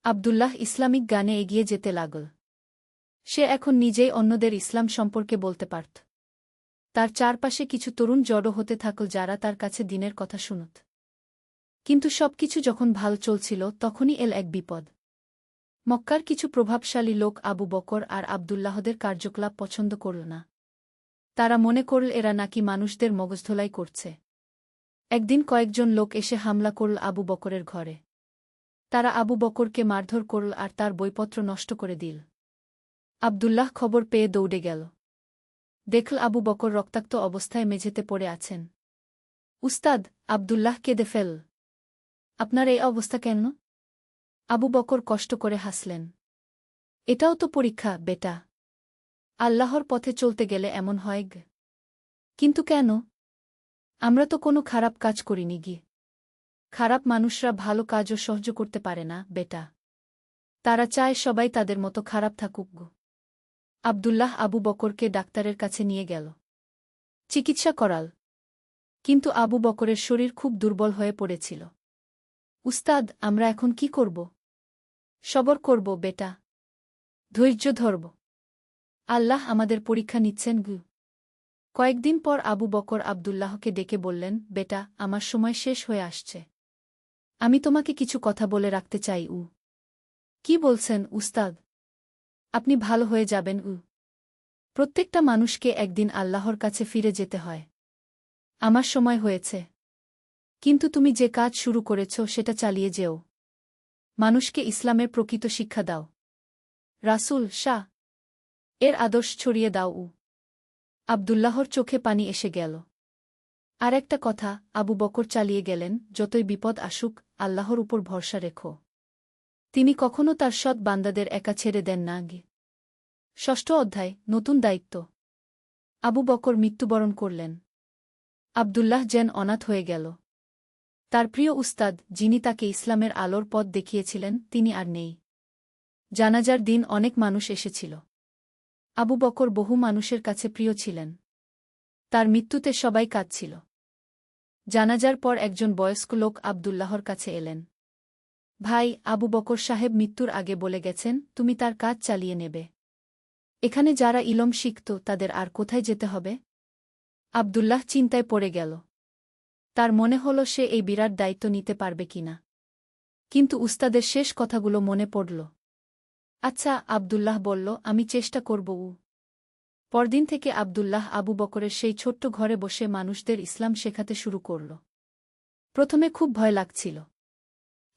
আব্দুল্লাহ ইসলামিক গানে এগিয়ে যেতে লাগল। সে এখন নিজেই অন্যদের ইসলাম সম্পর্কে বলতে পারত। তার চারপাশে কিছু তরুণ জড়ো হতে থাকল যারা তার কাছে দ্বীনের কথা শুনত। কিন্তু সবকিছু যখন ভাল চলছিল, তখনই এল এক বিপদ। মক্কার কিছু প্রভাবশালী লোক আবু বকর আর আব্দুল্লাহদের কার্যকলাপ পছন্দ করল না। তারা মনে করল এরা নাকি মানুষদের মগজধোলাই করছে। একদিন কয়েকজন লোক এসে হামলা করল আবু বকরের ঘরে। তারা আবু বকরকে মারধর করল আর তার বইপত্র নষ্ট করে দিল। আব্দুল্লাহ খবর পেয়ে দৌড়ে গেল। দেখল আবু বকর রক্তাক্ত অবস্থায় মেঝেতে পড়ে আছেন। উস্তাদ, আব্দুল্লাহ কেঁদে ফেল। আপনার এই অবস্থা কেন? আবু বকর কষ্ট করে হাসলেন। এটাও তো পরীক্ষা বেটা। আল্লাহর পথে চলতে গেলে এমন হয় গে। কিন্তু কেন? আমরা তো কোনো খারাপ কাজ করিনি গি। খারাপ মানুষরা ভালো কাজও সহ্য করতে পারে না বেটা। তারা চায় সবাই তাদের মতো খারাপ থাকুক গো। আব্দুল্লাহ আবু বকরকে ডাক্তারের কাছে নিয়ে গেল। চিকিৎসা করাল। কিন্তু আবু বকরের শরীর খুব দুর্বল হয়ে পড়েছিল। উস্তাদ, আমরা এখন কি করব? সবর করব বেটা। ধৈর্য ধরব। আল্লাহ আমাদের পরীক্ষা নিচ্ছেন গু। কয়েকদিন পর আবু বকর আব্দুল্লাহকে ডেকে বললেন, বেটা, আমার সময় শেষ হয়ে আসছে। আমি তোমাকে কিছু কথা বলে রাখতে চাই। কি বলছেন উস্তাদ? আপনি ভালো হয়ে যাবেন। প্রত্যেকটা মানুষকে একদিন আল্লাহর কাছে ফিরে যেতে হয়। আমার সময় হয়েছে। কিন্তু তুমি যে কাজ শুরু করেছ সেটা চালিয়ে যেও। মানুষকে ইসলামের প্রকৃত শিক্ষা দাও। রাসূল শাহ এর আদর্শ ছড়িয়ে দাও। আব্দুল্লাহর চোখে পানি এসে গেল। আর একটা কথা, আবু বকর চালিয়ে গেলেন, যতই বিপদ আসুক, আল্লাহর উপর ভরসা রেখো। তিনি কখনো তার সৎ বান্দাদের একা ছেড়ে দেন না। ষষ্ঠ অধ্যায়, নতুন দায়িত্ব। আবু বকর মৃত্যুবরণ করলেন। আব্দুল্লাহ যেন অনাথ হয়ে গেল। তার প্রিয় উস্তাদ, যিনি তাকে ইসলামের আলোর পথ দেখিয়েছিলেন, তিনি আর নেই। জানাজার দিন অনেক মানুষ এসেছিল। আবু বকর বহু মানুষের কাছে প্রিয় ছিলেন। তার মৃত্যুতে সবাই কাঁদছিল। জানাজার পর একজন বয়স্ক লোক আব্দুল্লাহর কাছে এলেন। ভাই, আবু বকর সাহেব মৃত্যুর আগে বলে গেছেন, তুমি তার কাজ চালিয়ে নেবে। এখানে যারা ইলম শিখত, তাদের আর কোথায় যেতে হবে? আব্দুল্লাহ চিন্তায় পড়ে গেল। তার মনে হল সে এই বিরাট দায়িত্ব নিতে পারবে কিনা। কিন্তু উস্তাদের শেষ কথাগুলো মনে পড়ল। আচ্ছা, আব্দুল্লাহ বলল, আমি চেষ্টা করব। পরদিন থেকে আব্দুল্লাহ আবু বকরের সেই ছোট্ট ঘরে বসে মানুষদের ইসলাম শেখাতে শুরু করল। প্রথমে খুব ভয় লাগছিল,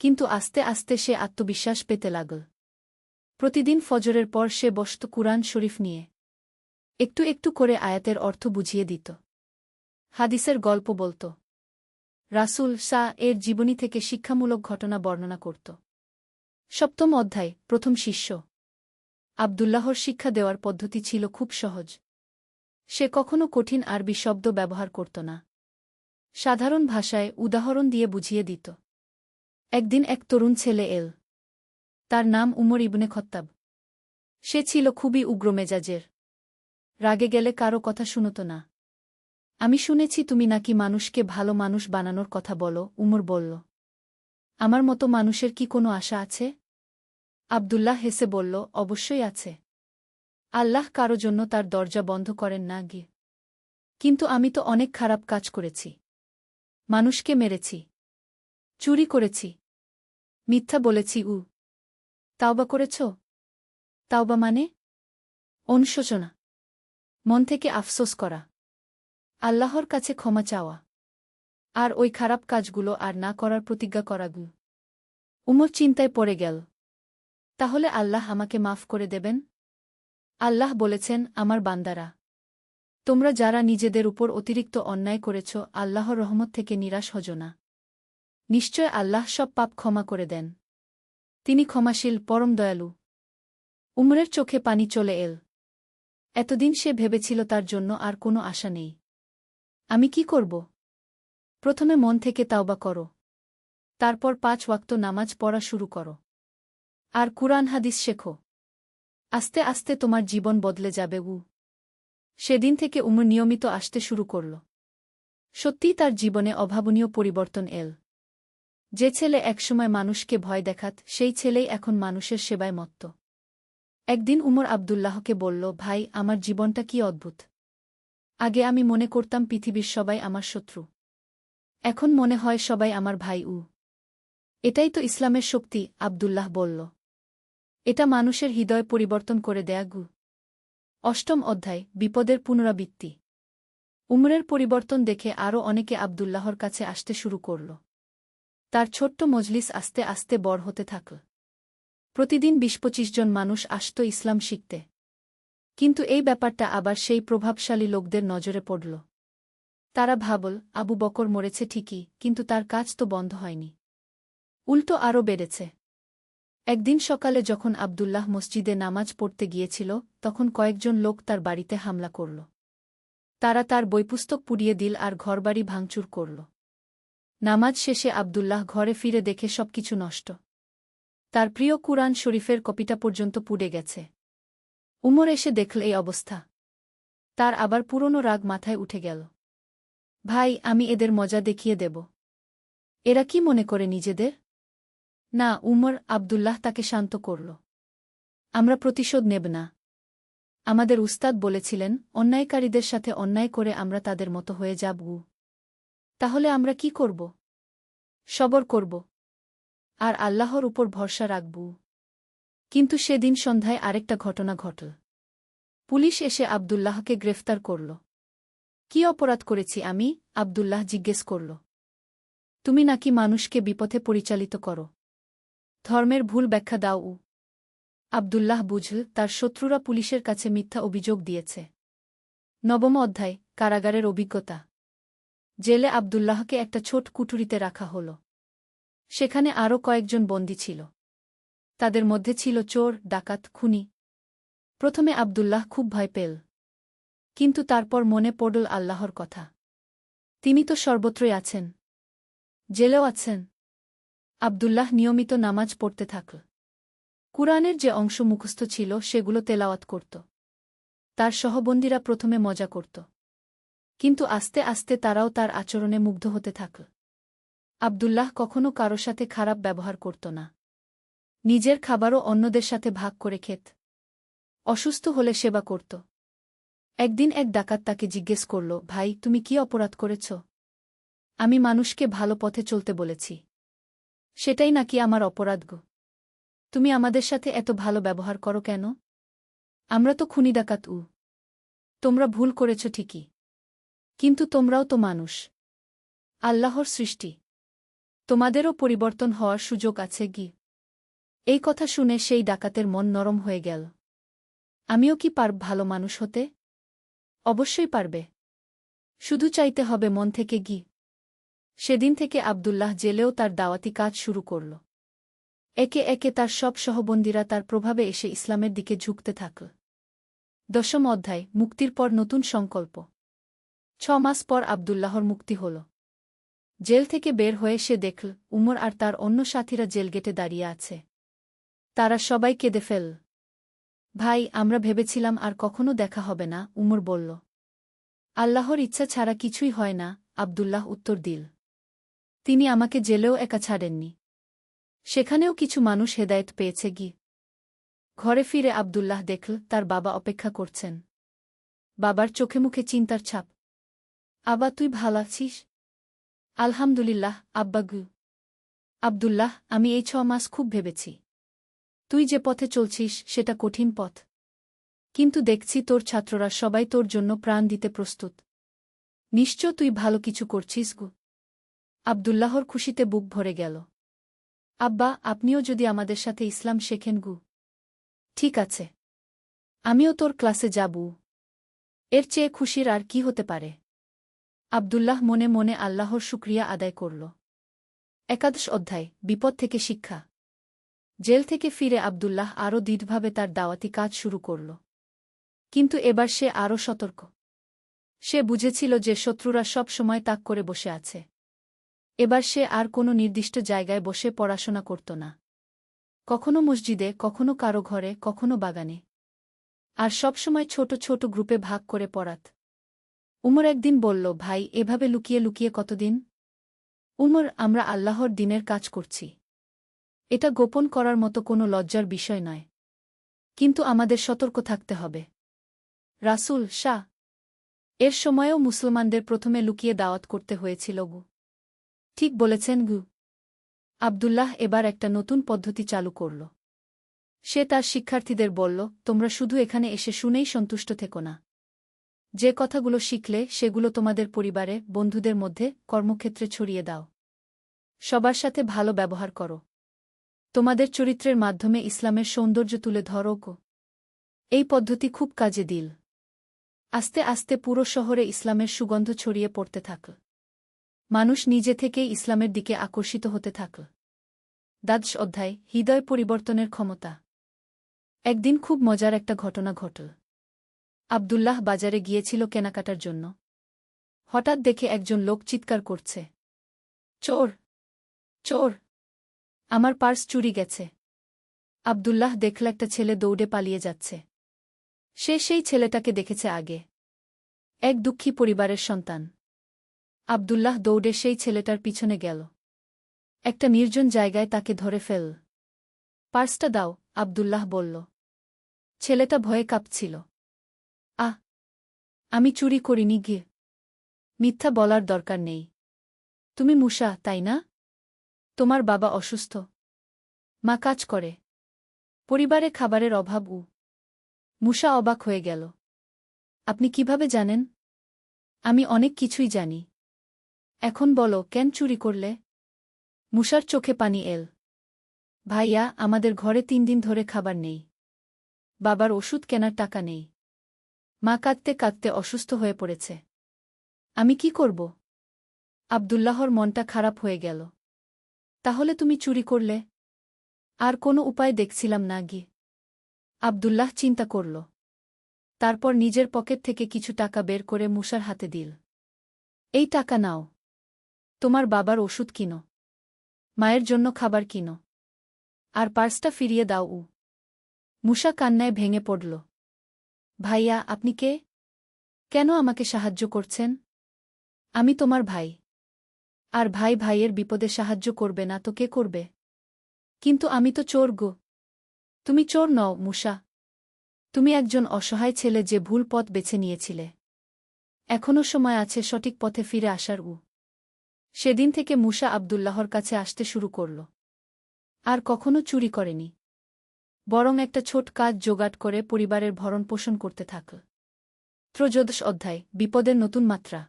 কিন্তু আস্তে আস্তে সে আত্মবিশ্বাস পেতে লাগল। প্রতিদিন ফজরের পর সে বসত কুরআন শরীফ নিয়ে। একটু একটু করে আয়াতের অর্থ বুঝিয়ে দিত। হাদিসের গল্প বলত। রাসূল শাহ এর জীবনী থেকে শিক্ষামূলক ঘটনা বর্ণনা করত। সপ্তম অধ্যায়, প্রথম শিষ্য। আব্দুল্লাহর শিক্ষা দেওয়ার পদ্ধতি ছিল খুব সহজ। সে কখনো কঠিন আরবি শব্দ ব্যবহার করত না। সাধারণ ভাষায় উদাহরণ দিয়ে বুঝিয়ে দিত। একদিন এক তরুণ ছেলে এল। তার নাম উমর ইবনে খত্তাব। সে ছিল খুবই উগ্র মেজাজের। রাগে গেলে কারো কথা শুনত না। আমি শুনেছি তুমি নাকি মানুষকে ভালো মানুষ বানানোর কথা বলো, উমর বলল। আমার মতো মানুষের কি কোনো আশা আছে? আব্দুল্লাহ হেসে বলল, অবশ্যই আছে। আল্লাহ কারো জন্য তার দরজা বন্ধ করেন না। কিন্তু আমি তো অনেক খারাপ কাজ করেছি। মানুষকে মেরেছি, চুরি করেছি, মিথ্যা বলেছি। তাওবা করেছ? তাওবা মানে? অনুশোচনা, মন থেকে আফসোস করা, আল্লাহর কাছে ক্ষমা চাওয়া, আর ওই খারাপ কাজগুলো আর না করার প্রতিজ্ঞা করা। উমর চিন্তায় পড়ে গেল। তাহলে আল্লাহ আমাকে মাফ করে দেবেন? আল্লাহ বলেছেন, আমার বান্দারা, তোমরা যারা নিজেদের উপর অতিরিক্ত অন্যায় করেছ, আল্লাহর রহমত থেকে নিরাশ হজ না। নিশ্চয় আল্লাহ সব পাপ ক্ষমা করে দেন। তিনি ক্ষমাশীল, পরম দয়ালু। উমরের চোখে পানি চলে এল। এতদিন সে ভেবেছিল তার জন্য আর কোনো আশা নেই। আমি কি করব? প্রথমে মন থেকে তাওবা করো। তারপর 5 ওয়াক্ত নামাজ পড়া শুরু করো। আর কুরআন হাদিস শেখো। আস্তে আস্তে তোমার জীবন বদলে যাবে। সেদিন থেকে উমর নিয়মিত আসতে শুরু করল। সত্যিই তার জীবনে অভাবনীয় পরিবর্তন এল। যে ছেলে একসময় মানুষকে ভয় দেখাত, সেই ছেলেই এখন মানুষের সেবায় মত্ত। একদিন উমর আব্দুল্লাহকে বলল, ভাই, আমার জীবনটা কি অদ্ভুত। আগে আমি মনে করতাম পৃথিবীর সবাই আমার শত্রু। এখন মনে হয় সবাই আমার ভাই। এটাই তো ইসলামের শক্তি, আব্দুল্লাহ বলল। এটা মানুষের হৃদয় পরিবর্তন করে দেয়া। অষ্টম অধ্যায়, বিপদের পুনরাবৃত্তি। উমরের পরিবর্তন দেখে আরও অনেকে আব্দুল্লাহর কাছে আসতে শুরু করল। তার ছোট্ট মজলিস আস্তে আস্তে বড় হতে থাকল। প্রতিদিন 20-25 জন মানুষ আসত ইসলাম শিখতে। কিন্তু এই ব্যাপারটা আবার সেই প্রভাবশালী লোকদের নজরে পড়ল। তারা ভাবল, আবু বকর মরেছে ঠিকই, কিন্তু তার কাজ তো বন্ধ হয়নি। উল্টো আরও বেড়েছে। একদিন সকালে যখন আব্দুল্লাহ মসজিদে নামাজ পড়তে গিয়েছিল, তখন কয়েকজন লোক তার বাড়িতে হামলা করল। তারা তার বইপুস্তক পুড়িয়ে দিল আর ঘরবাড়ি ভাঙচুর করল। নামাজ শেষে আব্দুল্লাহ ঘরে ফিরে দেখে সবকিছু নষ্ট। তার প্রিয় কুরআন শরীফের কপিটা পর্যন্ত পুড়ে গেছে। উমর এসে দেখল এই অবস্থা। তার আবার পুরনো রাগ মাথায় উঠে গেল। ভাই, আমি এদের মজা দেখিয়ে দেব। এরা কি মনে করে নিজেদের? না, উমর, আব্দুল্লাহ তাকে শান্ত করল। আমরা প্রতিশোধ নেব না। আমাদের উস্তাদ বলেছিলেন, অন্যায়কারীদের সাথে অন্যায় করে আমরা তাদের মতো হয়ে যাব। তাহলে আমরা কি করব? সবর করব। আর আল্লাহর উপর ভরসা রাখব। কিন্তু সেদিন সন্ধ্যায় আরেকটা ঘটনা ঘটল। পুলিশ এসে আব্দুল্লাহকে গ্রেফতার করল। কি অপরাধ করেছি আমি? আব্দুল্লাহ জিজ্ঞেস করল। তুমি নাকি মানুষকে বিপথে পরিচালিত করো। ধর্মের ভুল ব্যাখ্যা দাও। আব্দুল্লাহ বুঝল তার শত্রুরা পুলিশের কাছে মিথ্যা অভিযোগ দিয়েছে। নবম অধ্যায়, কারাগারের অভিজ্ঞতা। জেলে আব্দুল্লাহকে একটা ছোট কুঠুরিতে রাখা হল। সেখানে আরও কয়েকজন বন্দী ছিল। তাদের মধ্যে ছিল চোর, ডাকাত, খুনি। প্রথমে আব্দুল্লাহ খুব ভয় পেল। কিন্তু তারপর মনে পড়ল আল্লাহর কথা। তিনি তো সর্বত্রই আছেন, জেলেও আছেন। আব্দুল্লাহ নিয়মিত নামাজ পড়তে থাকল। কুরআনের যে অংশ মুখস্থ ছিল সেগুলো তেলাওয়াত করত। তার সহবন্দীরা প্রথমে মজা করত, কিন্তু আস্তে আস্তে তারাও তার আচরণে মুগ্ধ হতে থাকল। আব্দুল্লাহ কখনো কারো সাথে খারাপ ব্যবহার করত না। নিজের খাবারও অন্যদের সাথে ভাগ করে খেত। অসুস্থ হলে সেবা করত। একদিন এক ডাকাত তাকে জিজ্ঞেস করল, ভাই, তুমি কি অপরাধ করেছ? আমি মানুষকে ভালো পথে চলতে বলেছি। সেটাই নাকি আমার অপরাধ গো? তুমি আমাদের সাথে এত ভালো ব্যবহার করো কেন? আমরা তো খুনি ডাকাত। তোমরা ভুল করেছ ঠিকই, কিন্তু তোমরাও তো মানুষ, আল্লাহর সৃষ্টি। তোমাদেরও পরিবর্তন হওয়ার সুযোগ আছে কি? এই কথা শুনে সেই ডাকাতের মন নরম হয়ে গেল। আমিও কি পারব ভালো মানুষ হতে? অবশ্যই পারবে, শুধু চাইতে হবে মন থেকে গি। সেদিন থেকে আব্দুল্লাহ জেলেও তার দাওয়াতি কাজ শুরু করল। একে একে তার সব সহবন্দীরা তার প্রভাবে এসে ইসলামের দিকে ঝুঁকতে থাকল। দশম অধ্যায়, মুক্তির পর নতুন সংকল্প। 6 মাস পর আব্দুল্লাহর মুক্তি হল। জেল থেকে বের হয়ে সে দেখল উমর আর তার অন্য সাথীরা জেলগেটে দাঁড়িয়ে আছে। তারা সবাই কেঁদে ফেলল। ভাই, আমরা ভেবেছিলাম আর কখনো দেখা হবে না, উমর বলল। আল্লাহর ইচ্ছা ছাড়া কিছুই হয় না, আব্দুল্লাহ উত্তর দিল। তিনি আমাকে জেলেও একা ছাড়েননি। সেখানেও কিছু মানুষ হেদায়েত পেয়েছে গি। ঘরে ফিরে আব্দুল্লাহ দেখল তার বাবা অপেক্ষা করছেন। বাবার চোখে মুখে চিন্তার ছাপ। আবা, তুই ভালো আছিস? আলহামদুলিল্লাহ আব্বা গু। আব্দুল্লাহ, আমি এই 6 মাস খুব ভেবেছি। তুই যে পথে চলছিস সেটা কঠিন পথ, কিন্তু দেখছি তোর ছাত্ররা সবাই তোর জন্য প্রাণ দিতে প্রস্তুত। নিশ্চয় তুই ভালো কিছু করছিস গু। আব্দুল্লাহর খুশিতে বুক ভরে গেল। আব্বা, আপনিও যদি আমাদের সাথে ইসলাম শেখেন গু। ঠিক আছে, আমিও তোর ক্লাসে যাব। এর চেয়ে খুশির আর কি হতে পারে? আব্দুল্লাহ মনে মনে আল্লাহর শুকরিয়া আদায় করল। একাদশ অধ্যায়, বিপদ থেকে শিক্ষা। জেল থেকে ফিরে আব্দুল্লাহ আরও দৃঢ়ভাবে তার দাওয়াতি কাজ শুরু করল। কিন্তু এবার সে আরও সতর্ক। সে বুঝেছিল যে শত্রুরা সব সময় তাক করে বসে আছে। এবার সে আর কোনো নির্দিষ্ট জায়গায় বসে পড়াশোনা করত না। কখনো মসজিদে, কখনো কারো ঘরে, কখনো বাগানে। আর সবসময় ছোট ছোট গ্রুপে ভাগ করে পড়াত। উমর একদিন বলল, ভাই, এভাবে লুকিয়ে লুকিয়ে কতদিন? উমর, আমরা আল্লাহর দ্বীনের কাজ করছি। এটা গোপন করার মতো কোনো লজ্জার বিষয় নয়। কিন্তু আমাদের সতর্ক থাকতে হবে। রাসূল শাহ এর সময়েও মুসলমানদের প্রথমে লুকিয়ে দাওয়াত করতে হয়েছিল গু। ঠিক বলেছেন গু। আব্দুল্লাহ এবার একটা নতুন পদ্ধতি চালু করল। সে তার শিক্ষার্থীদের বলল, তোমরা শুধু এখানে এসে শুনেই সন্তুষ্ট থেকো না। যে কথাগুলো শিখলে সেগুলো তোমাদের পরিবারে, বন্ধুদের মধ্যে, কর্মক্ষেত্রে ছড়িয়ে দাও। সবার সাথে ভালো ব্যবহার করো। তোমাদের চরিত্রের মাধ্যমে ইসলামের সৌন্দর্য তুলে ধরো গো। এই পদ্ধতি খুব কাজে দিল। আস্তে আস্তে পুরো শহরে ইসলামের সুগন্ধ ছড়িয়ে পড়তে থাকল। মানুষ নিজে থেকেই ইসলামের দিকে আকর্ষিত হতে থাকল। দ্বাদশ অধ্যায়, হৃদয় পরিবর্তনের ক্ষমতা। একদিন খুব মজার একটা ঘটনা ঘটল। আব্দুল্লাহ বাজারে গিয়েছিল কেনাকাটার জন্য। হঠাৎ দেখে একজন লোক চিৎকার করছে, চোর, চোর, আমার পার্স চুরি গেছে। আব্দুল্লাহ দেখল একটা ছেলে দৌড়ে পালিয়ে যাচ্ছে। সে সেই ছেলেটাকে দেখেছে আগে। এক দুঃখী পরিবারের সন্তান। আব্দুল্লাহ দৌড়ে সেই ছেলেটার পিছনে গেল। একটা নির্জন জায়গায় তাকে ধরে ফেল। পার্সটা দাও, আব্দুল্লাহ বলল। ছেলেটা ভয়ে কাঁপছিল। আমি চুরি করিনি গিয়ে। মিথ্যা বলার দরকার নেই। তুমি মুসা, তাই না? তোমার বাবা অসুস্থ, মা কাজ করে, পরিবারে খাবারের অভাব। মুসা অবাক হয়ে গেল। আপনি কিভাবে জানেন? আমি অনেক কিছুই জানি। এখন বলো, কেন চুরি করলে? মুসার চোখে পানি এল। ভাইয়া, আমাদের ঘরে 3 দিন ধরে খাবার নেই। বাবার ওষুধ কেনার টাকা নেই। মা কাঁদতে কাঁদতে অসুস্থ হয়ে পড়েছে। আমি কি করব? আব্দুল্লাহর মনটা খারাপ হয়ে গেল। তাহলে তুমি চুরি করলে? আর কোনো উপায় দেখছিলাম না গি। আব্দুল্লাহ চিন্তা করল। তারপর নিজের পকেট থেকে কিছু টাকা বের করে মুসার হাতে দিল। এই টাকা নাও। তোমার বাবার ওষুধ কিনো। মায়ের জন্য খাবার কিনো। আর পার্সটা ফিরিয়ে দাও। মুসা কান্নায় ভেঙে পড়ল। ভাইয়া, আপনি কে? কেন আমাকে সাহায্য করছেন? আমি তোমার ভাই। আর ভাই ভাইয়ের বিপদে সাহায্য করবে না তো কে করবে? কিন্তু আমি তো চোর গো। তুমি চোর নও, মুসা। তুমি একজন অসহায় ছেলে যে ভুল পথ বেছে নিয়েছিলে। এখনও সময় আছে সঠিক পথে ফিরে আসার। সেদিন থেকে মুসা আব্দুল্লাহর কাছে আসতে শুরু করল। আর কখনো চুরি করেনি। বরং একটা ছোট কাজ জোগাড় করে পরিবারের ভরণ পোষণ করতে থাকল। ত্রয়োদশ অধ্যায়, বিপদের নতুন মাত্রা।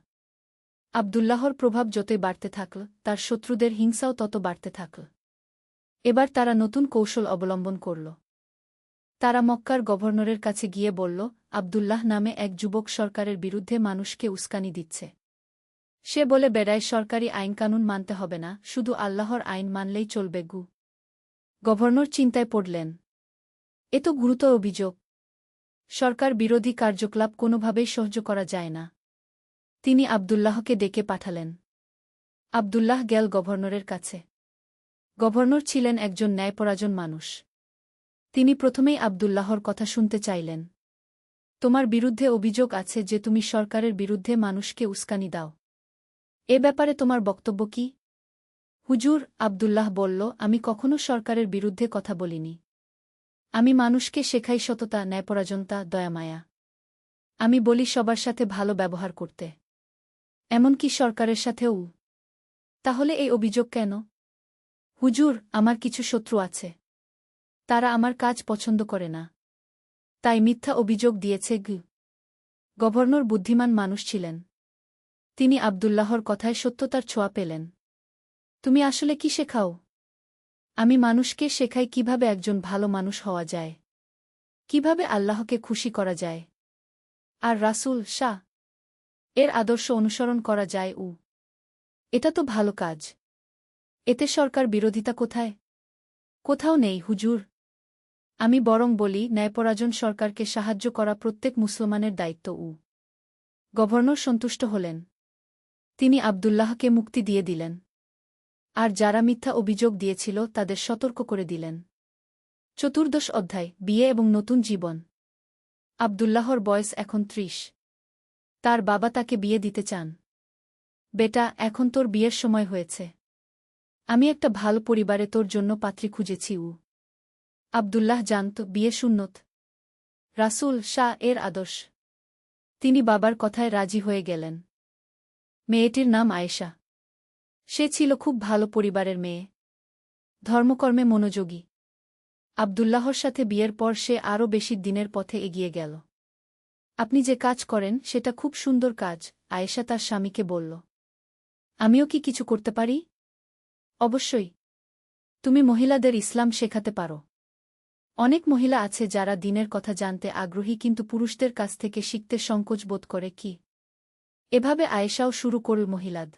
আব্দুল্লাহর প্রভাব যতই বাড়তে থাকল, তার শত্রুদের হিংসাও তত বাড়তে থাকল। এবার তারা নতুন কৌশল অবলম্বন করল। তারা মক্কার গভর্নরের কাছে গিয়ে বলল, আব্দুল্লাহ নামে এক যুবক সরকারের বিরুদ্ধে মানুষকে উস্কানি দিচ্ছে। সে বলে বেড়ায় সরকারি আইনকানুন মানতে হবে না, শুধু আল্লাহর আইন মানলেই চলবে। গভর্নর চিন্তায় পড়লেন। এ তো গুরুতর অভিযোগ। সরকার বিরোধী কার্যকলাপ কোনোভাবেই সহ্য করা যায় না। তিনি আব্দুল্লাহকে ডেকে পাঠালেন। আব্দুল্লাহ গেল গভর্নরের কাছে। গভর্নর ছিলেন একজন ন্যায়পরায়ণ মানুষ। তিনি প্রথমেই আব্দুল্লাহর কথা শুনতে চাইলেন। তোমার বিরুদ্ধে অভিযোগ আছে যে তুমি সরকারের বিরুদ্ধে মানুষকে উস্কানি দাও। এ ব্যাপারে তোমার বক্তব্য কি? হুজুর, আব্দুল্লাহ বলল, আমি কখনো সরকারের বিরুদ্ধে কথা বলিনি। আমি মানুষকে শেখাই সততা, ন্যায়পরায়ণতা, দয়ামায়া। আমি বলি সবার সাথে ভালো ব্যবহার করতে। এমনকি সরকারের সাথেও। তাহলে এই অভিযোগ কেন? হুজুর, আমার কিছু শত্রু আছে। তারা আমার কাজ পছন্দ করে না। তাই মিথ্যা অভিযোগ দিয়েছে। গভর্নর বুদ্ধিমান মানুষ ছিলেন। তিনি আব্দুল্লাহর কথায় সত্যতার ছোঁয়া পেলেন। তুমি আসলে কি শেখাও? আমি মানুষকে শেখাই কিভাবে একজন ভালো মানুষ হওয়া যায়, কিভাবে আল্লাহকে খুশি করা যায়, আর রাসূল শাহ এর আদর্শ অনুসরণ করা যায়। এটা তো ভালো কাজ। এতে সরকার বিরোধিতা কোথায়? কোথাও নেই হুজুর। আমি বরং বলি, ন্যায়পরায়ণ সরকারকে সাহায্য করা প্রত্যেক মুসলমানের দায়িত্ব। গভর্নর সন্তুষ্ট হলেন। তিনি আব্দুল্লাহকে মুক্তি দিয়ে দিলেন। আর যারা মিথ্যা অভিযোগ দিয়েছিল তাদের সতর্ক করে দিলেন। চতুর্দশ অধ্যায়, বিয়ে এবং নতুন জীবন। আব্দুল্লাহর বয়স এখন 30। তার বাবা তাকে বিয়ে দিতে চান। বেটা, এখন তোর বিয়ের সময় হয়েছে। আমি একটা ভালো পরিবারে তোর জন্য পাত্রী খুঁজেছি। আব্দুল্লাহ জানত বিয়ে সুন্নত, রাসূল শাহ এর আদর্শ। তিনি বাবার কথায় রাজি হয়ে গেলেন। মেয়েটির নাম আয়েশা। সে ছিল খুব ভালো পরিবারের মেয়ে, ধর্মকর্মে মনোযোগী। আব্দুল্লাহর সাথে বিয়ের পর সে আরও বেশি দিনের পথে এগিয়ে গেল। আপনি যে কাজ করেন সেটা খুব সুন্দর কাজ, আয়েশা তার স্বামীকে বলল। আমিও কি কিছু করতে পারি? অবশ্যই। তুমি মহিলাদের ইসলাম শেখাতে পারো। অনেক মহিলা আছে যারা দ্বীনের কথা জানতে আগ্রহী কিন্তু পুরুষদের কাছ থেকে শিখতে সংকোচ বোধ করে। কি? এভাবে আয়েশাও শুরু করল মহিলাদ